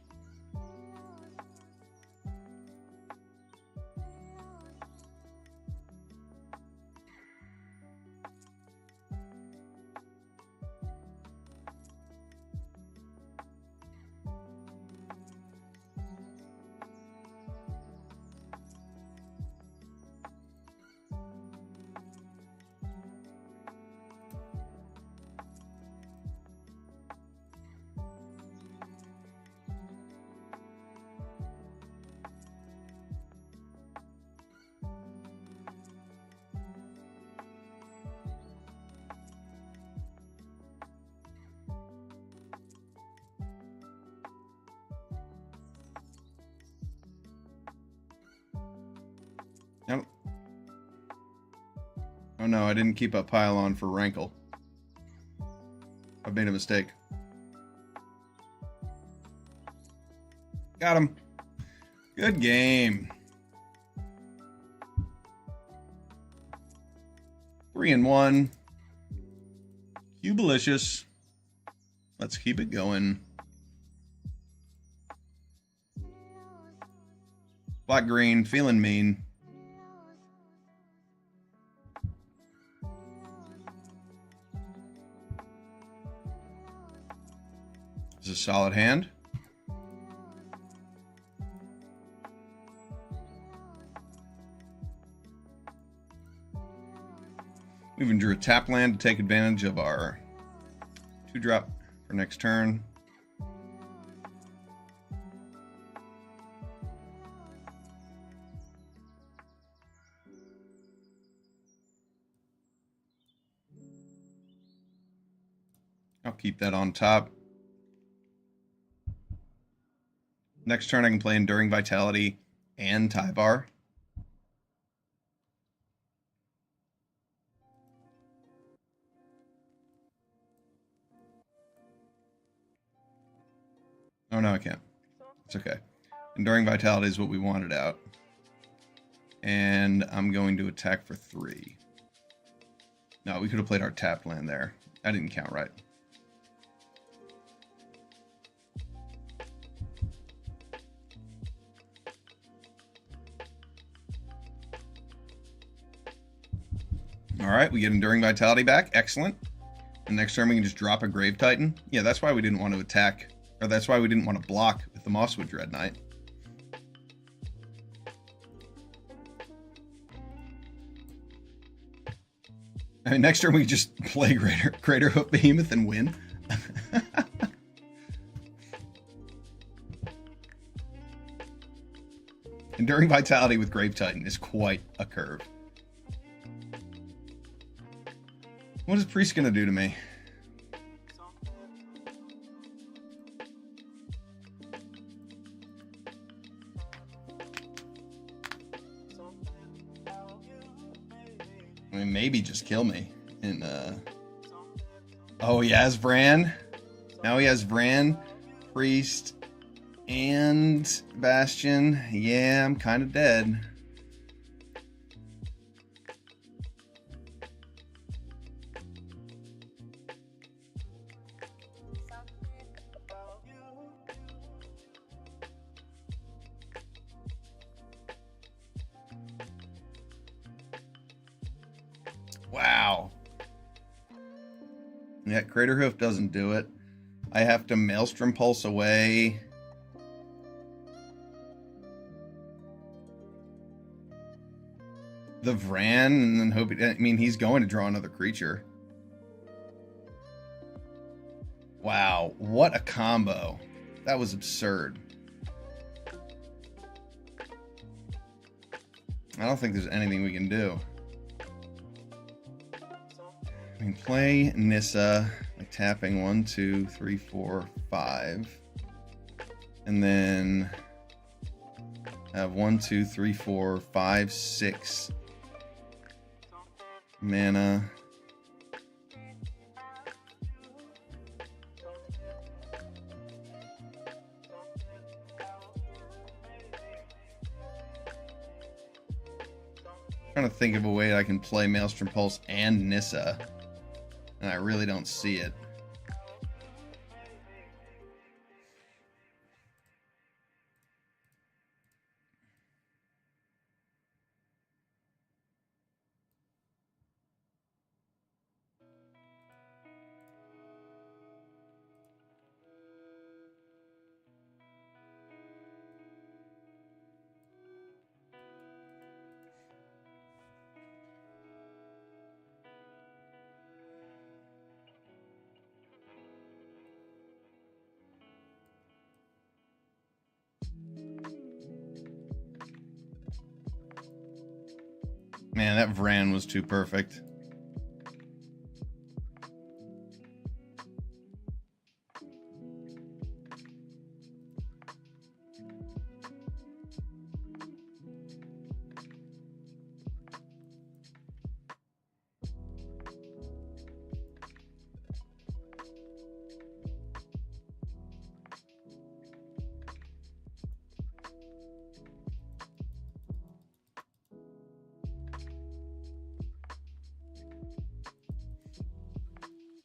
[SPEAKER 1] Yep. Oh no, I didn't keep up Pylon for Rankle. I've made a mistake. Got him. Good game. 3-1. Cubelicious. Let's keep it going. Black green, feeling mean. This is a solid hand. We even drew a tap land to take advantage of our 2-drop for next turn. I'll keep that on top. Next turn I can play Enduring Vitality and Tyvar. Oh, no, I can't. It's okay. Enduring Vitality is what we wanted out. And I'm going to attack for 3. No, we could have played our tap land there. That didn't count right. All right, we get Enduring Vitality back. Excellent. And next turn we can just drop a Grave Titan. Yeah, that's why we didn't want to attack, or that's why we didn't want to block with the Mosswood Dread Knight. I mean, next turn we just play Craterhoof Behemoth and win. Enduring Vitality with Grave Titan is quite a curve. What is Priest gonna do to me? I mean, maybe just kill me. And oh, he has Vran. Now he has Vran, Priest, and Bastion. Yeah, I'm kind of dead. Wow. Yeah, Craterhoof doesn't do it. I have to Maelstrom Pulse away. The Vran, and then hope. I mean, he's going to draw another creature. Wow, what a combo. That was absurd. I don't think there's anything we can do. We can play Nissa, like tapping 1, 2, 3, 4, 5. And then have 1, 2, 3, 4, 5, 6 mana. Trying to think of a way that I can play Maelstrom Pulse and Nissa, and I really don't see it. Man, that Vran was too perfect.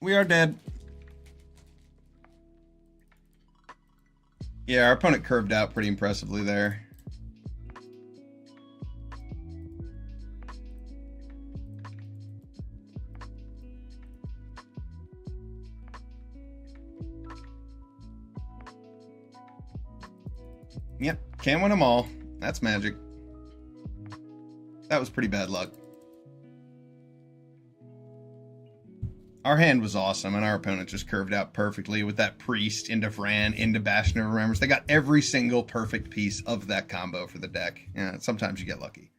[SPEAKER 1] We are dead. Yeah, our opponent curved out pretty impressively there. Yep, can't win them all. That's magic. That was pretty bad luck. Our hand was awesome, and our opponent just curved out perfectly with that Priest into Fran, into Bastion of Remembrance. They got every single perfect piece of that combo for the deck. Yeah, sometimes you get lucky.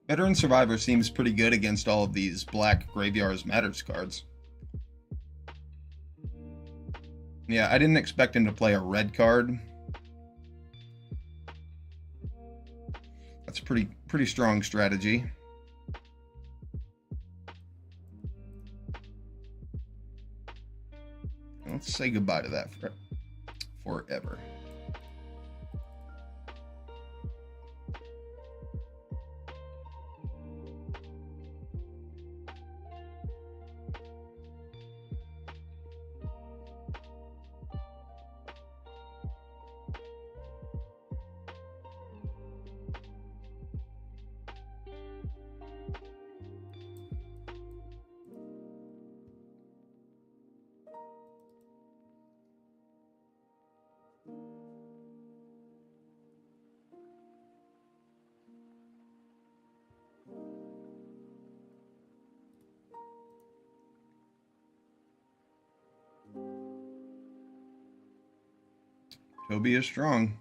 [SPEAKER 1] Veteran Survivor seems pretty good against all of these black Graveyards Matters cards. Yeah, I didn't expect him to play a red card. That's a pretty strong strategy. Let's say goodbye to that forever. Toby is strong.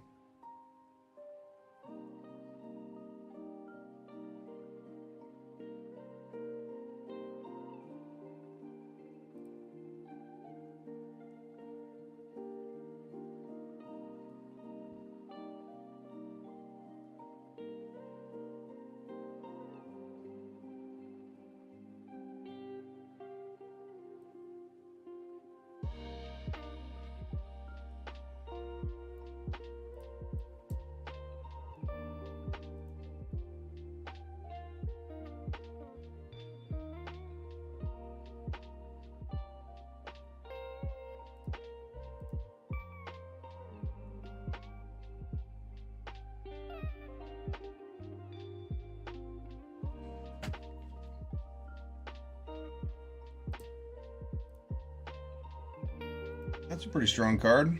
[SPEAKER 1] That's a pretty strong card.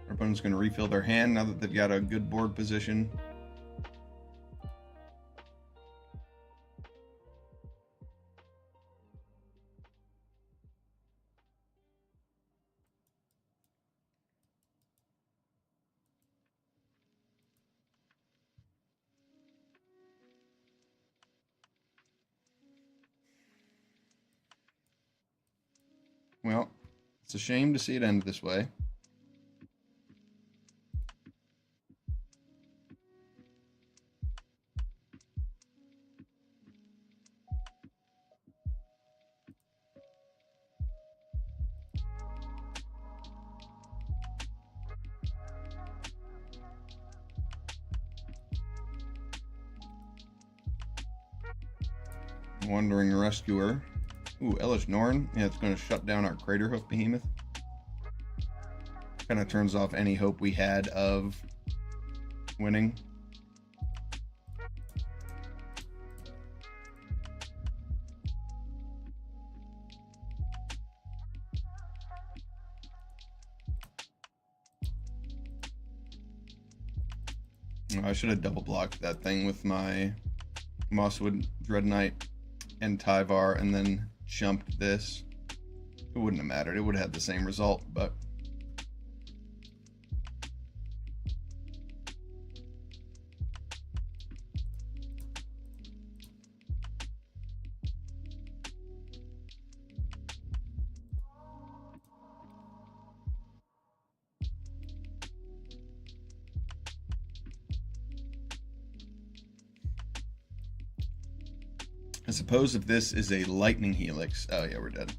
[SPEAKER 1] Our opponent's going to refill their hand now that they've got a good board position. Well, it's a shame to see it end this way. Wandering Rescuer. Ooh, Elesh Norn. Yeah, it's going to shut down our Craterhoof Behemoth. Kind of turns off any hope we had of winning. I should have double blocked that thing with my Mosswood Dread Knight and Tyvar and then jumped this. It wouldn't have mattered. It would have had the same result, but I suppose if this is a lightning helix. Oh yeah, we're dead.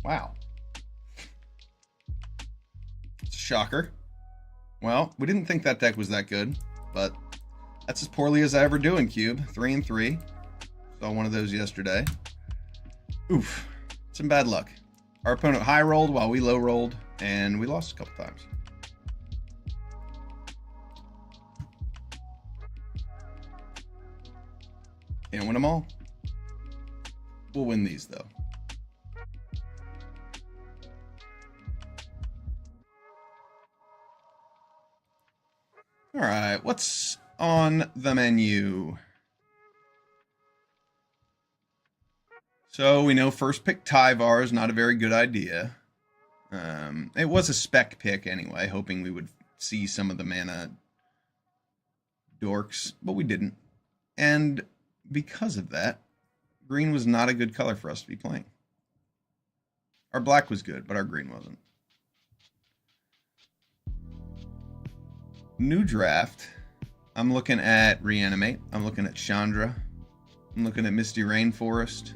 [SPEAKER 1] Wow. It's a shocker. Well, we didn't think that deck was that good, but that's as poorly as I ever do in Cube. 3-3. Saw one of those yesterday. Oof. Some bad luck. Our opponent high rolled while we low rolled, and we lost a couple times. Can't win them all. We'll win these, though. All right, what's on the menu? So we know first pick Tyvar is not a very good idea. It was a spec pick anyway, hoping we would see some of the mana dorks, but we didn't. And because of that, green was not a good color for us to be playing. Our black was good, but our green wasn't. New draft. I'm looking at Reanimate. I'm looking at Chandra. I'm looking at Misty Rainforest.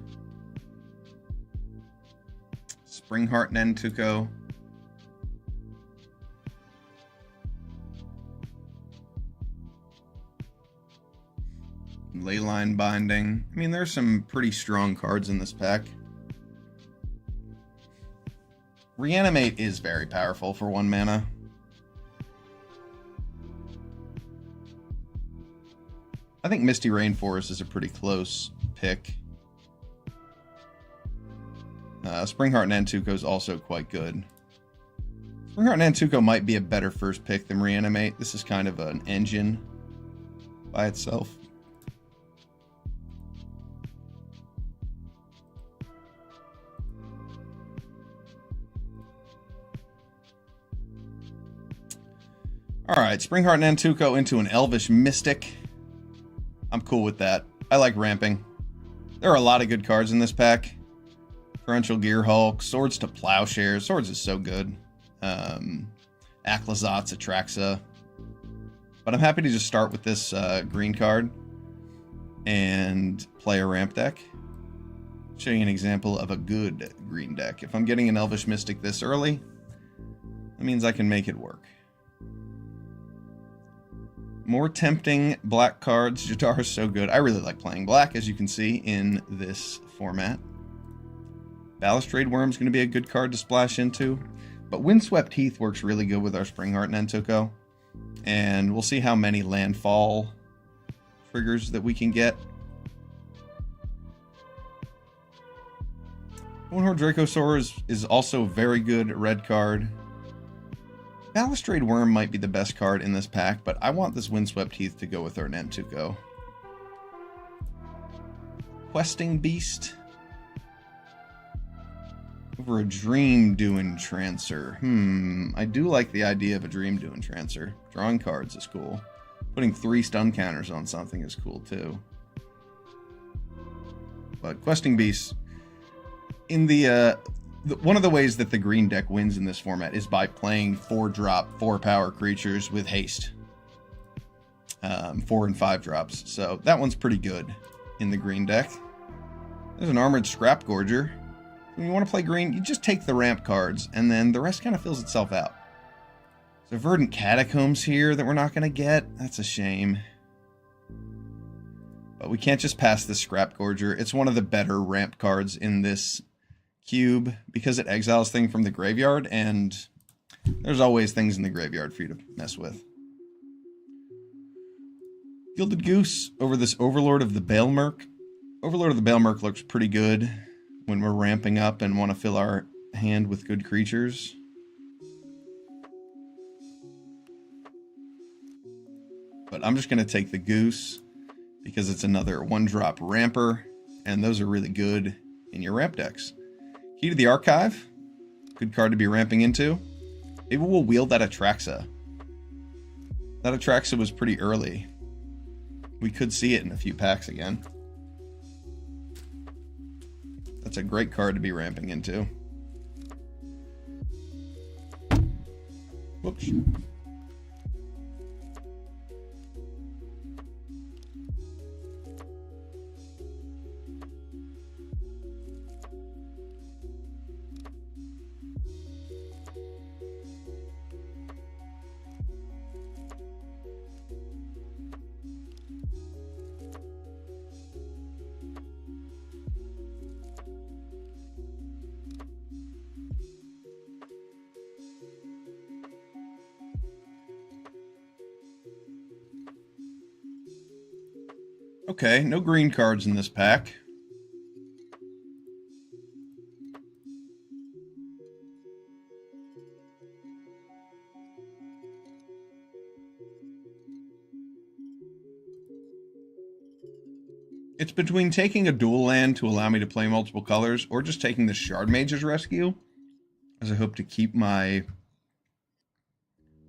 [SPEAKER 1] Springheart Nantuko. Leyline Binding. I mean, there's some pretty strong cards in this pack. Reanimate is very powerful for 1 mana. I think Misty Rainforest is a pretty close pick. Springheart Nantuko is also quite good. Springheart Nantuko might be a better first pick than Reanimate. This is kind of an engine by itself. Alright, Springheart Nantuko into an Elvish Mystic. I'm cool with that. I like ramping. There are a lot of good cards in this pack. Torrential Gearhulk, Swords to Plowshares. Swords is so good. Aclazotz, Atraxa. But I'm happy to just start with this green card and play a ramp deck. Show you an example of a good green deck. If I'm getting an Elvish Mystic this early, that means I can make it work. More tempting black cards. Jadar is so good. I really like playing black, as you can see in this format. Balustrade Worm is going to be a good card to splash into. But Windswept Heath works really good with our Springheart Nantuko. And we'll see how many landfall triggers that we can get. One-Horn Dracosaur is also a very good red card. Balustrade Worm might be the best card in this pack, but I want this Windswept Heath to go with our Nantuko. Questing Beast over a Dream Doing Trancer. I do like the idea of a Dream Doing Trancer. Drawing cards is cool. Putting 3 stun counters on something is cool too. But Questing Beast, in one of the ways that the green deck wins in this format is by playing 4-drop, 4-power creatures with haste. 4 and 5 drops. So that one's pretty good in the green deck. There's an Armored Scrap Gorger. When you want to play green, you just take the ramp cards, and then the rest kind of fills itself out. There's Verdant Catacombs here that we're not going to get. That's a shame. But we can't just pass this Scrap Gorger. It's one of the better ramp cards in this cube because it exiles things from the graveyard, and there's always things in the graveyard for you to mess with. Gilded Goose over this Overlord of the Baelmerk. Overlord of the Baelmerk looks pretty good when we're ramping up and want to fill our hand with good creatures. But I'm just going to take the Goose because it's another 1-drop ramper, and those are really good in your ramp decks. Key to the Archive, good card to be ramping into. Maybe we'll wield that Atraxa. That Atraxa was pretty early. We could see it in a few packs again. That's a great card to be ramping into. Whoops. Okay, no green cards in this pack. It's between taking a dual land to allow me to play multiple colors or just taking the Shardmage's Rescue, as I hope to keep my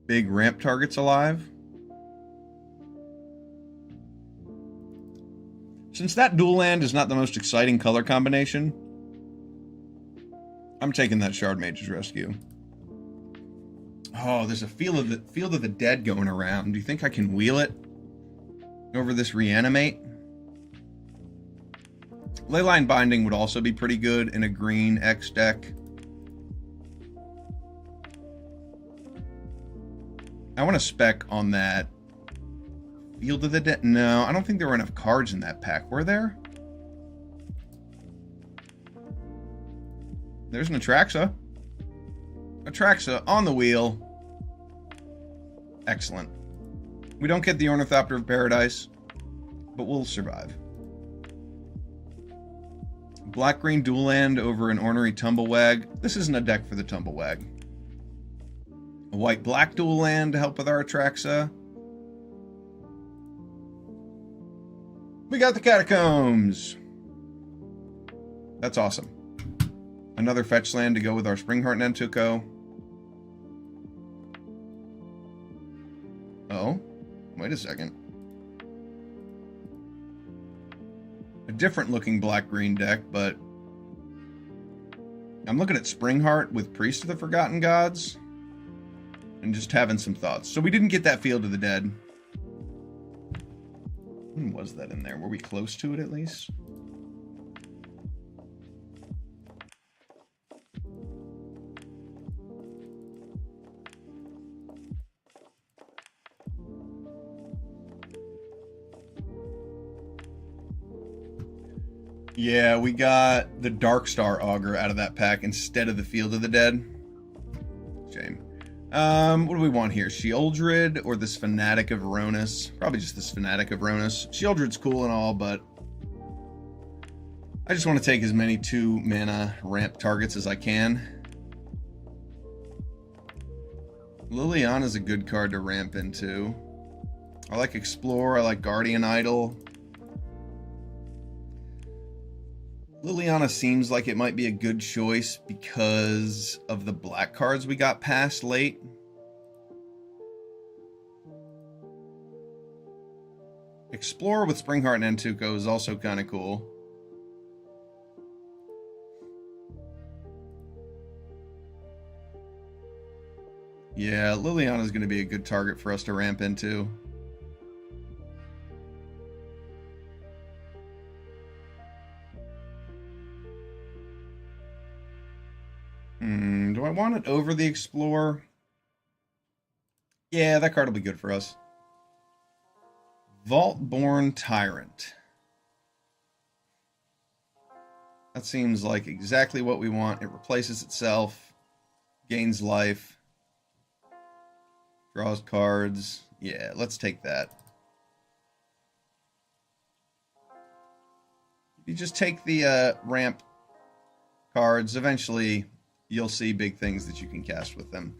[SPEAKER 1] big ramp targets alive. Since that dual land is not the most exciting color combination, I'm taking that Shardmage's Rescue. Oh, there's a Field of the Dead going around. Do you think I can wheel it over this Reanimate? Leyline Binding would also be pretty good in a green X deck. I want to spec on that Field of the Dead. No, I don't think there were enough cards in that pack. Were there? There's an Atraxa. Atraxa on the wheel. Excellent. We don't get the Ornithopter of Paradise, but we'll survive. Black-green dual land over an Ornery Tumblewag. This isn't a deck for the Tumblewag. A white-black dual land to help with our Atraxa. We got the Catacombs. That's awesome. Another fetch land to go with our Springheart Nantuko. Oh, wait a second. A different looking black-green deck, but I'm looking at Springheart with Priest of the Forgotten Gods and just having some thoughts. So we didn't get that Field of the Dead. When was that in there? Were we close to it at least? Yeah, we got the Darkstar Augur out of that pack instead of the Field of the Dead. Shame. What do we want here? Sheoldred or this Fanatic of Aronas? Probably just this Fanatic of Aronas. Sheoldred's cool and all, but I just want to take as many 2-mana ramp targets as I can. Liliana's a good card to ramp into. I like Explore, I like Guardian Idol. Liliana seems like it might be a good choice because of the black cards we got past late. Explorer with Springheart Nantuko is also kind of cool. Yeah, Liliana's going to be a good target for us to ramp into. Do I want it over the Explorer? Yeah, that card will be good for us. Vault-Born Tyrant. That seems like exactly what we want. It replaces itself, gains life, draws cards. Yeah, let's take that. If you just take the ramp cards, eventually you'll see big things that you can cast with them.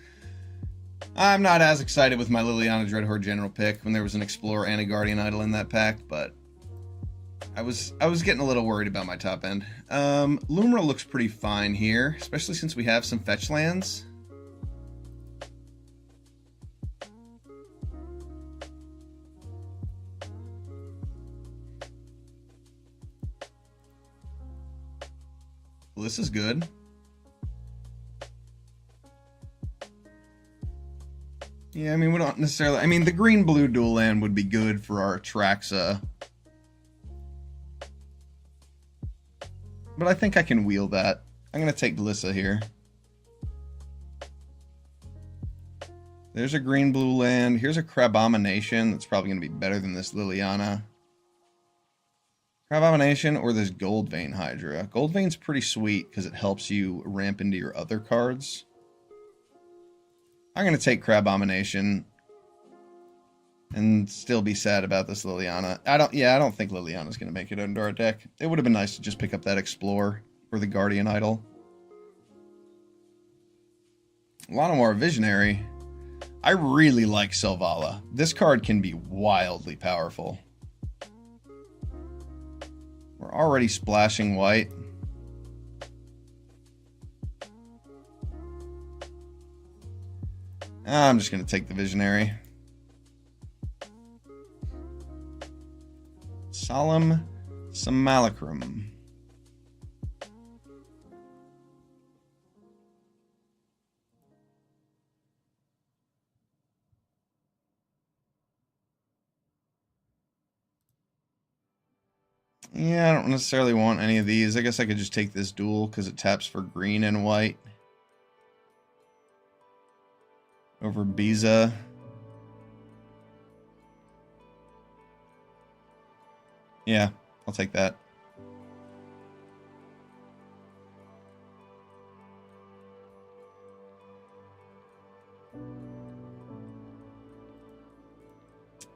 [SPEAKER 1] I'm not as excited with my Liliana Dreadhorde General pick when there was an Explorer and a Guardian Idol in that pack, but I was getting a little worried about my top end. Lumra looks pretty fine here, especially since we have some fetch lands. Well, this is good. Yeah, I mean, we don't necessarily... I mean, the green-blue dual land would be good for our Atraxa. But I think I can wheel that. I'm going to take Glissa here. There's a green-blue land. Here's a Crabomination. That's probably going to be better than this Liliana. Crabomination or this Goldvein Hydra. Goldvein's pretty sweet because it helps you ramp into your other cards. I'm going to take Crabomination. and still be sad about this Liliana. I don't think Liliana's going to make it into our deck. It would have been nice to just pick up that Explore for the Guardian Idol. Llanowar Visionary. I really like Selvala. This card can be wildly powerful. We're already splashing white. I'm just going to take the Visionary. Solemn Simulacrum. Yeah, I don't necessarily want any of these. I guess I could just take this duel because it taps for green and white. Over Biza. Yeah, I'll take that.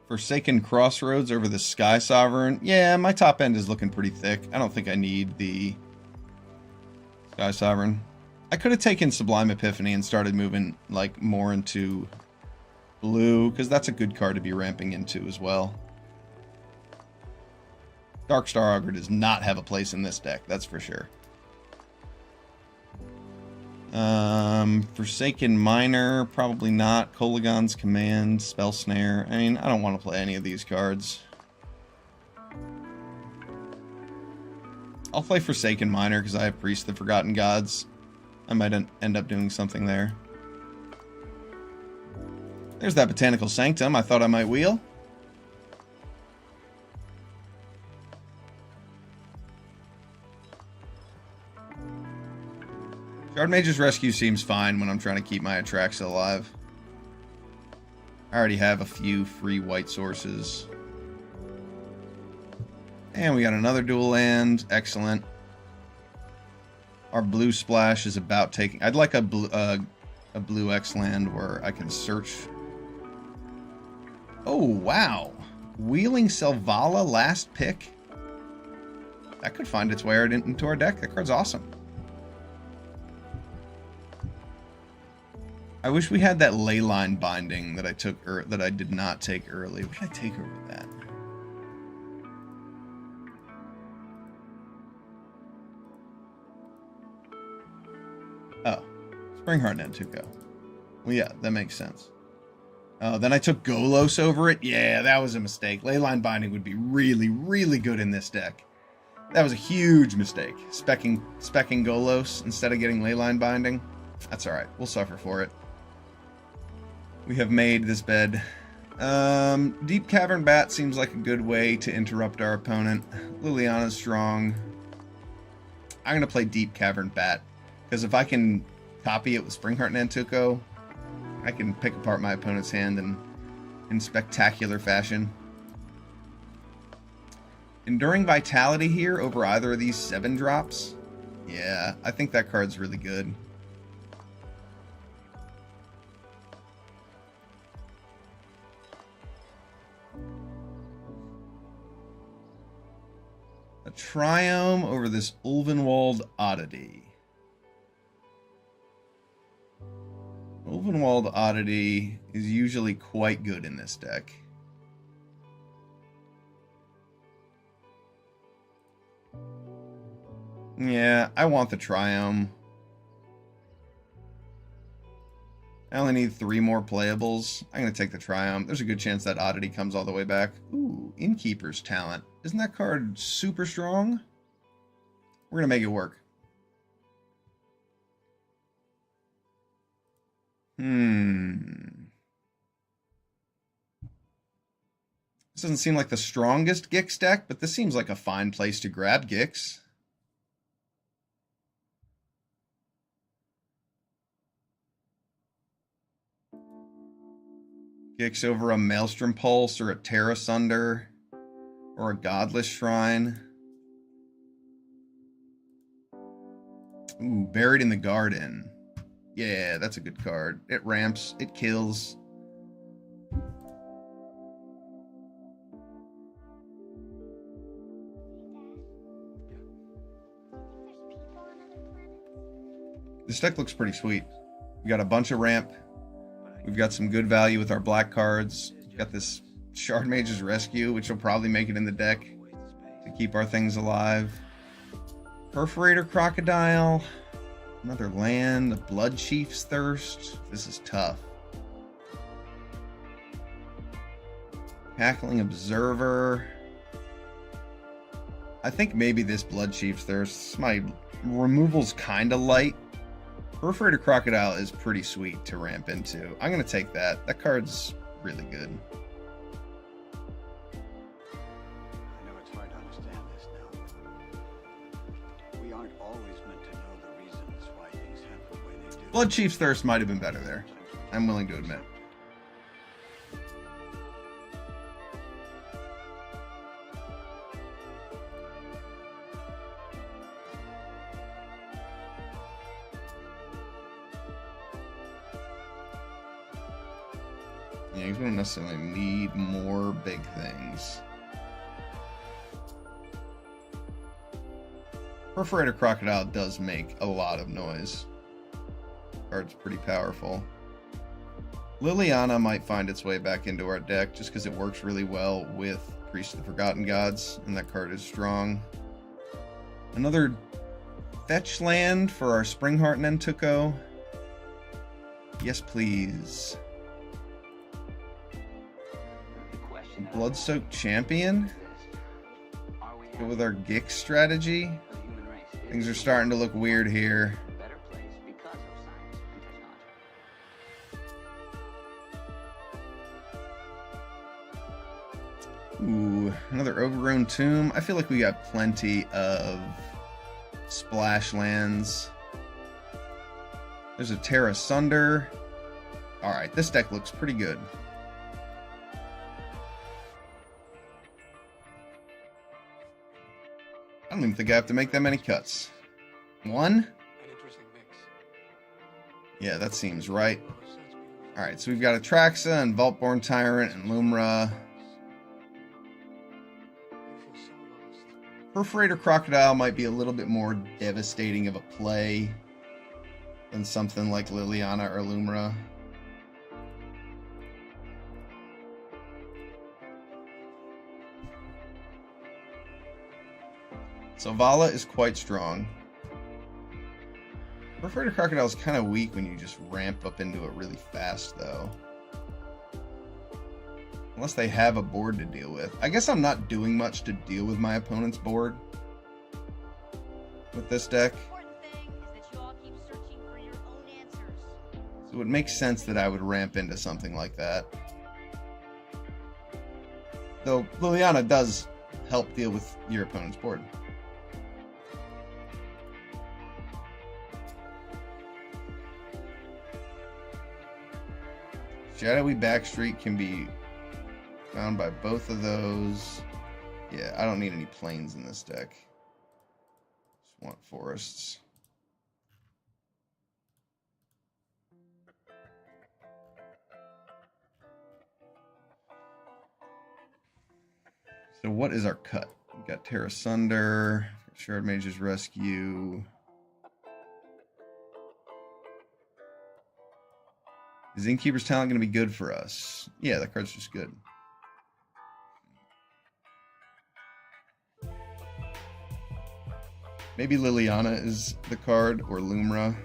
[SPEAKER 1] Forsaken Crossroads over the Sky Sovereign. Yeah, my top end is looking pretty thick. I don't think I need the Sky Sovereign. I could have taken Sublime Epiphany and started moving like more into blue, because that's a good card to be ramping into as well. Darkstar Augur does not have a place in this deck, that's for sure. Forsaken Miner, probably not. Kolaghan's Command, Spell Snare. I mean, I don't want to play any of these cards. I'll play Forsaken Miner because I have Priest of the Forgotten Gods. I might end up doing something there. There's that Botanical Sanctum I thought I might wheel. Shardmage's Rescue seems fine when I'm trying to keep my Atraxa alive. I already have a few free white sources. And we got another dual land. Excellent. Our blue splash is about taking... I'd like a blue X land where I can search. Oh, wow. Wheeling Selvala, last pick. That could find its way into our deck. That card's awesome. I wish we had that Leyline Binding that I took that I did not take early. What did I take over that? Oh, Springheart Nantuko. Well, yeah, that makes sense. Oh, then I took Golos over it. Yeah, that was a mistake. Leyline Binding would be really, really good in this deck. That was a huge mistake. Specking Golos instead of getting Leyline Binding. That's all right. We'll suffer for it. We have made this bed. Deep Cavern Bat seems like a good way to interrupt our opponent. Liliana's strong. I'm going to play Deep Cavern Bat, because if I can copy it with Springheart Nantuko, I can pick apart my opponent's hand in spectacular fashion. Enduring Vitality here over either of these 7-drops. Yeah, I think that card's really good. A Triome over this Ulvenwald Oddity. Ulvenwald Oddity is usually quite good in this deck. Yeah, I want the Triome. I only need 3 more playables. I'm going to take the Triome. There's a good chance that Oddity comes all the way back. Ooh, Innkeeper's Talent. Isn't that card super strong? We're going to make it work. This doesn't seem like the strongest Gix deck, but this seems like a fine place to grab Gix. Gix over a Maelstrom Pulse or a Terra Sunder or a Godless Shrine. Ooh, Buried in the Garden. Yeah, that's a good card. It ramps, it kills. This deck looks pretty sweet. We got a bunch of ramp. We've got some good value with our black cards. We've got this Shard Mage's Rescue, which will probably make it in the deck to keep our things alive. Perforator Crocodile. Another land. The Blood Chief's Thirst. This is tough. Cackling Observer. I think maybe this Blood Chief's Thirst. My removal's kind of light. Perforator Crocodile is pretty sweet to ramp into. I'm going to take that. That card's really good.
[SPEAKER 2] I know it's hard to understand this now. We aren't always meant to know the reasons why things happen the way they do.
[SPEAKER 1] Blood Chief's Thirst might have been better there. I'm willing to admit. Yeah, we don't necessarily need more big things. Perforator Crocodile does make a lot of noise. Card's pretty powerful. Liliana might find its way back into our deck just because it works really well with Priest of the Forgotten Gods, and that card is strong. Another fetch land for our Springheart Nentuko. Yes, please. Bloodsoaked Champion? Go with our Gix strategy? Things are starting to look weird here. Ooh, another Overgrown Tomb. I feel like we got plenty of splash lands. There's a Terra Sunder. Alright, this deck looks pretty good. I don't even think I have to make that many cuts. One?
[SPEAKER 3] An interesting mix.
[SPEAKER 1] Yeah, that seems right. Alright, so we've got Atraxa and Vaultborn Tyrant and Lumra. Perforator Crocodile might be a little bit more devastating of a play than something like Liliana or Lumra. So Vala is quite strong. Perforator Crocodile is kind of weak when you just ramp up into it really fast, though. Unless they have a board to deal with. I guess I'm not doing much to deal with my opponent's board with this deck. So it makes sense that I would ramp into something like that. Though Liliana does help deal with your opponent's board. Shadowy Backstreet can be found by both of those. Yeah, I don't need any plains in this deck. Just want forests. So what is our cut? We've got Terra Sunder, Shard Mage's Rescue. Is Innkeeper's Talent going to be good for us? Yeah, that card's just good. Maybe Liliana is the card, or Lumra.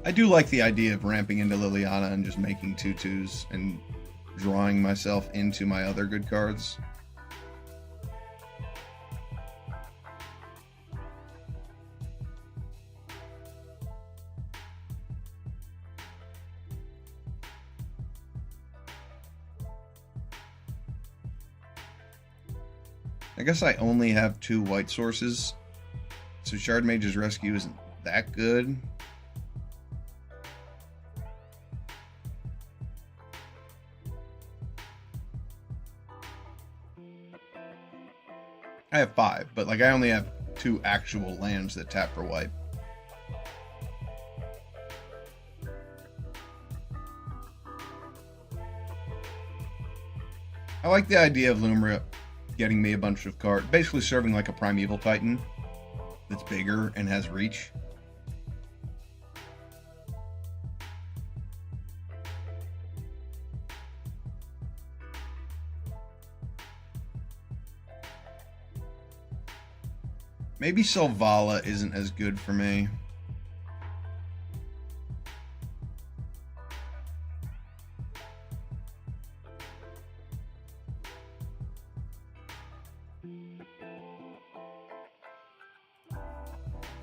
[SPEAKER 1] I do like the idea of ramping into Liliana and just making 2/2s and drawing myself into my other good cards. I guess I only have 2 white sources, so Shard Mage's Rescue isn't that good. I have 5, but like I only have 2 actual lands that tap for white. I like the idea of Lumra getting me a bunch of cards, basically serving like a Primeval Titan. that's bigger and has reach. Maybe Selvala isn't as good for me.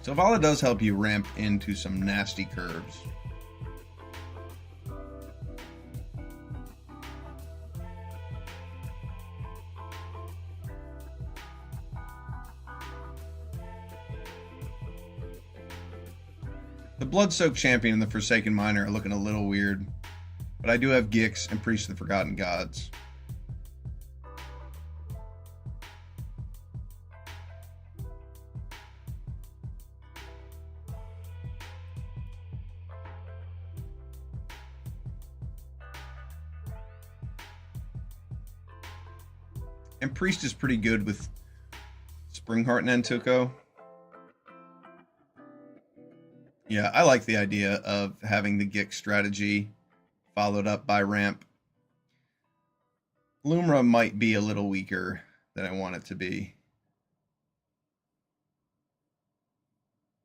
[SPEAKER 1] Selvala does help you ramp into some nasty curves. The Blood-Soaked Champion and the Forsaken Miner are looking a little weird, but I do have Gix and Priest of the Forgotten Gods. And Priest is pretty good with Springheart and Nantuko. Yeah, I like the idea of having the Gix strategy followed up by ramp. Lumra might be a little weaker than I want it to be.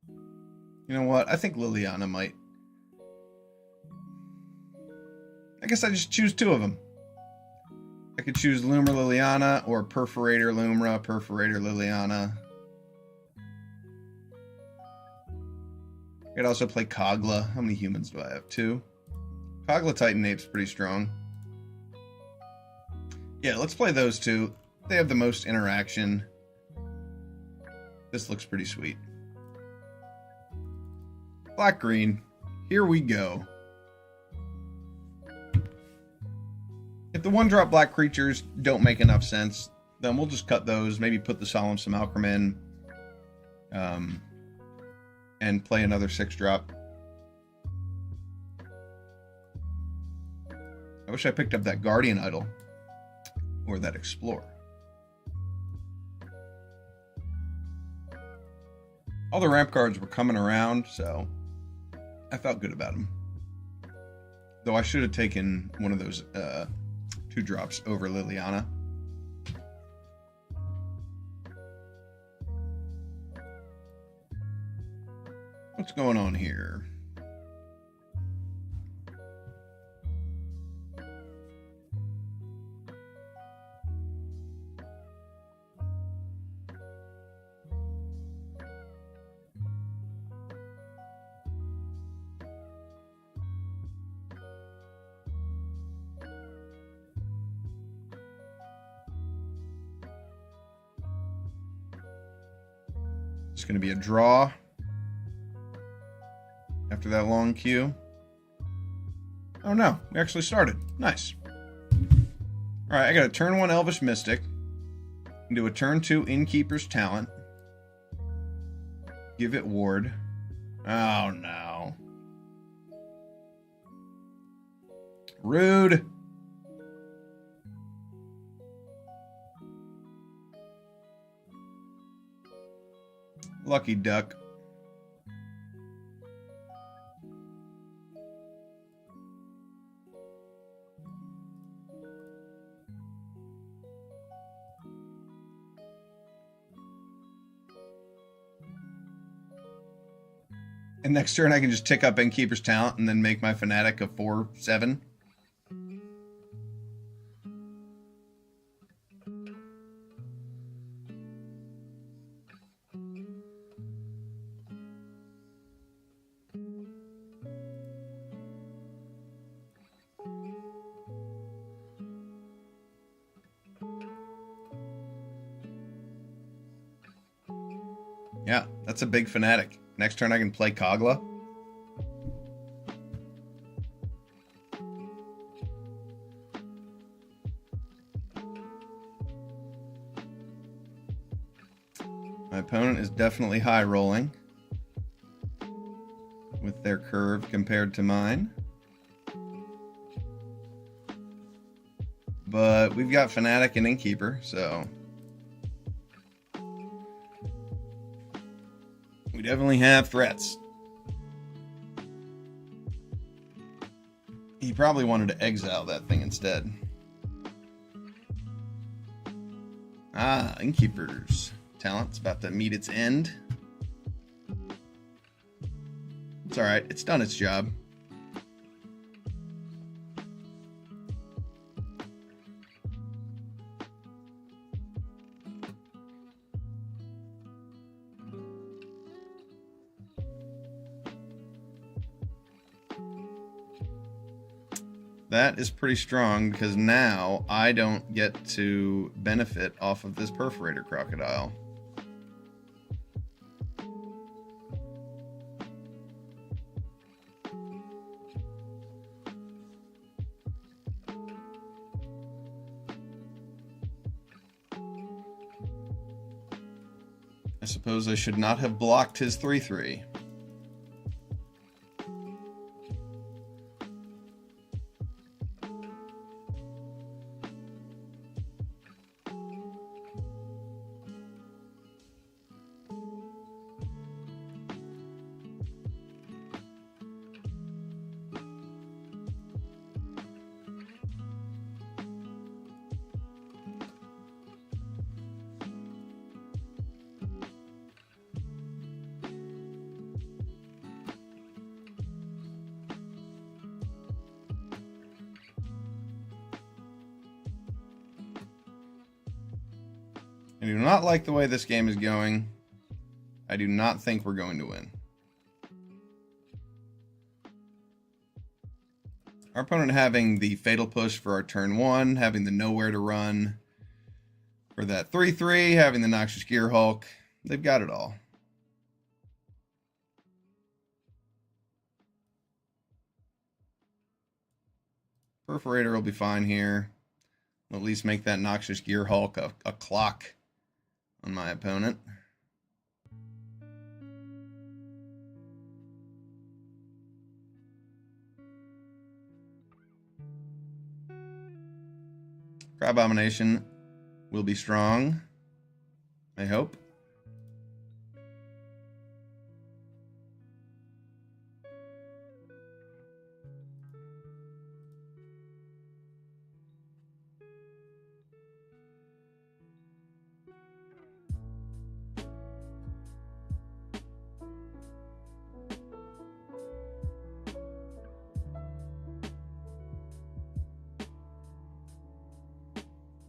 [SPEAKER 1] You know what? I think Liliana might. I guess I just choose two of them. I could choose Lumra Liliana or Perforator Lumra, Perforator Liliana. I could also play Kogla. How many humans do I have? 2. Kogla Titan Ape's pretty strong. Yeah, let's play those two. They have the most interaction. This looks pretty sweet. Black-green. Here we go. If the 1-drop black creatures don't make enough sense, then we'll just cut those. Maybe put the Solemn Simulacrum in. And play another 6-drop. I wish I picked up that Guardian Idol. Or that Explorer. All the ramp cards were coming around, so I felt good about them. Though I should have taken one of those 2-drops over Liliana. What's going on here? It's going to be a draw. After that long queue. Oh no, we actually started. Nice. Alright, I got a turn 1 Elvish Mystic. Do a turn 2 Innkeeper's Talent. Give it Ward. Oh no. Rude. Lucky duck. And next turn I can just tick up Innkeeper's Talent and then make my Fanatic a 4/7. Yeah, that's a big Fanatic. Next turn I can play Kogla. My opponent is definitely high rolling with their curve compared to mine. But we've got Fanatic and Innkeeper, so We definitely have threats. He probably wanted to exile that thing instead. Ah, Innkeeper's talent's about to meet its end. It's alright, it's done its job. That is pretty strong because now I don't get to benefit off of this Perforator Crocodile. I suppose I should not have blocked his 3/3. I do not like the way this game is going. I do not think we're going to win. Our opponent having the Fatal Push for our turn 1, having the Nowhere to Run for that 3/3, having the Noxious Gearhulk. They've got it all. Perforator will be fine here. We'll at least make that Noxious Gearhulk a clock on my opponent. Crabomination will be strong, I hope.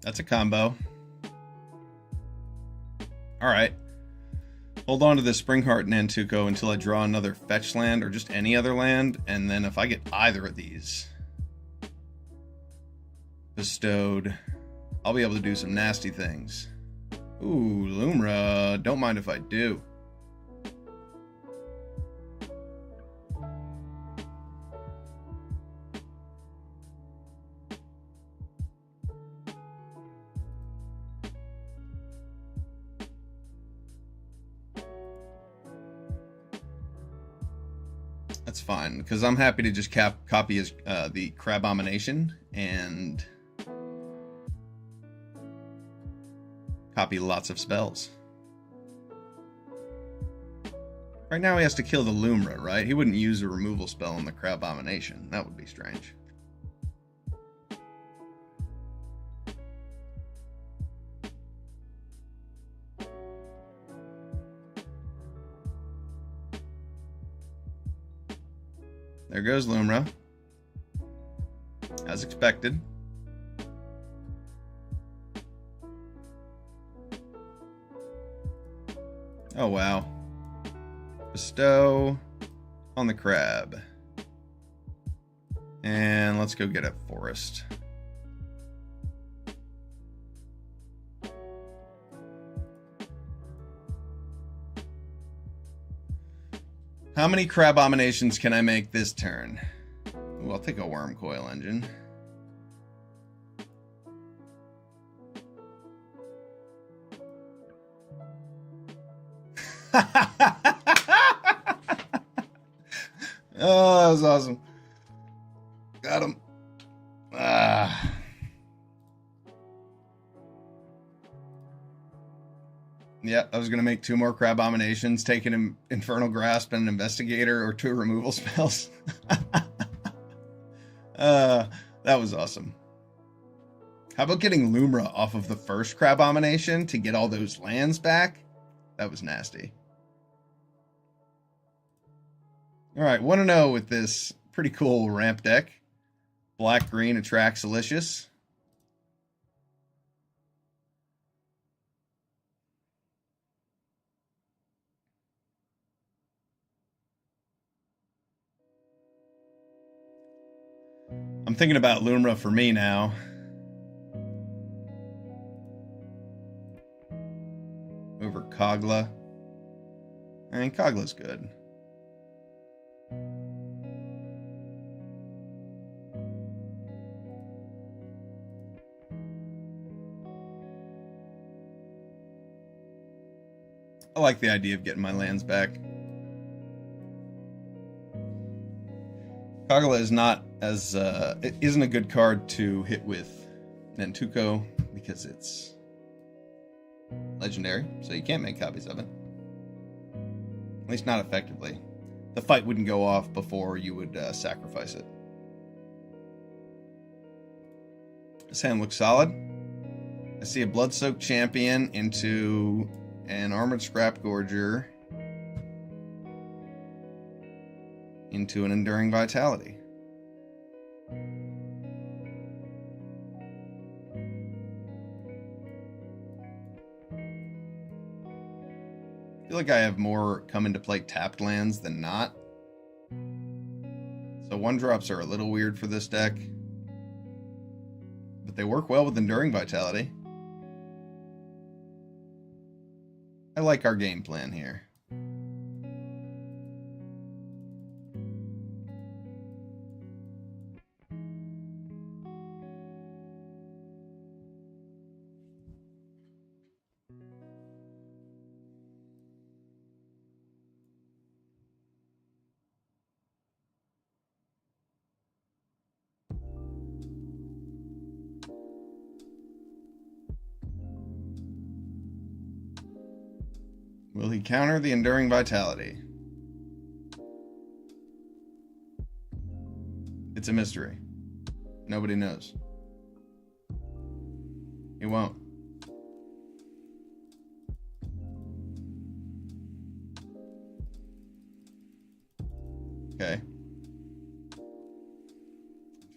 [SPEAKER 1] That's a combo. Alright. Hold on to this Springheart Nantuko until I draw another fetch land or just any other land, and then if I get either of these bestowed, I'll be able to do some nasty things. Ooh, Lumra. Don't mind if I do. That's fine, because I'm happy to just copy his, the Crabomination and copy lots of spells. Right now he has to kill the Lumra, right? He wouldn't use a removal spell on the Crabomination. That would be strange. There goes Lumra. As expected. Oh wow. Bestow on the crab. And let's go get a forest. How many Crabominations can I make this turn? Ooh, I'll take a Wormcoil Engine. Oh, that was awesome. Got him. Ah. Yep. I was going to make 2 more Crabominations, take an Infernal Grasp and an Investigator, or 2 removal spells. That was awesome. How about getting Lumra off of the first Crabomination to get all those lands back? That was nasty. Alright, 1-0 with this pretty cool ramp deck. Black-green attracts Alicious. I'm thinking about Lumra for me now. Over Kogla. I mean, Kogla's good. I like the idea of getting my lands back. Kogla is not as it isn't a good card to hit with Nantuko because it's legendary, so you can't make copies of it. At least not effectively. The fight wouldn't go off before you would sacrifice it. This hand looks solid. I see a Blood-Soaked Champion into an Armored Scrapgorger into an Enduring Vitality. I feel like I have more come into play tapped lands than not. So 1-drops are a little weird for this deck. But they work well with Enduring Vitality. I like our game plan here. Will he counter the Enduring Vitality? It's a mystery. Nobody knows. He won't. Okay.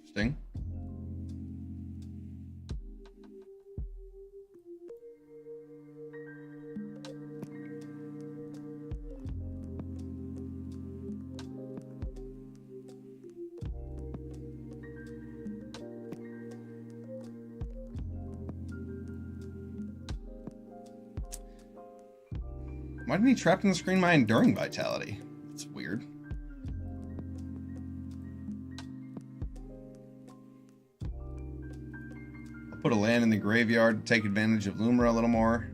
[SPEAKER 1] Interesting. Why didn't he trap in the screen my Enduring Vitality? That's weird. I'll put a land in the graveyard to take advantage of Lumra a little more.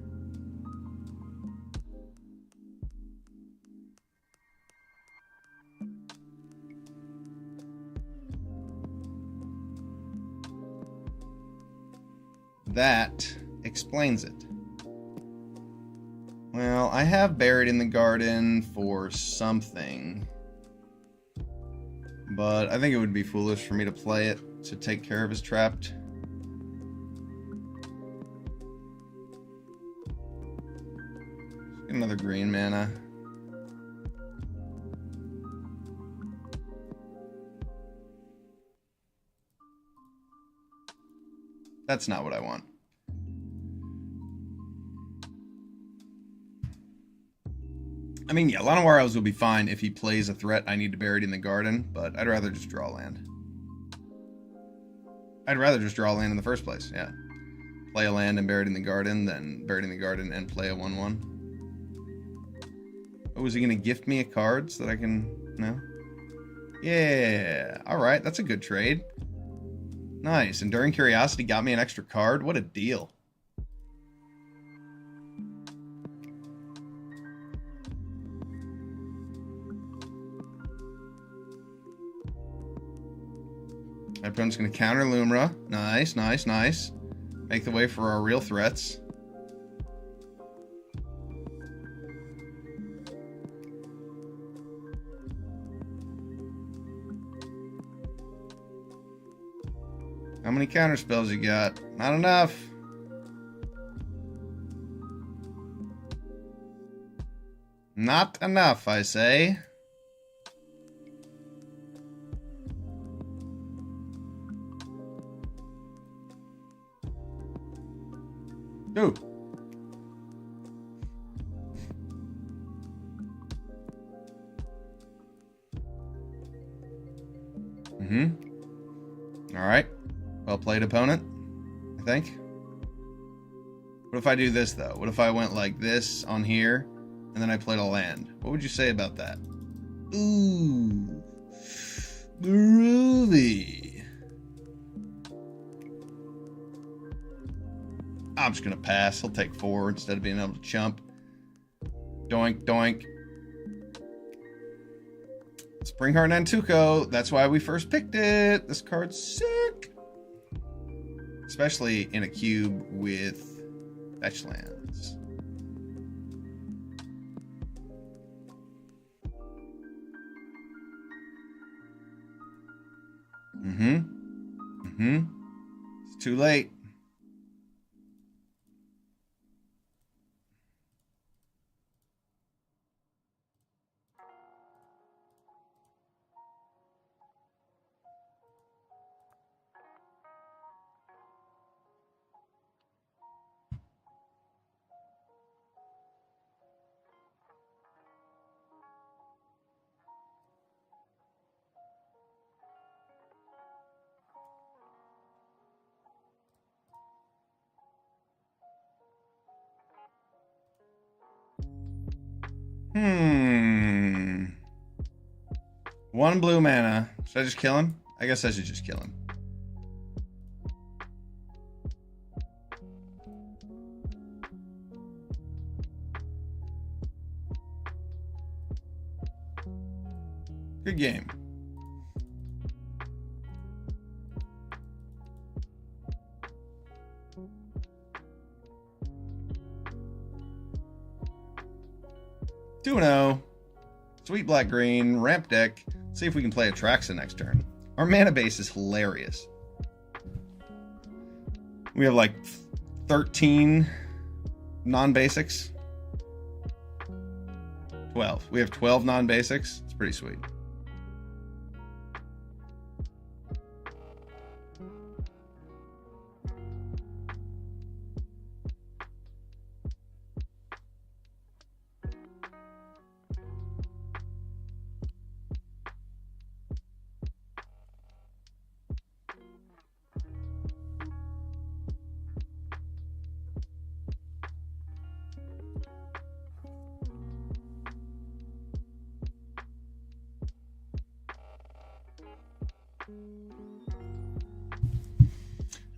[SPEAKER 1] That explains it. Well, I have Buried in the Garden for something. But I think it would be foolish for me to play it to take care of his trapped. Get another green mana. That's not what I want. I mean, yeah, Llanowar will be fine if he plays a threat I need to Bury It in the Garden, but I'd rather just draw land. I'd rather just draw land in the first place, yeah. Play a land and Bury It in the Garden, then Bury It in the Garden and play a 1/1. Oh, is he going to gift me a card so that I can... No? Yeah, alright, that's a good trade. Nice, Enduring Curiosity got me an extra card. What a deal. My opponent's going to counter Lumra. Nice, nice, nice. Make the way for our real threats. How many counter spells you got? Not enough. Not enough, I say. Ooh. All right. Well played, opponent, I think. What if I do this, though? What if I went like this on here, and then I played a land? What would you say about that? Ooh. Groovy. I'm just going to pass. He'll take 4 instead of being able to chump. Doink, doink. Springheart Nantuko. That's why we first picked it. This card's sick. Especially in a cube with fetch lands. It's too late. One blue mana. Should I just kill him? I guess I should just kill him. Good game. Two 2-0. Sweet black green ramp deck. See if we can play Atraxa next turn. Our mana base is hilarious. We have like 13 non-basics. 12. We have 12 non-basics. It's pretty sweet.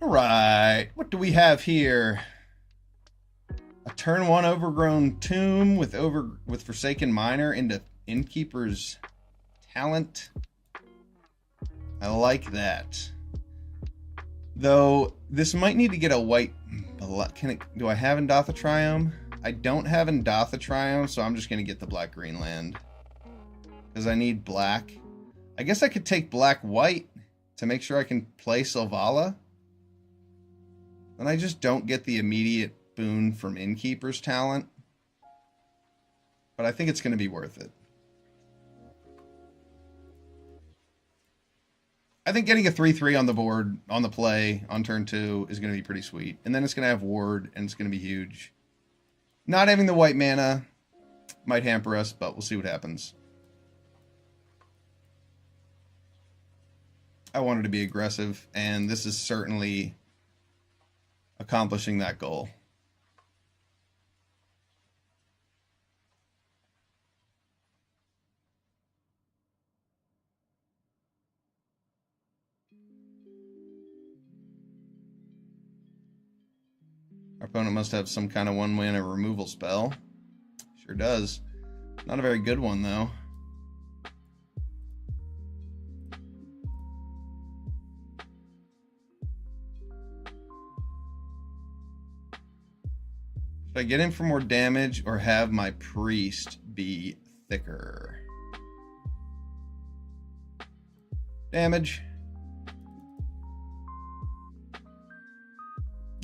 [SPEAKER 1] All right, what do we have here? A turn 1 overgrown tomb with Forsaken Miner into Innkeeper's Talent. I like that. Though this might need to get a white. Do I have Indatha Triome? I don't have Indatha Triome, so I'm just gonna get the black-green land because I need black. I guess I could take black-white to make sure I can play Selvala. And I just don't get the immediate boon from Innkeeper's Talent. But I think it's going to be worth it. I think getting a 3/3 on the board, on the play, on turn 2 is going to be pretty sweet. And then it's going to have Ward, and it's going to be huge. Not having the white mana might hamper us, but we'll see what happens. I wanted to be aggressive, and this is certainly accomplishing that goal. Our opponent must have some kind of 1-mana removal spell. Sure does. Not a very good one, though. Should I get in for more damage or have my priest be thicker? Damage.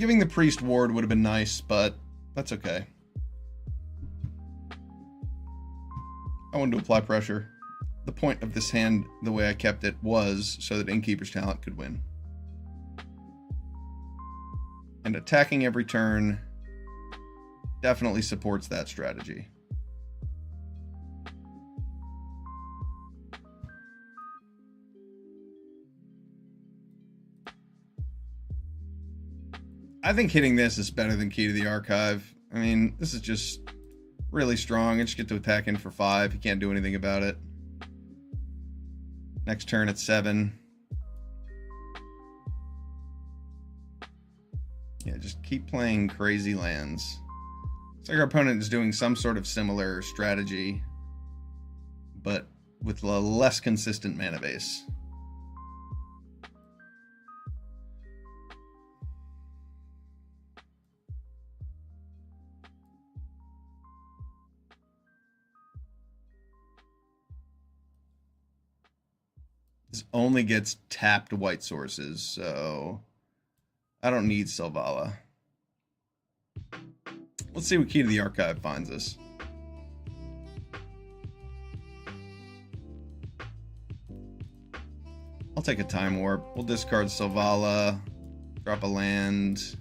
[SPEAKER 1] Giving the priest ward would have been nice, but that's okay. I wanted to apply pressure. The point of this hand, the way I kept it, was so that Innkeeper's Talent could win. And attacking every turn definitely supports that strategy. I think hitting this is better than Key to the Archive. I mean, this is just really strong. I just get to attack in for 5. He can't do anything about it. Next turn at 7. Yeah, just keep playing crazy lands. It's like our opponent is doing some sort of similar strategy, but with a less consistent mana base. This only gets tapped white sources, so I don't need Selvala. Let's see what Key to the Archive finds us. I'll take a Time Warp. We'll discard Selvala, drop a land,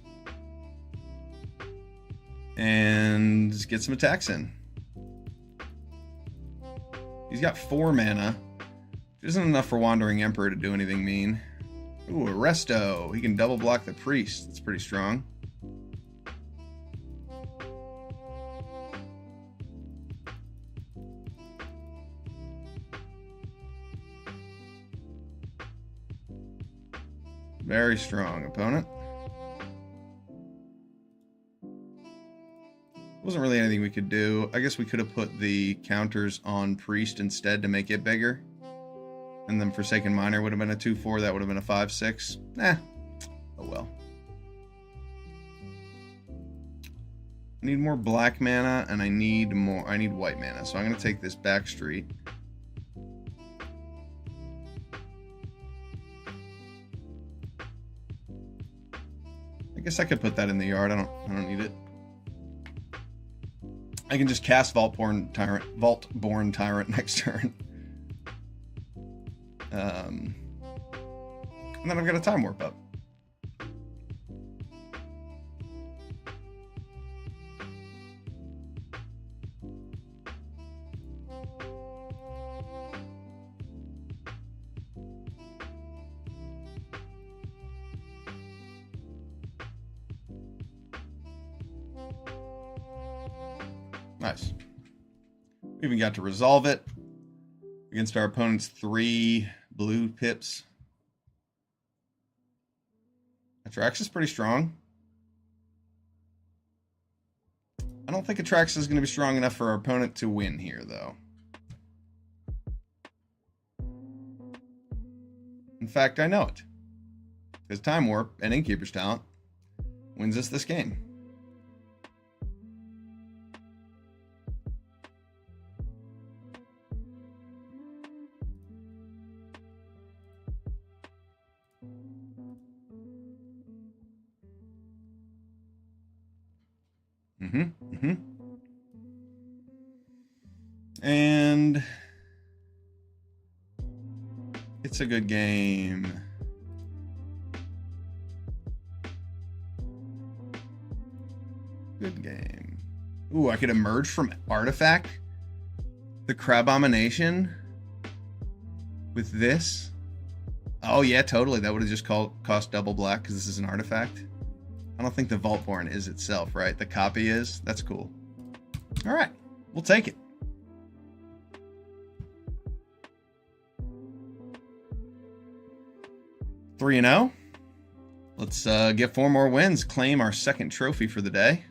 [SPEAKER 1] and get some attacks in. He's got 4 mana. Which isn't enough for Wandering Emperor to do anything mean. Ooh, Arresto. He can double block the priest. That's pretty strong. Very strong opponent. Wasn't really anything we could do. I guess we could have put the counters on priest instead to make it bigger. And then Forsaken Miner would have been a 2/4. That would have been a 5/6. Oh well. I need more black mana, and I need white mana. So I'm going to take this Backstreet. I guess I could put that in the yard. I don't need it. I can just cast Vaultborn Tyrant next turn. And then I've got a Time Warp up. Nice. We even got to resolve it against our opponent's 3 blue pips. Atraxa is pretty strong. I don't think Atraxa is going to be strong enough for our opponent to win here, though. In fact, I know it. Because Time Warp and Innkeeper's Talent wins us this game. And it's a good game. Good game. Ooh, I could emerge from Artifact the Crabomination with this. Oh yeah, totally. That would have just cost double black because this is an artifact. I don't think the Vaultborn is itself, right? The copy is. That's cool. All right, we'll take it. Three and 0. Let's get 4 more wins. Claim our second trophy for the day.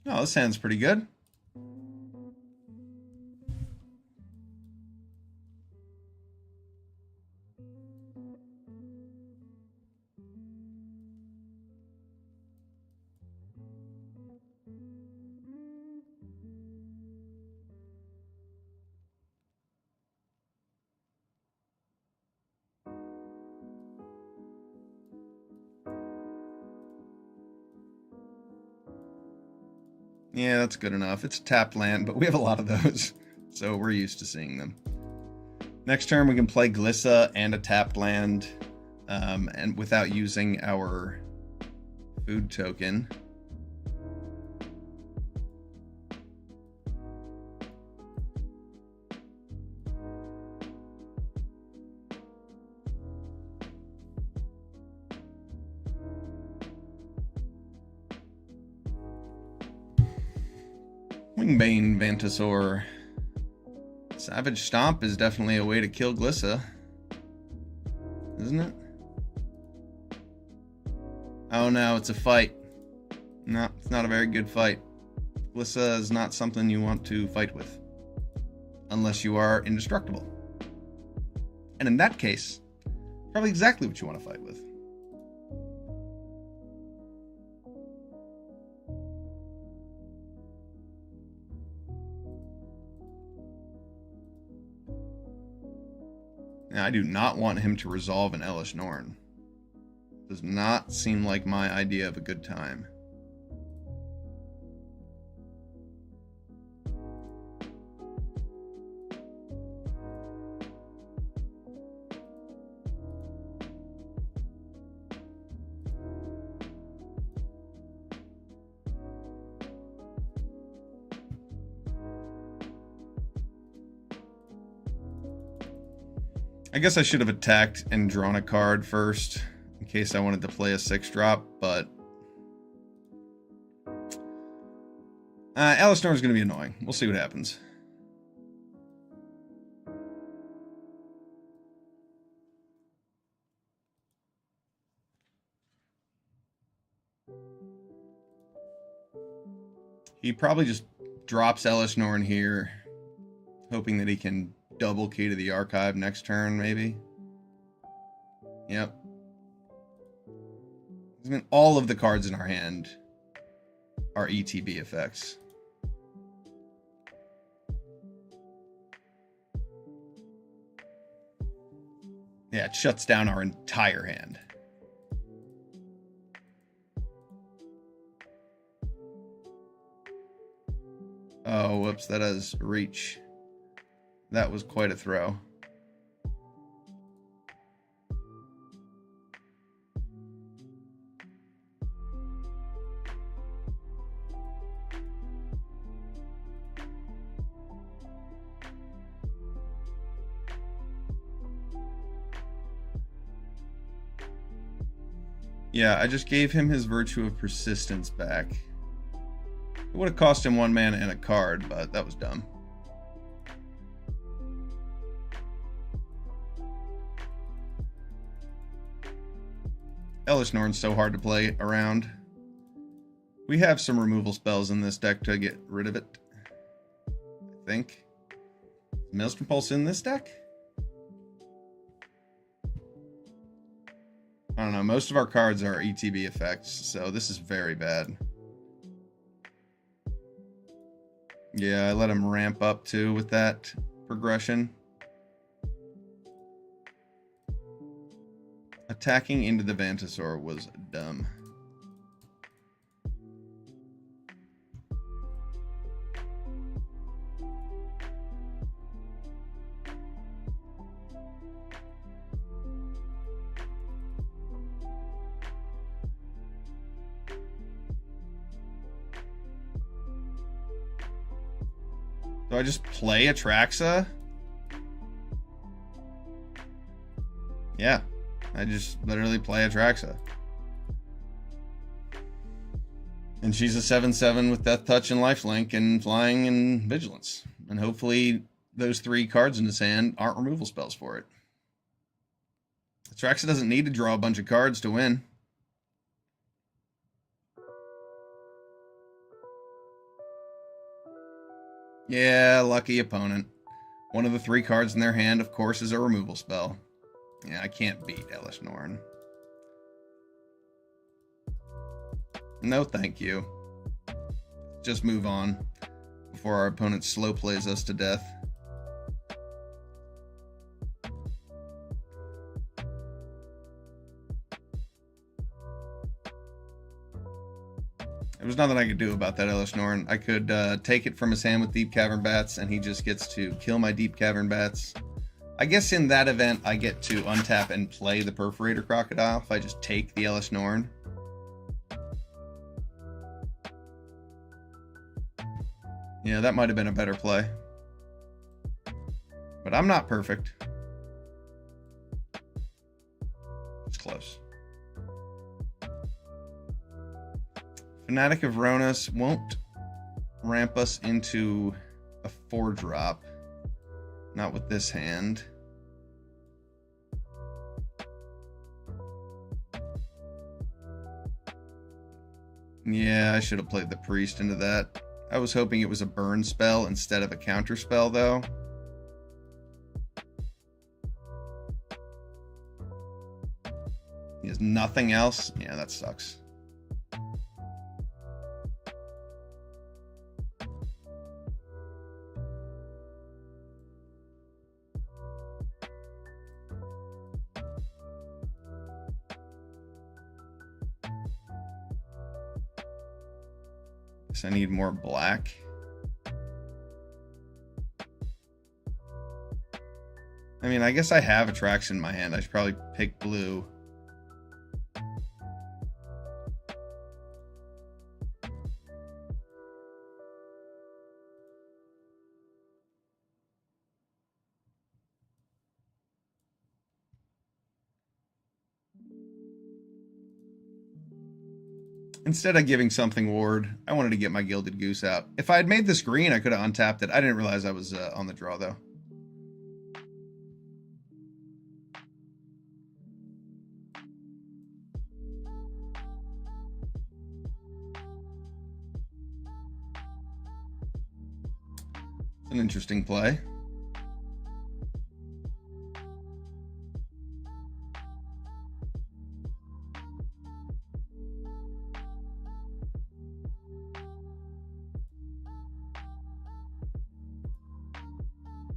[SPEAKER 1] Oh, this hand's pretty good. Yeah, that's good enough. It's a tapped land, but we have a lot of those, so we're used to seeing them. Next turn, we can play Glissa and a tapped land, and without using our food token. Wingbane Vantasaur. Savage Stomp is definitely a way to kill Glissa, isn't it? Oh no, it's a fight. No, it's not a very good fight. Glissa is not something you want to fight with, unless you are indestructible. And in that case, probably exactly what you want to fight with. Now, I do not want him to resolve an Elesh Norn. Does not seem like my idea of a good time. I guess I should have attacked and drawn a card first, in case I wanted to play a 6-drop, but Elesh Norn is going to be annoying. We'll see what happens. He probably just drops Elesh Norn here, hoping that he can double key to the archive next turn, maybe. Yep. I mean, all of the cards in our hand are ETB effects. Yeah, it shuts down our entire hand. Oh, whoops, that has reach. That was quite a throw. Yeah, I just gave him his Virtue of Persistence back. It would have cost him 1 mana and a card, but that was dumb. Elesh Norn's so hard to play around. We have some removal spells in this deck to get rid of it, I think. Maelstrom Pulse in this deck? I don't know. Most of our cards are ETB effects, so this is very bad. Yeah, I let him ramp up too with that progression. Attacking into the Vantasaur was dumb. Do I just play Atraxa? Yeah, I just literally play Atraxa. And she's a 7/7 with Death Touch and Lifelink and Flying and Vigilance. And hopefully those 3 cards in his hand aren't removal spells for it. Atraxa doesn't need to draw a bunch of cards to win. Yeah, lucky opponent. One of the 3 cards in their hand, of course, is a removal spell. Yeah, I can't beat Elesh Norn. No, thank you. Just move on before our opponent slow plays us to death. There was nothing I could do about that Elesh Norn. I could take it from his hand with Deep Cavern Bats, and he just gets to kill my Deep Cavern Bats. I guess in that event, I get to untap and play the Perforator Crocodile if I just take the Elesh Norn. Yeah, that might have been a better play. But I'm not perfect. It's close. Fanatic of Ronas won't ramp us into a 4-drop. Not with this hand. Yeah, I should have played the Priest into that. I was hoping it was a burn spell instead of a counter spell, though. He has nothing else? Yeah, that sucks. I need more black. I mean, I guess I have Attraction in my hand. I should probably pick blue. Instead of giving something ward, I wanted to get my Gilded Goose out. If I had made this green, I could have untapped it. I didn't realize I was on the draw, though. It's an interesting play.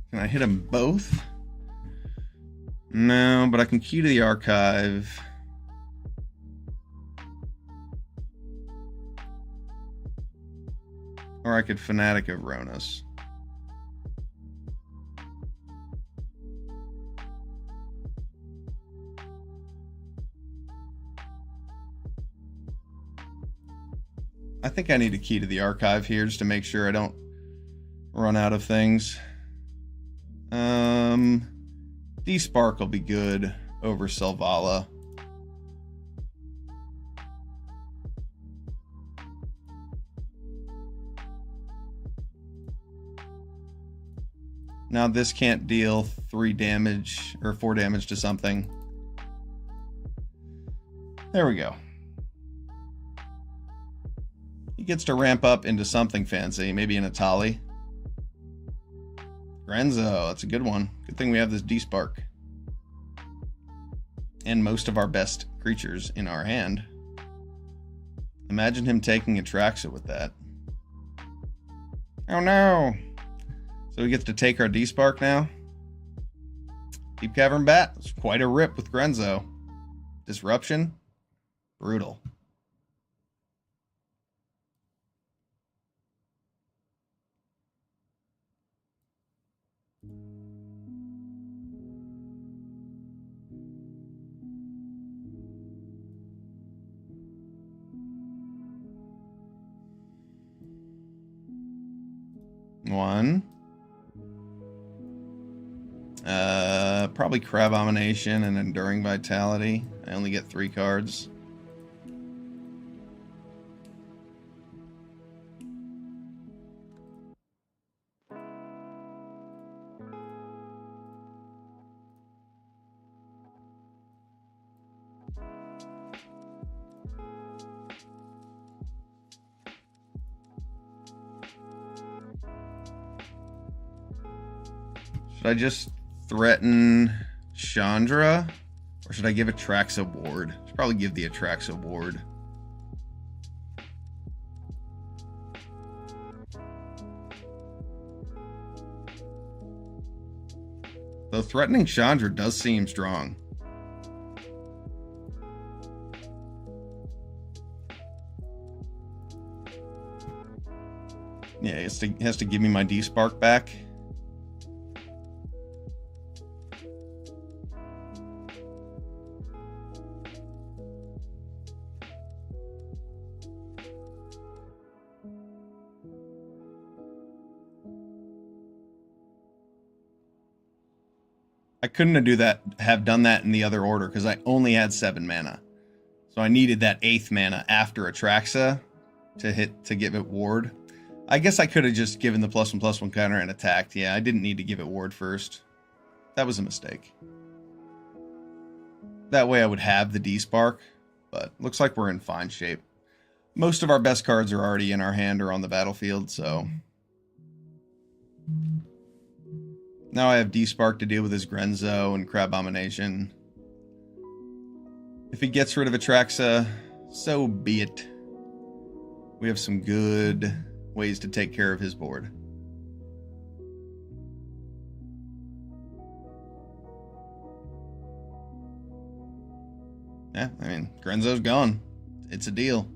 [SPEAKER 1] Can I hit them both? No, but I can key to the archive. Or I could Fanatic of Ronas. I think I need a key to the archive here just to make sure I don't run out of things. Despark will be good over Selvala. Now this can't deal 3 damage or 4 damage to something. There we go. He gets to ramp up into something fancy, maybe an Atali. Grenzo, that's a good one. Good thing we have this Despark. And most of our best creatures in our hand. Imagine him taking Atraxa with that. Oh no! So he gets to take our Despark now? Deep Cavern Bat, it's quite a rip with Grenzo. Disruption? Brutal. One. Probably Crab-Omination and Enduring Vitality. I only get 3 cards. Should I just threaten Chandra? Or should I give Atraxa Ward? Should probably give the Atraxa Ward. Though threatening Chandra does seem strong. Yeah, he has to give me my D-Spark back. I couldn't have done that in the other order because I only had 7 mana. So I needed that 8th mana after Atraxa to give it ward. I guess I could have just given the +1/+1 counter and attacked. Yeah, I didn't need to give it ward first. That was a mistake. That way I would have the D-Spark, but looks like we're in fine shape. Most of our best cards are already in our hand or on the battlefield, so... Now I have D-Spark to deal with his Grenzo and Crabomination. If he gets rid of Atraxa, so be it. We have some good ways to take care of his board. Yeah, I mean, Grenzo's gone. It's a deal.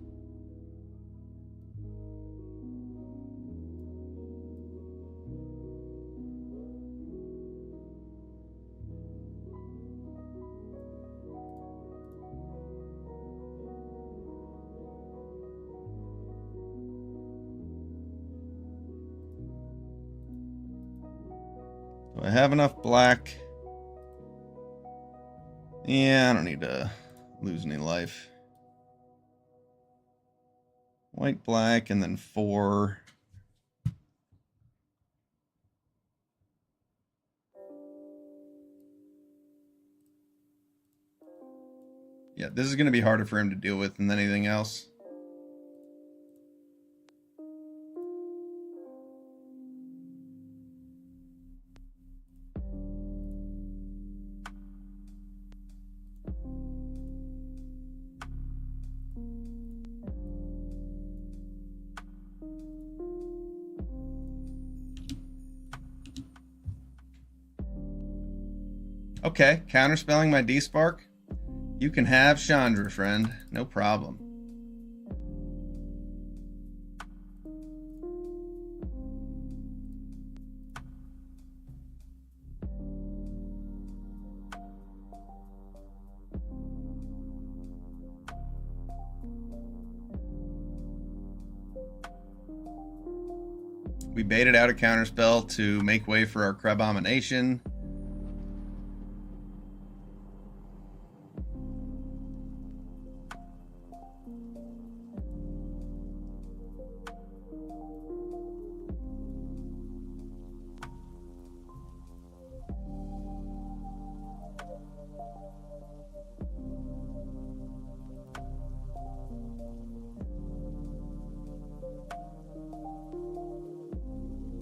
[SPEAKER 1] Do I have enough black? Yeah, I don't need to lose any life. White, black, and then 4. Yeah, this is going to be harder for him to deal with than anything else. Okay, counterspelling my D-Spark. You can have Chandra, friend. No problem. We baited out a counterspell to make way for our Crabomination.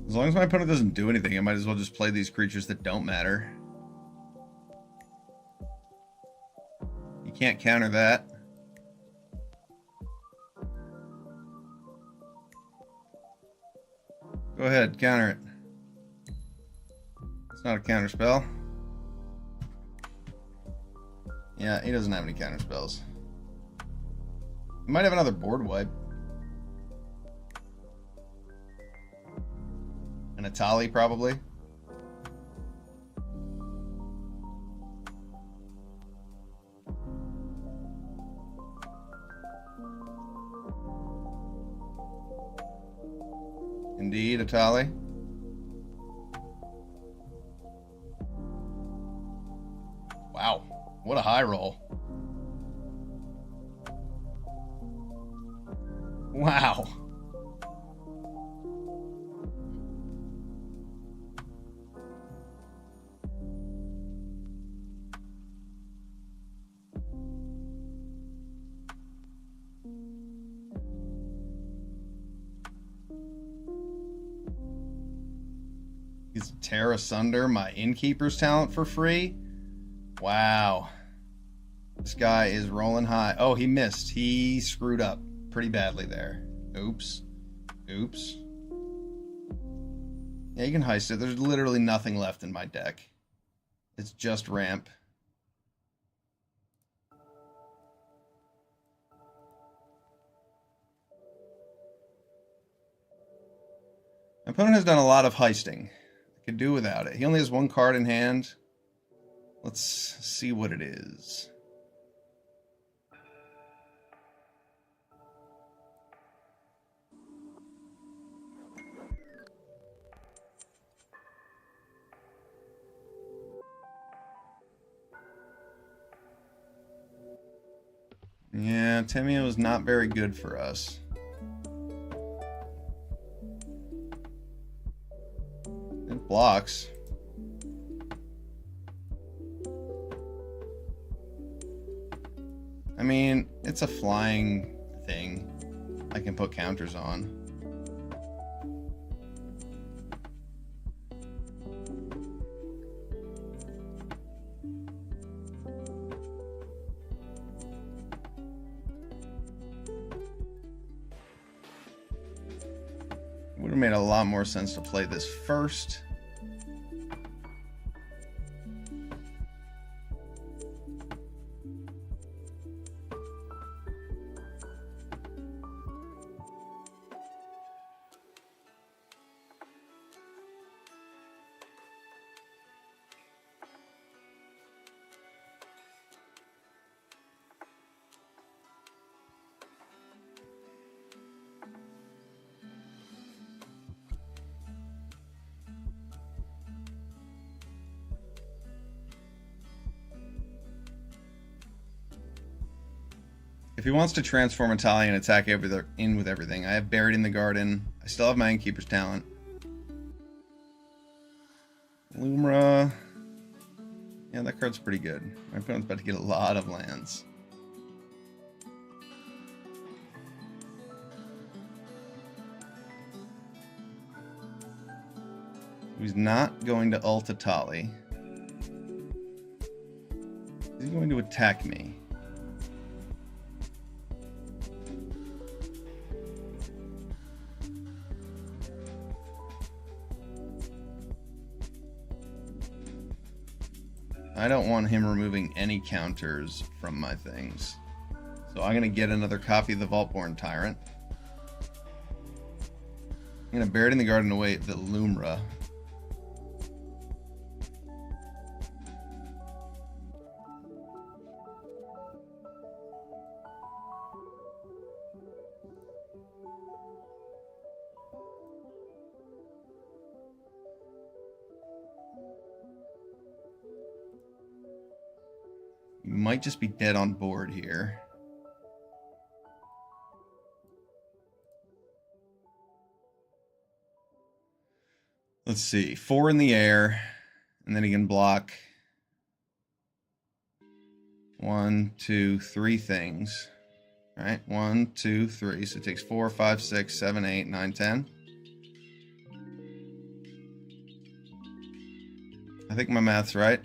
[SPEAKER 1] As long as my opponent doesn't do anything, I might as well just play these creatures that don't matter. You can't counter that. Go ahead, counter it. It's not a counter spell. Yeah, he doesn't have any counter spells. He might have another board wipe. An Atali, probably. Indeed, Atali. Wow, what a high roll. Wow. just tear asunder my innkeeper's talent for free? Wow. This guy is rolling high. Oh, he missed. He screwed up pretty badly there. Oops. Oops. Yeah, you can heist it. There's literally nothing left in my deck. It's just ramp. My opponent has done a lot of heisting. I could do without it. He only has one card in hand. Let's see what it is. Yeah, Tamiyo is not very good for us. It blocks. I mean, it's a flying thing I can put counters on. Would have made a lot more sense to play this first. If he wants to transform Italian and attack in with everything, I have Buried in the Garden. I still have my Innkeeper's talent. Lumra. Yeah, that card's pretty good. My opponent's about to get a lot of lands. He's not going to ult Atali. He's going to attack me. I don't want him removing any counters from my things. So I'm going to get another copy of the Vaultborn Tyrant. I'm going to Bury It in the Garden away the Lumra. You might just be dead on board here. Let's see. 4 in the air, and then he can block 1, 2, 3 things. All right, 1, 2, 3. So it takes 4, 5, 6, 7, 8, 9, 10. I think my math's right.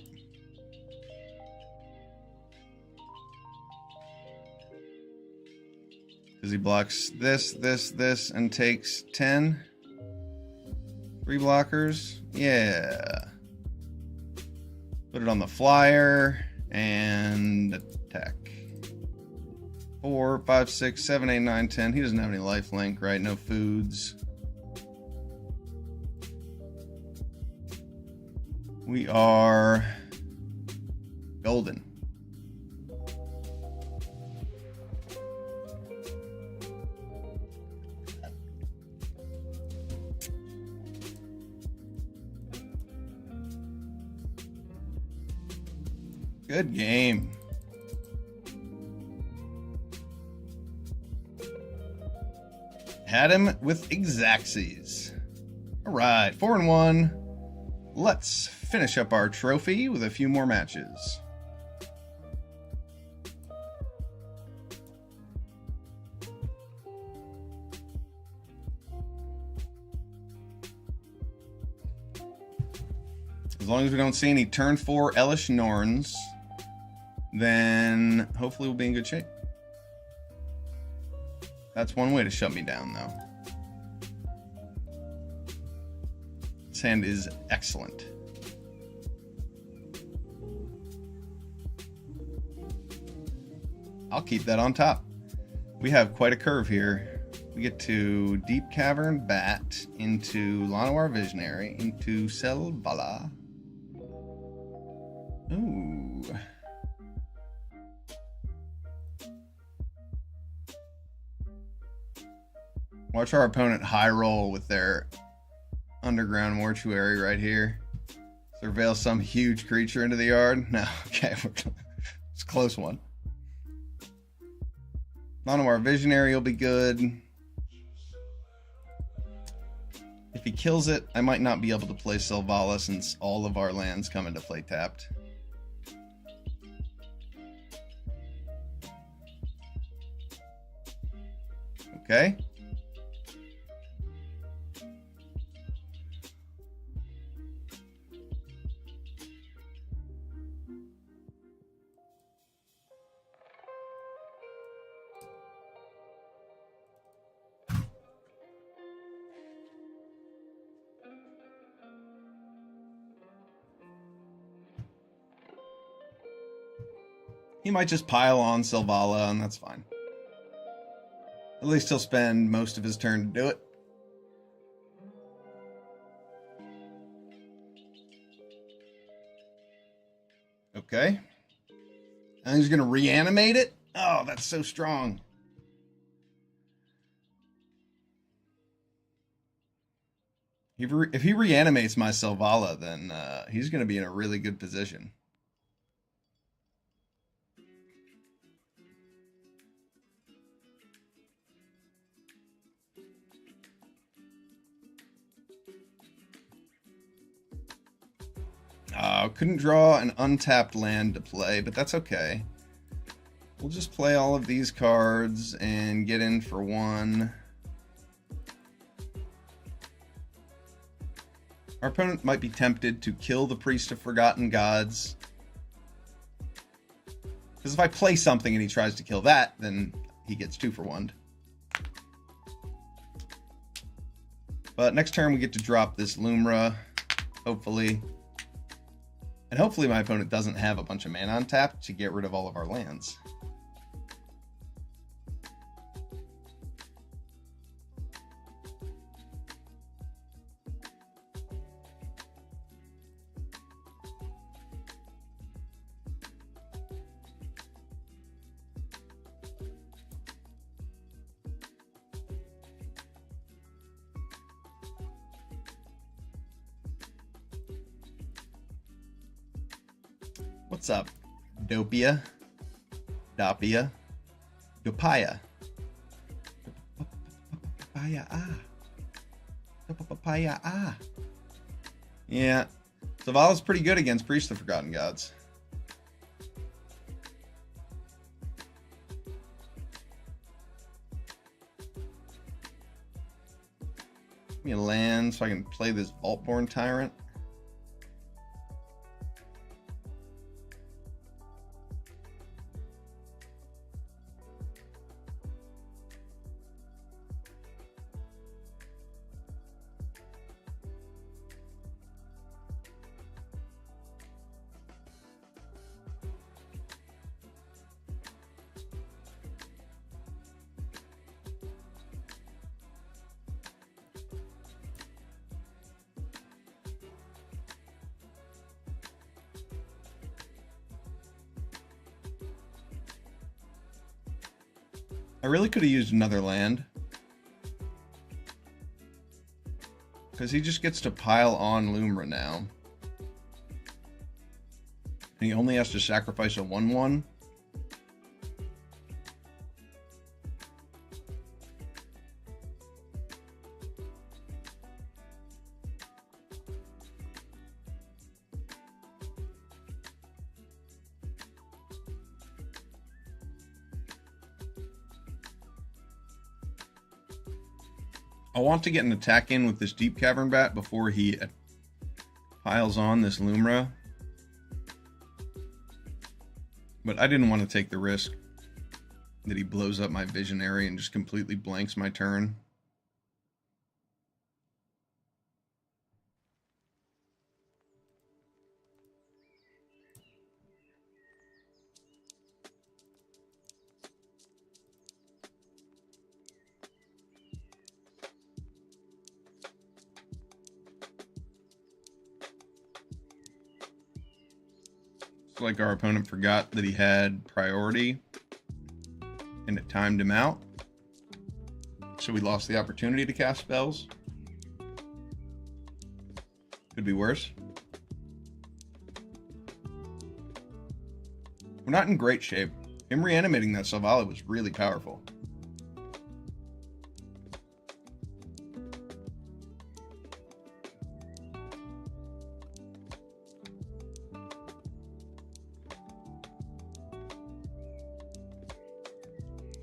[SPEAKER 1] Because he blocks this, this, this, and takes 10. 3 blockers. Yeah. Put it on the flyer and attack. 4, 5, 6, 7, 8, 9, 10. He doesn't have any lifelink, right? No foods. We are golden. Good game. Had him with Xaxes. All right, 4-1. Let's finish up our trophy with a few more matches. As long as we don't see any turn 4 Elesh Norns, then hopefully we'll be in good shape. That's one way to shut me down, though. This hand is excellent. I'll keep that on top. We have quite a curve here. We get to Deep Cavern Bat, into Llanowar Visionary, into Selvala. Ooh. Watch our opponent high roll with their underground mortuary right here. Surveil some huge creature into the yard. No, okay. It's a close one. Llanowar Visionary will be good. If he kills it, I might not be able to play Selvala since all of our lands come into play tapped. Okay. He might just pile on Selvala, and that's fine. At least he'll spend most of his turn to do it. Okay. And he's going to reanimate it? Oh, that's so strong. If he reanimates my Selvala, then he's going to be in a really good position. Couldn't draw an untapped land to play, but that's okay. We'll just play all of these cards and get in for one. Our opponent might be tempted to kill the Priest of Forgotten Gods. Because if I play something and he tries to kill that, then he gets 2 for 1. But next turn we get to drop this Lumra, hopefully. And hopefully my opponent doesn't have a bunch of mana on tap to get rid of all of our lands. What's up, Dopia? Dopia? Dopaya? Papaya, Papaya, Yeah. Selvala's pretty good against Priest of Forgotten Gods. Give me a land so I can play this Vaultborn Tyrant. I really could have used another land. Because he just gets to pile on Lumra now. And he only has to sacrifice a 1/1. I want to get an attack in with this Deep Cavern Bat before he piles on this Lumra. But I didn't want to take the risk that he blows up my Visionary and just completely blanks my turn. It's like our opponent forgot that he had priority and it timed him out. So we lost the opportunity to cast spells. Could be worse. We're not in great shape. Him reanimating that Selvala was really powerful.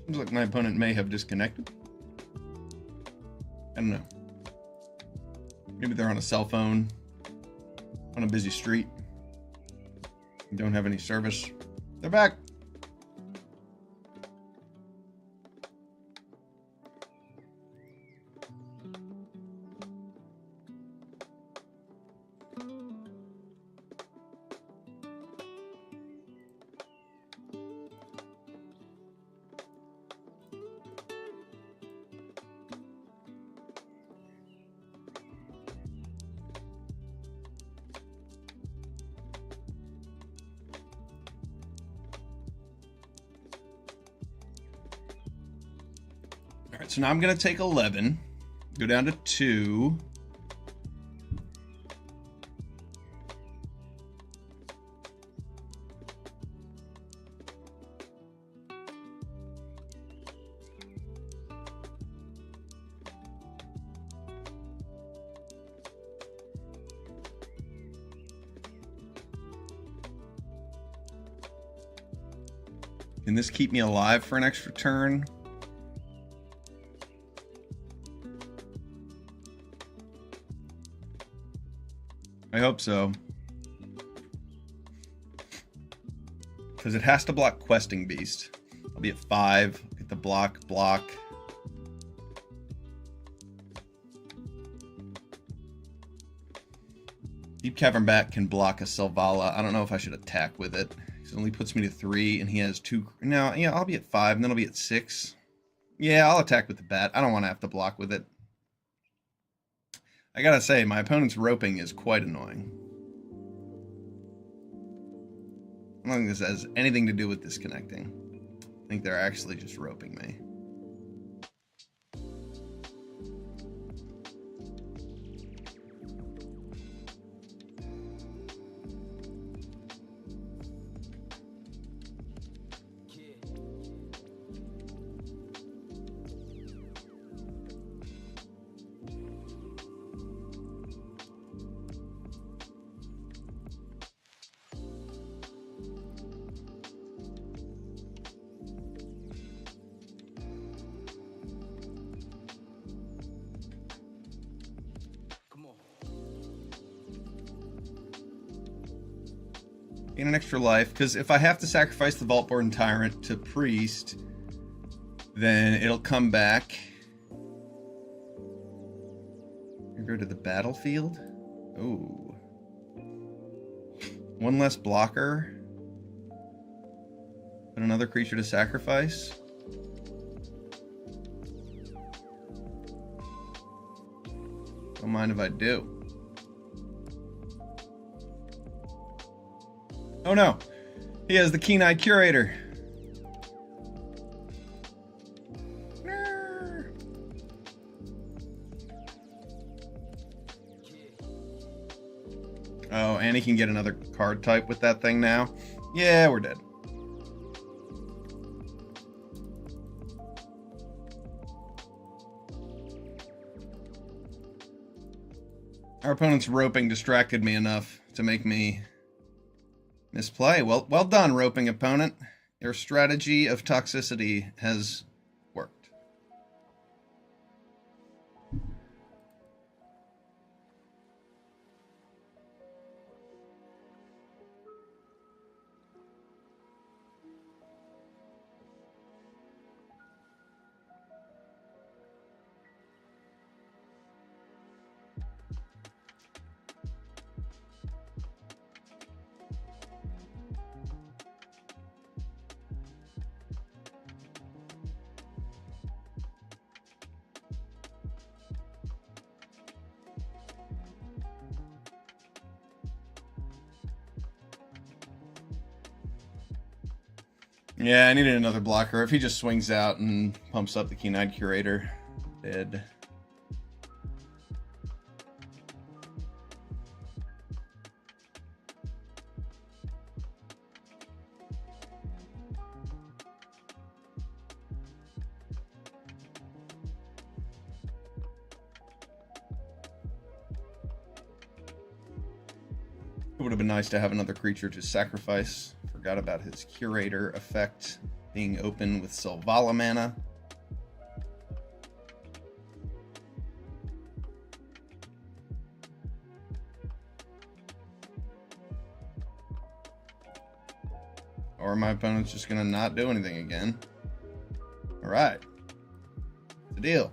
[SPEAKER 1] Seems like my opponent may have disconnected. I don't know. Maybe they're on a cell phone, on a busy street, don't have any service. They're back. All right, so now I'm going to take 11, go down to 2. Can this keep me alive for an extra turn? I hope so. Because it has to block Questing Beast. I'll be at 5. Get the block. Deep Cavern Bat can block a Selvala. I don't know if I should attack with it. It only puts me to 3, and he has 2. Now, yeah, I'll be at 5, and then I'll be at 6. Yeah, I'll attack with the bat. I don't want to have to block with it. I gotta say, my opponent's roping is quite annoying. I don't think this has anything to do with disconnecting. I think they're actually just roping me. Gain an extra life, because if I have to sacrifice the Vaultborn Tyrant to Priest, then it'll come back. You go to the battlefield? Ooh. One less blocker. Put another creature to sacrifice. Don't mind if I do. Oh no, he has the Keen-Eye Curator. Oh, and he can get another card type with that thing now. Yeah, we're dead. Our opponent's roping distracted me enough to make me misplay. Well done, roping opponent. Your strategy of toxicity has worked. Yeah, I needed another blocker. If he just swings out and pumps up the Keen-Eyed Curator, dead. It would have been nice to have another creature to sacrifice. Forgot about his Curator effect being open with Selvala mana. Or my opponent's just going to not do anything again. Alright. The deal.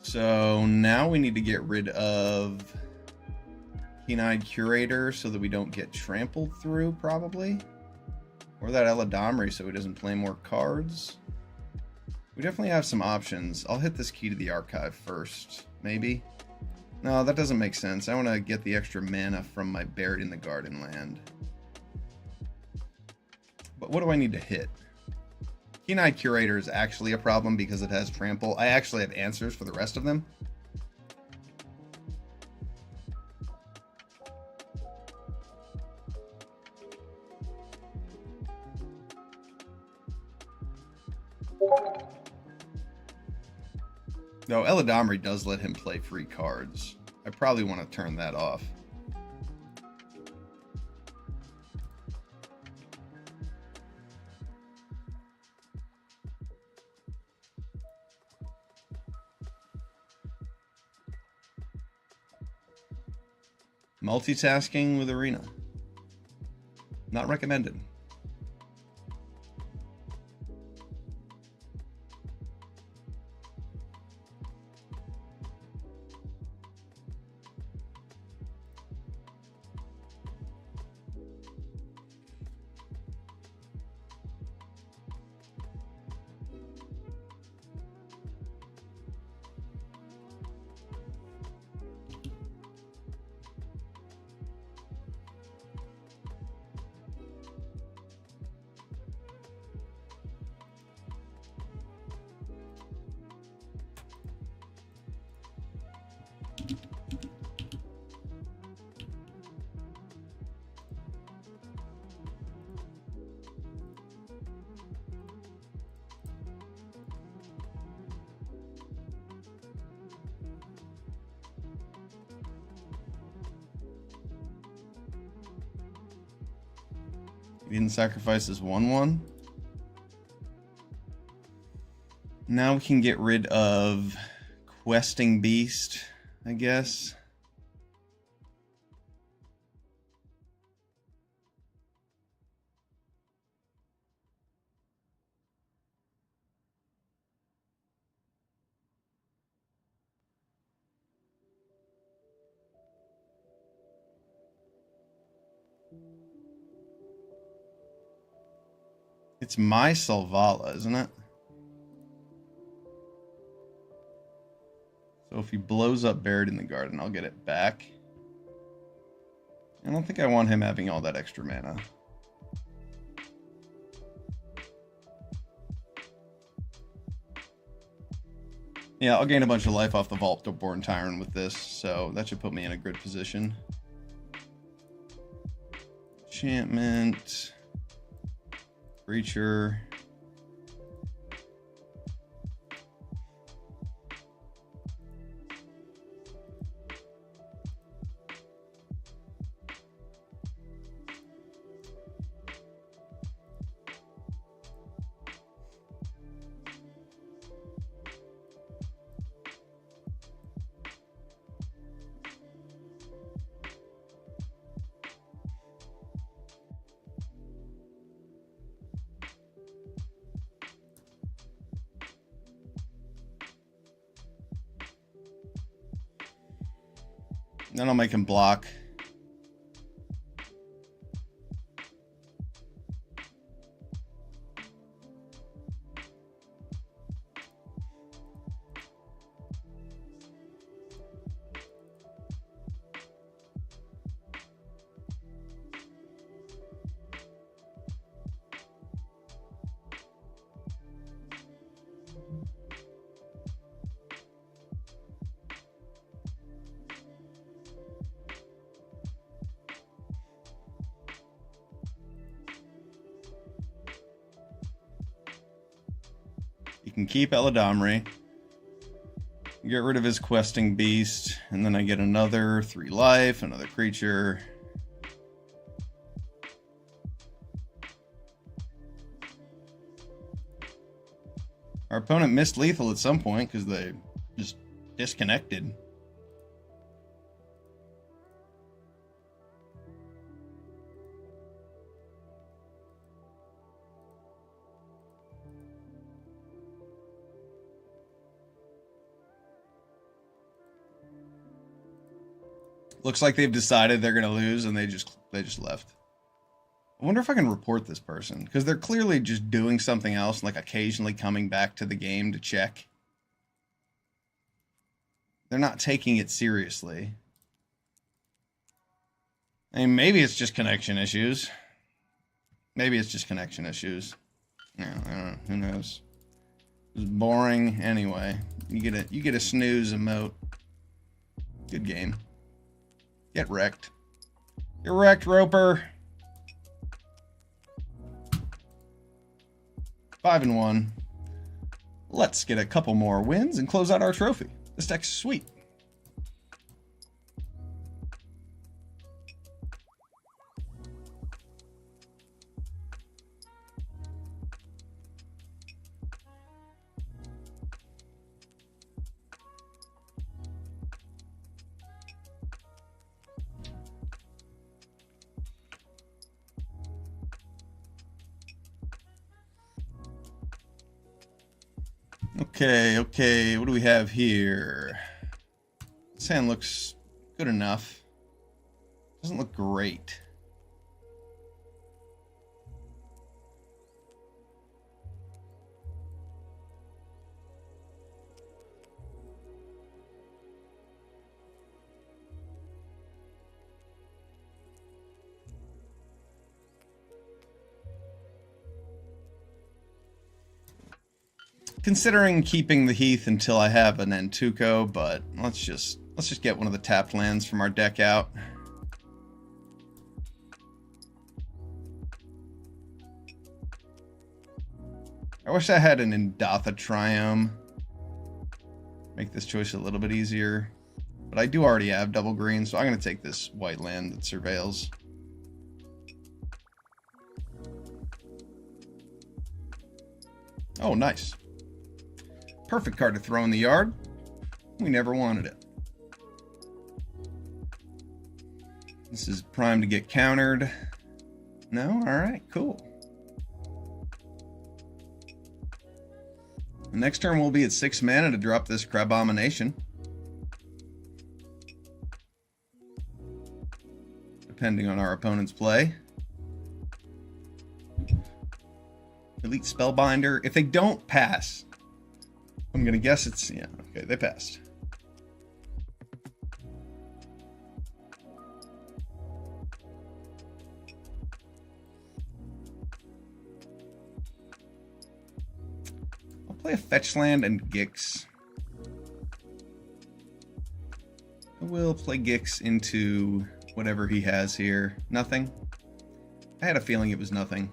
[SPEAKER 1] So now we need to get rid of Keen-Eyed Curator so that we don't get trampled through, probably. Or that Eladamri so he doesn't play more cards. We definitely have some options. I'll hit this Key to the Archive first, maybe. No, that doesn't make sense. I want to get the extra mana from my Buried in the Garden land. But what do I need to hit? Keen-Eyed Curator is actually a problem because it has trample. I actually have answers for the rest of them. No, Eladamri does let him play free cards. I probably want to turn that off. Multitasking with Arena. Not recommended. He didn't sacrifice his 1/1. Now we can get rid of Questing Beast, I guess. It's my Selvala, isn't it? So if he blows up Buried in the Garden, I'll get it back. I don't think I want him having all that extra mana. Yeah, I'll gain a bunch of life off the Vault-Born Tyrant with this, so that should put me in a good position. Enchantment. Creature. Then I'll make him block. can keep Eladamri. Get rid of his questing beast, and then I get another 3 life, another creature. Our opponent missed lethal at some point because they just disconnected. Looks like they've decided they're gonna lose, and they just left. I wonder if I can report this person, because they're clearly just doing something else, like occasionally coming back to the game to check. They're not taking it seriously. I mean, maybe it's just connection issues. Maybe it's just connection issues. Yeah, I don't know. Who knows? It's boring anyway. You get a snooze emote. Good game. Get wrecked. Get wrecked, Roper. 5-1. Let's get a couple more wins and close out our trophy. This deck's sweet. Okay, what do we have here? This hand looks good enough. Doesn't look great. Considering keeping the Heath until I have an Nantuko, but let's just get one of the tapped lands from our deck out. I wish I had an Indatha Triome. Make this choice a little bit easier. But I do already have double green, so I'm going to take this white land that surveils. Oh, nice. Perfect card to throw in the yard. We never wanted it. This is primed to get countered. No? Alright, cool. The next turn we'll be at 6 mana to drop this Crabomination. Depending on our opponent's play. Elite Spellbinder. If they don't pass, I'm gonna guess it's, yeah, okay, they passed. I'll play a fetch land and Gix. I will play Gix into whatever he has here. Nothing? I had a feeling it was nothing.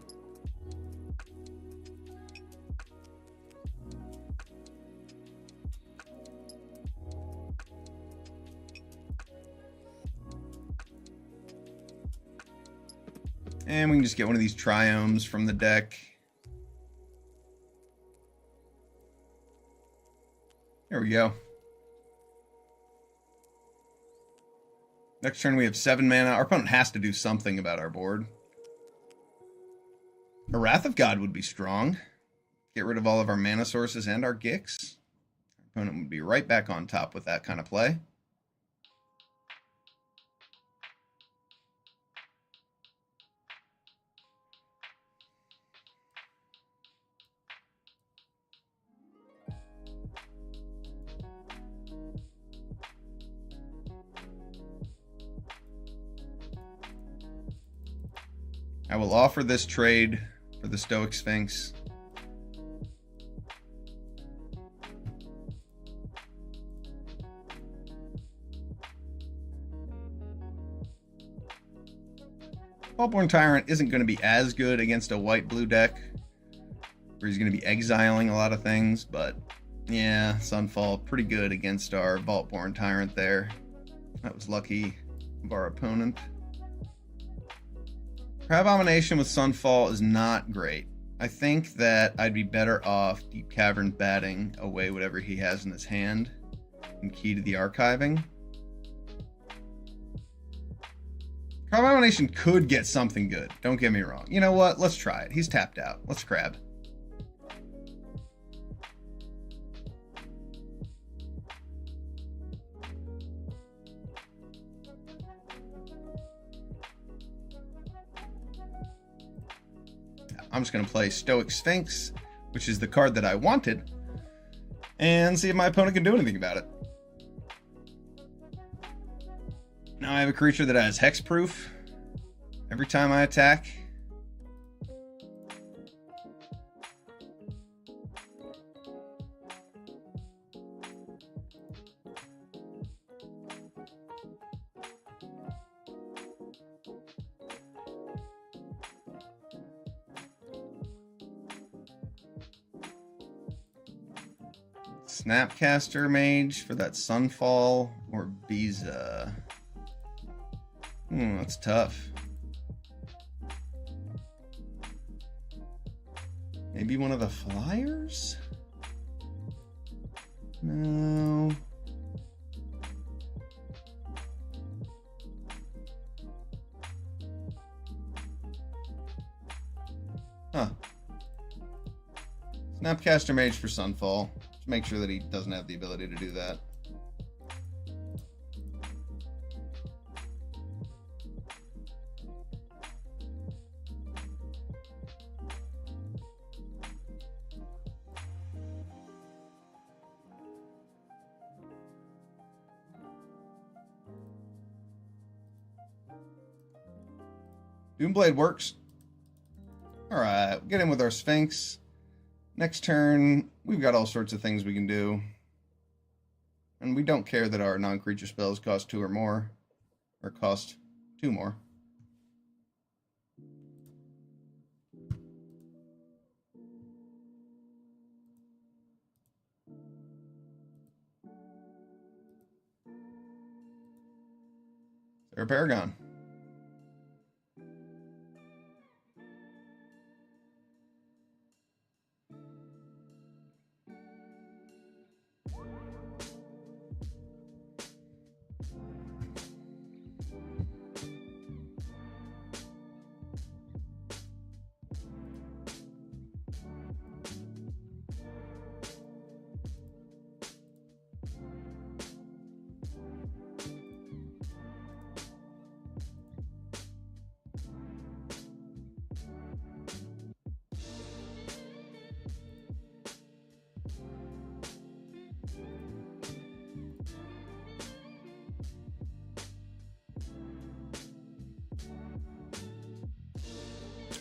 [SPEAKER 1] And we can just get one of these Triomes from the deck. There we go. Next turn we have 7 mana. Our opponent has to do something about our board. A Wrath of God would be strong. Get rid of all of our mana sources and our Gix. Our opponent would be right back on top with that kind of play. I will offer this trade for the Stoic Sphinx. Vaultborn Tyrant isn't going to be as good against a white-blue deck. where he's going to be exiling a lot of things, but yeah, Sunfall pretty good against our Vaultborn Tyrant there. That was lucky of our opponent. Crabomination with Sunfall is not great. I think that I'd be better off Deep Cavern batting away whatever he has in his hand and Key to the Archiving. Crabomination could get something good, don't get me wrong. You know what? Let's try it. He's tapped out. Let's crab. I'm just going to play Stoic Sphinx, which is the card that I wanted, and see if my opponent can do anything about it. Now I have a creature that has hexproof every time I attack. Snapcaster Mage for that Sunfall or Biza. That's tough. Maybe one of the flyers? No. Huh. Snapcaster Mage for Sunfall. Just make sure that he doesn't have the ability to do that. Doomblade works. Alright, get in with our Sphinx. Next turn, we've got all sorts of things we can do. And we don't care that our non-creature spells cost 2 or more. Or cost 2 more. Sarah Paragon.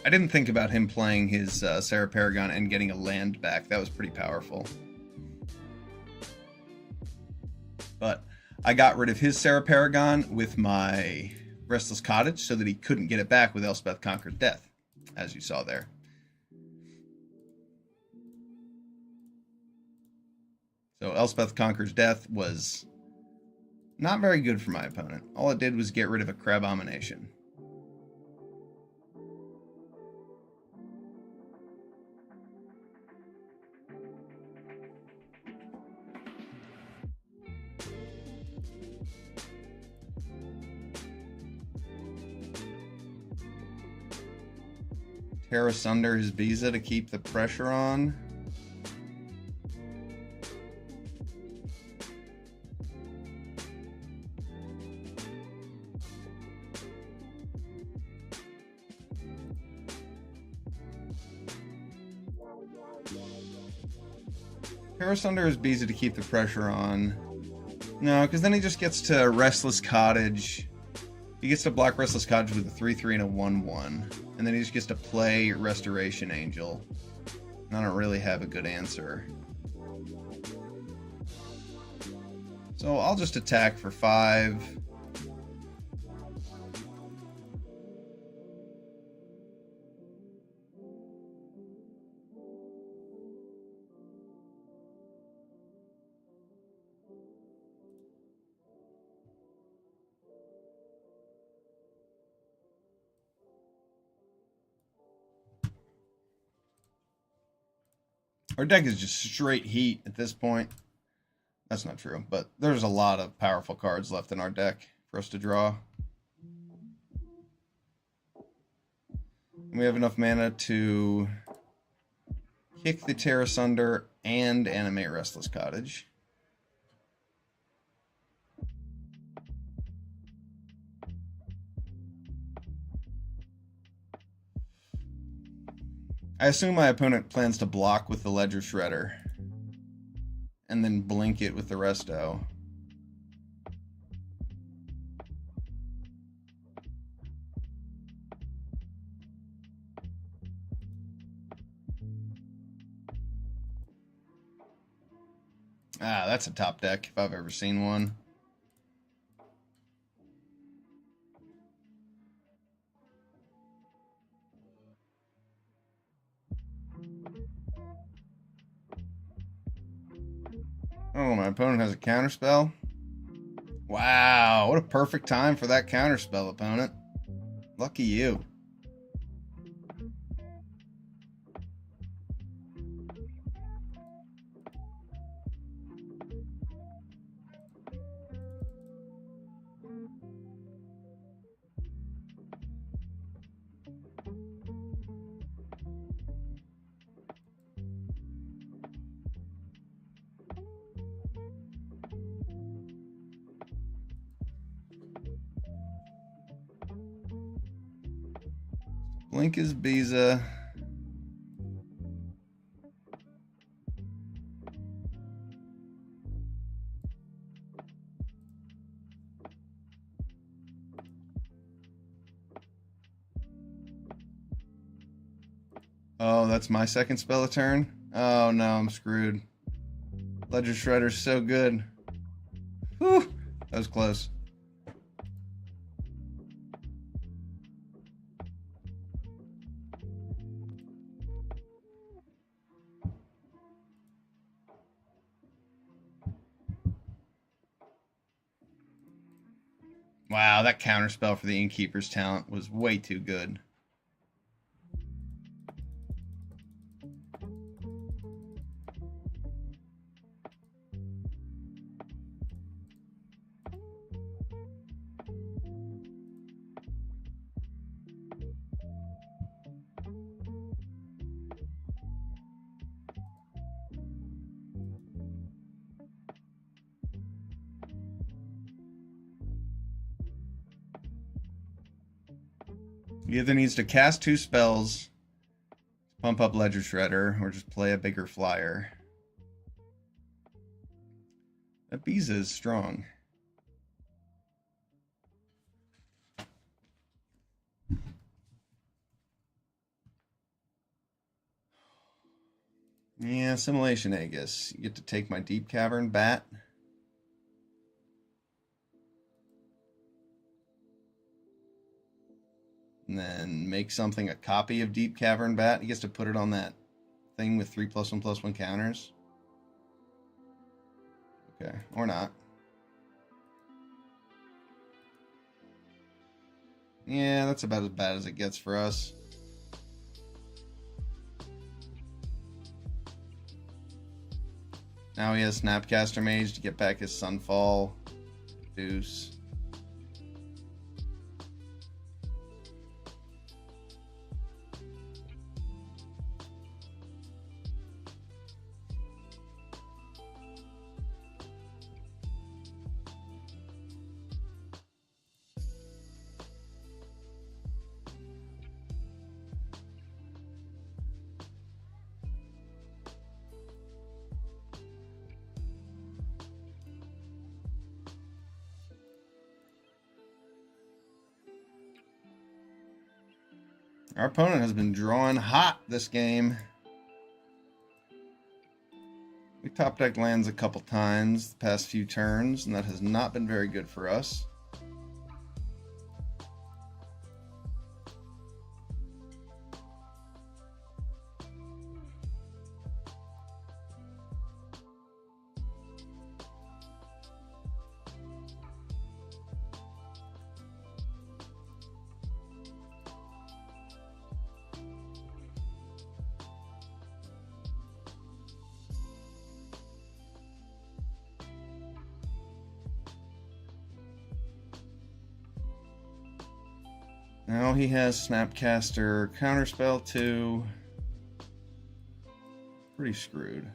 [SPEAKER 1] I didn't think about him playing his Sarah Paragon and getting a land back. That was pretty powerful. But I got rid of his Sarah Paragon with my Restless Cottage so that he couldn't get it back with Elspeth Conquers Death, as you saw there. So Elspeth Conquers Death was not very good for my opponent. All it did was get rid of a Crabomination. Tear asunder his Visa to keep the pressure on. Tear asunder his Visa to keep the pressure on. No, because then he just gets to Restless Cottage. He gets to block Restless Cottage with a 3/3 and a 1/1. And then he just gets to play Restoration Angel. And I don't really have a good answer. So I'll just attack for 5. Our deck is just straight heat at this point. That's not true, but there's a lot of powerful cards left in our deck for us to draw. And we have enough mana to kick the Terra Sunder and animate Restless Cottage. I assume my opponent plans to block with the Ledger Shredder and then blink it with the Resto. Ah, that's a top deck if I've ever seen one. Oh, my opponent has a counterspell. Wow, what a perfect time for that counterspell, opponent. Lucky you. Blink is Biza. Oh, that's my second spell a turn? Oh no, I'm screwed. Ledger Shredder's so good. Whew, that was close. Wow, that counterspell for the Innkeeper's talent was way too good. He either needs to cast 2 spells, pump up Ledger Shredder, or just play a bigger flyer. That Biza is strong. Yeah, Assimilation Aegis. You get to take my Deep Cavern Bat. And then make something a copy of Deep Cavern Bat. He gets to put it on that thing with 3+1/+1 counters. Okay, or not. Yeah, that's about as bad as it gets for us. Now he has Snapcaster Mage to get back his Sunfall. Deuce. Our opponent has been drawing hot this game. We top decked lands a couple times the past few turns, and that has not been very good for us. Now he has Snapcaster Counterspell too. Pretty screwed.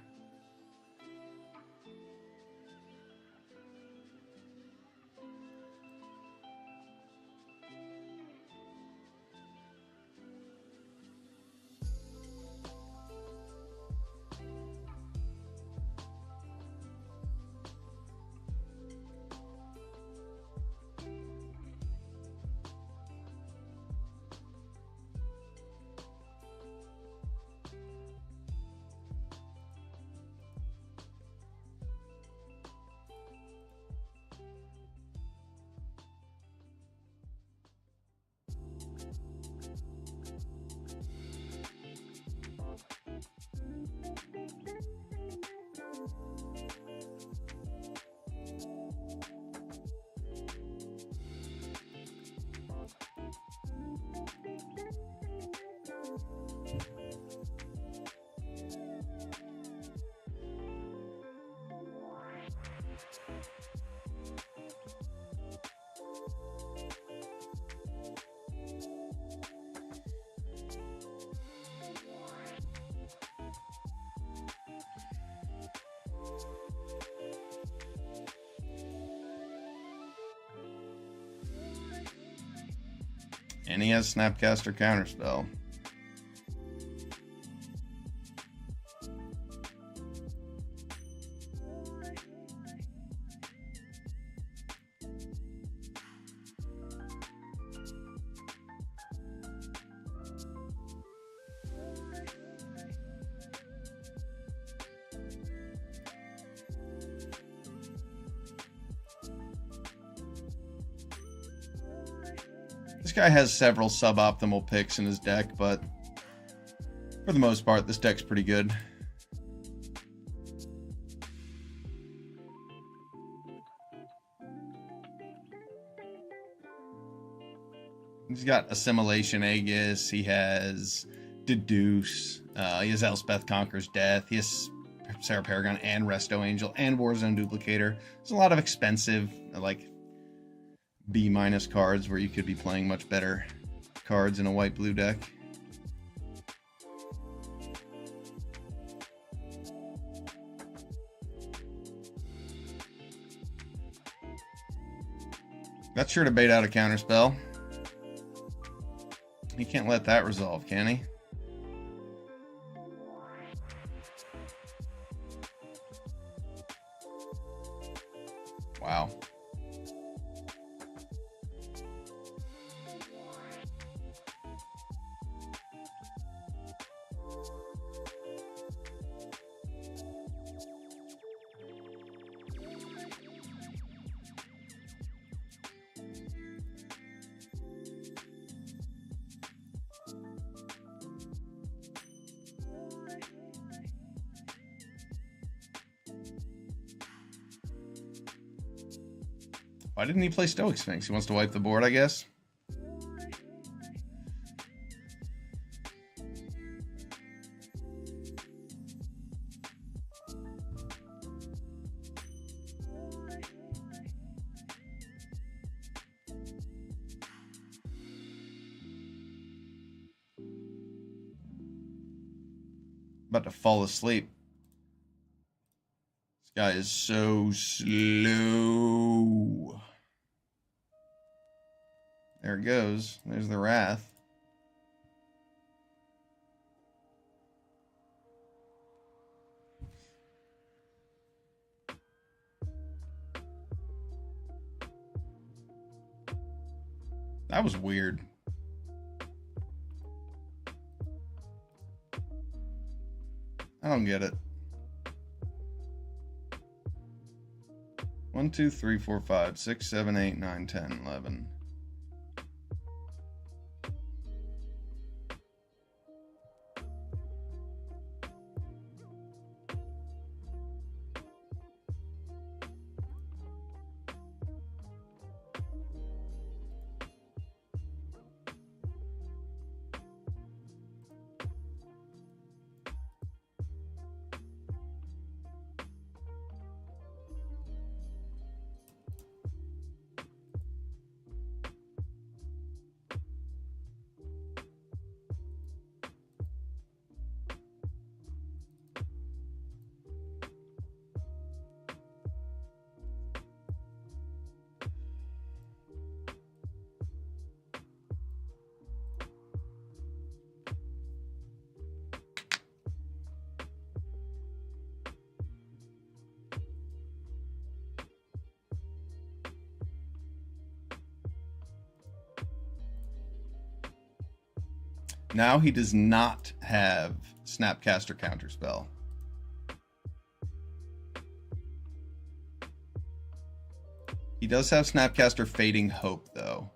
[SPEAKER 1] And he has Snapcaster Counterspell. This guy has several suboptimal picks in his deck, but for the most part, this deck's pretty good. He's got Assimilation Aegis, he has Deduce, he has Elspeth Conquers Death, he has Sarah Paragon and Resto Angel and Warzone Duplicator. There's a lot of expensive, like, B- cards where you could be playing much better cards in a white-blue deck. That's sure to bait out a counterspell. He can't let that resolve, can he? Wow. Why didn't he play Stoic Sphinx? He wants to wipe the board, I guess. About to fall asleep. This guy is so slow. There it goes. There's the Wrath. That was weird. I don't get it. 1, 2, 3, 4, 5, 6, 7, 8, 9, 10, 11. Now he does not have Snapcaster Counterspell. He does have Snapcaster Fading Hope, though.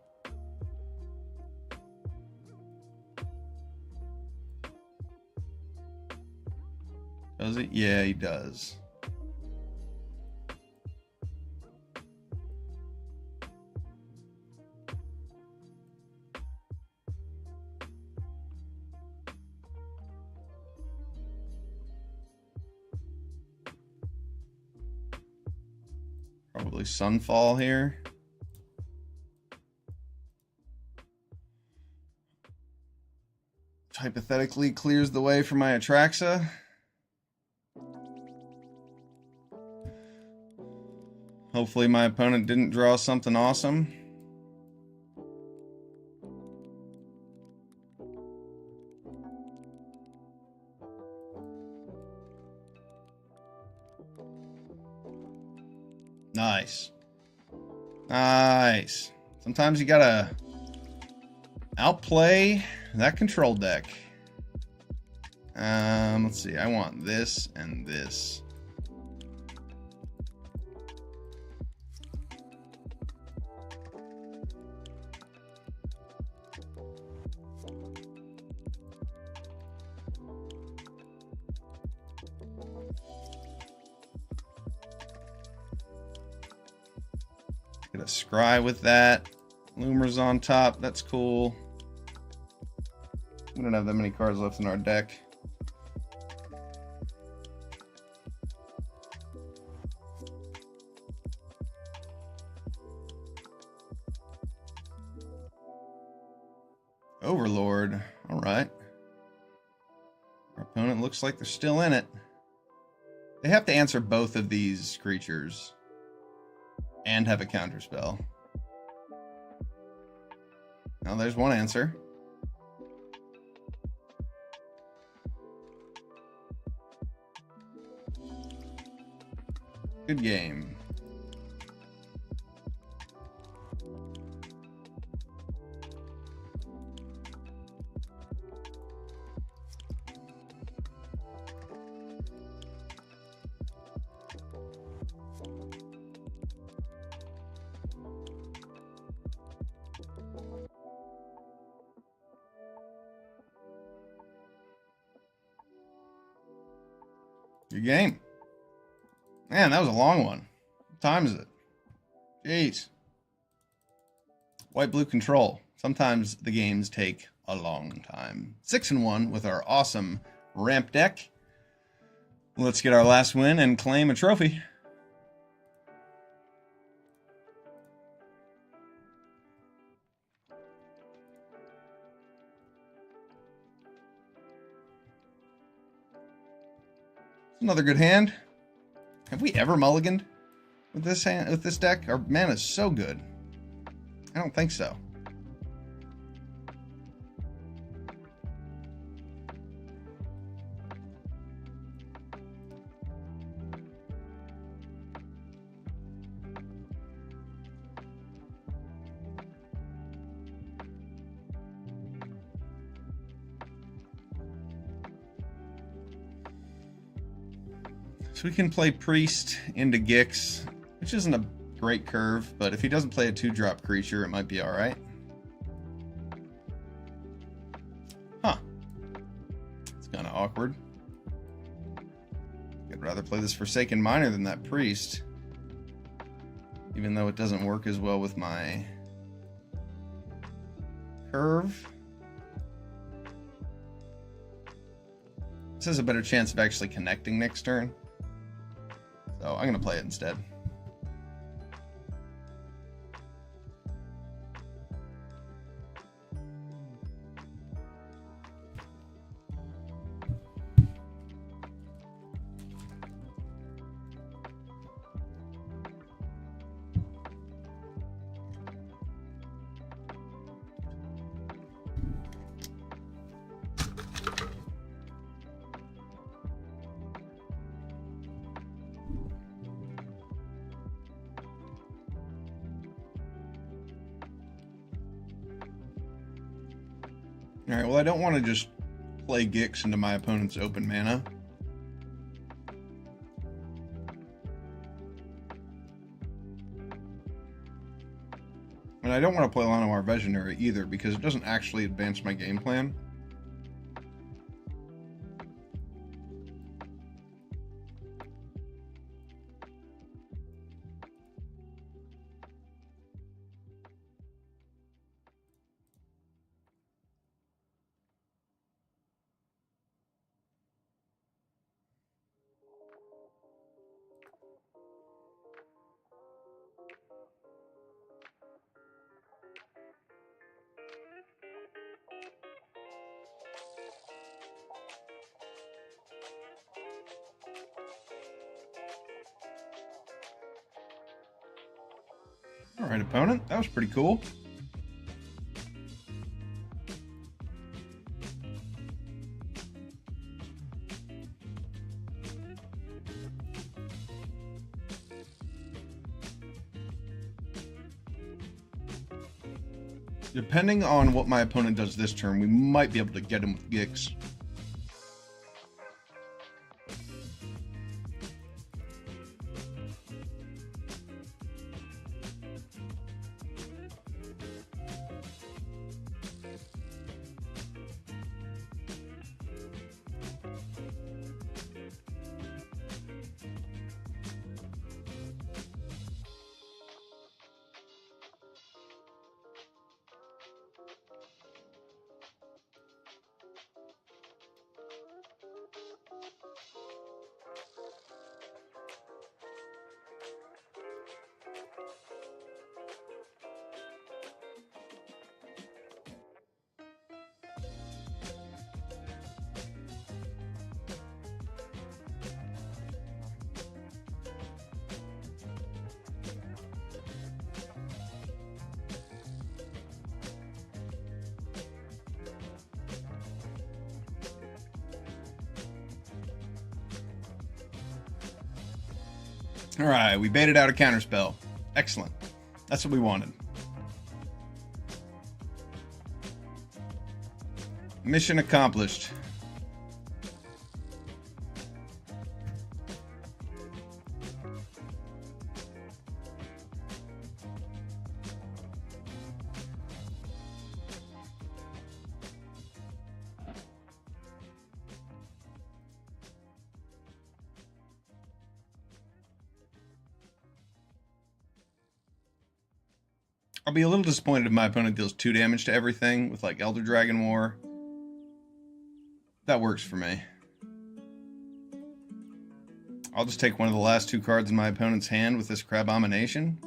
[SPEAKER 1] Does it? Yeah, he does. Probably Sunfall here. Which hypothetically clears the way for my Atraxa. Hopefully my opponent didn't draw something awesome. Nice. Nice. Sometimes you gotta outplay that control deck. Let's see. I want this and this. Get a Scry with that. Loomer's on top. That's cool. We don't have that many cards left in our deck. Overlord. All right. Our opponent looks like they're still in it. They have to answer both of these creatures and have a counterspell. Now there's one answer. Good game. Good game. Man, that was a long one. What time is it? Jeez. White-blue control. Sometimes the games take a long time. 6-1 with our awesome ramp deck. Let's get our last win and claim a trophy. Another good hand. Have we ever mulliganed with this hand, with this deck? Our mana is so good. I don't think so. So we can play Priest into Gix, which isn't a great curve, but if he doesn't play a 2-drop creature, it might be alright. Huh. It's kind of awkward. I'd rather play this Forsaken Miner than that Priest, even though it doesn't work as well with my curve. This has a better chance of actually connecting next turn. So I'm going to play it instead. Alright, well, I don't want to just play Gix into my opponent's open mana. And I don't want to play Llanowar Visionary either, because it doesn't actually advance my game plan. Alright, opponent. That was pretty cool. Depending on what my opponent does this turn, we might be able to get him with Gix. Alright, we baited out a counterspell. Excellent. That's what we wanted. Mission accomplished. I'll be a little disappointed if my opponent deals 2 damage to everything with like Elder Dragon War. That works for me. I'll just take one of the last 2 cards in my opponent's hand with this Crabomination.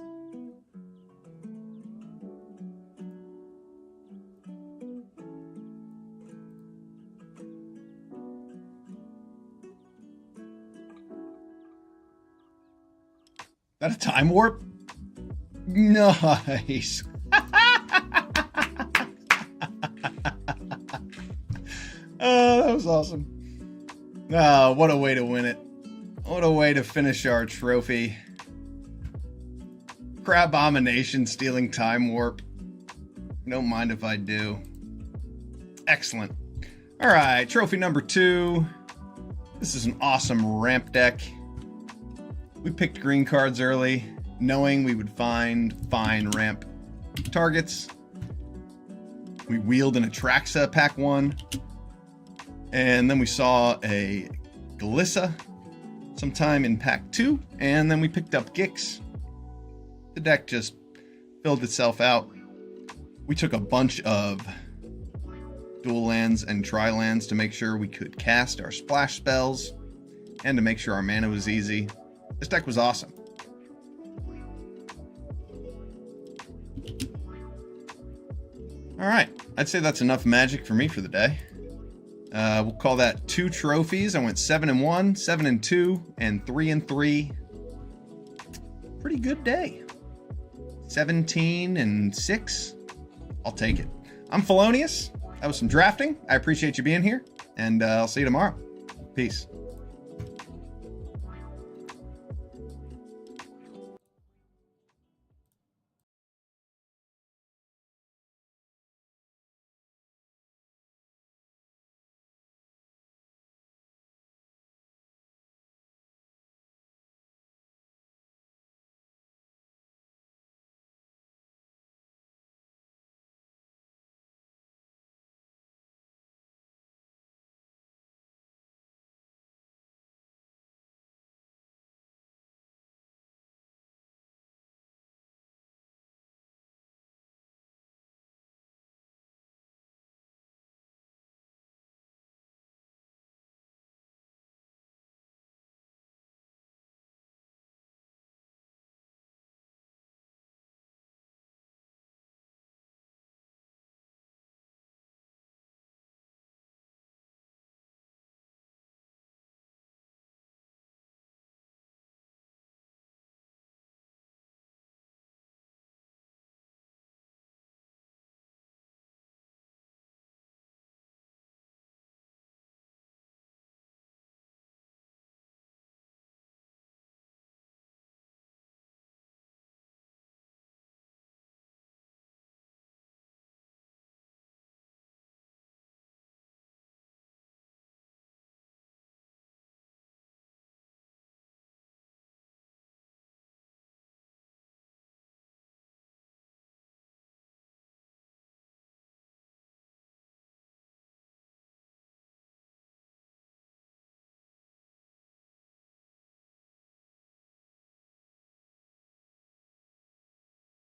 [SPEAKER 1] That a Time Warp? Nice. Oh, that was awesome. Oh, what a way to win it. What a way to finish our trophy. Crabomination stealing Time Warp. Don't mind if I do. Excellent. Alright, trophy number 2. This is an awesome ramp deck. We picked green cards early, knowing we would find fine ramp targets. We wheeled an Atraxa pack 1. And then we saw a Glissa sometime in pack 2. And then we picked up Gix. The deck just filled itself out. We took a bunch of dual lands and tri-lands to make sure we could cast our splash spells and to make sure our mana was easy. This deck was awesome. Alright, I'd say that's enough magic for me for the day. We'll call that 2 trophies. I went 7-1, 7-2, and 3-3. Pretty good day. 17-6. I'll take it. I'm Felonious. That was some drafting. I appreciate you being here, and I'll see you tomorrow. Peace.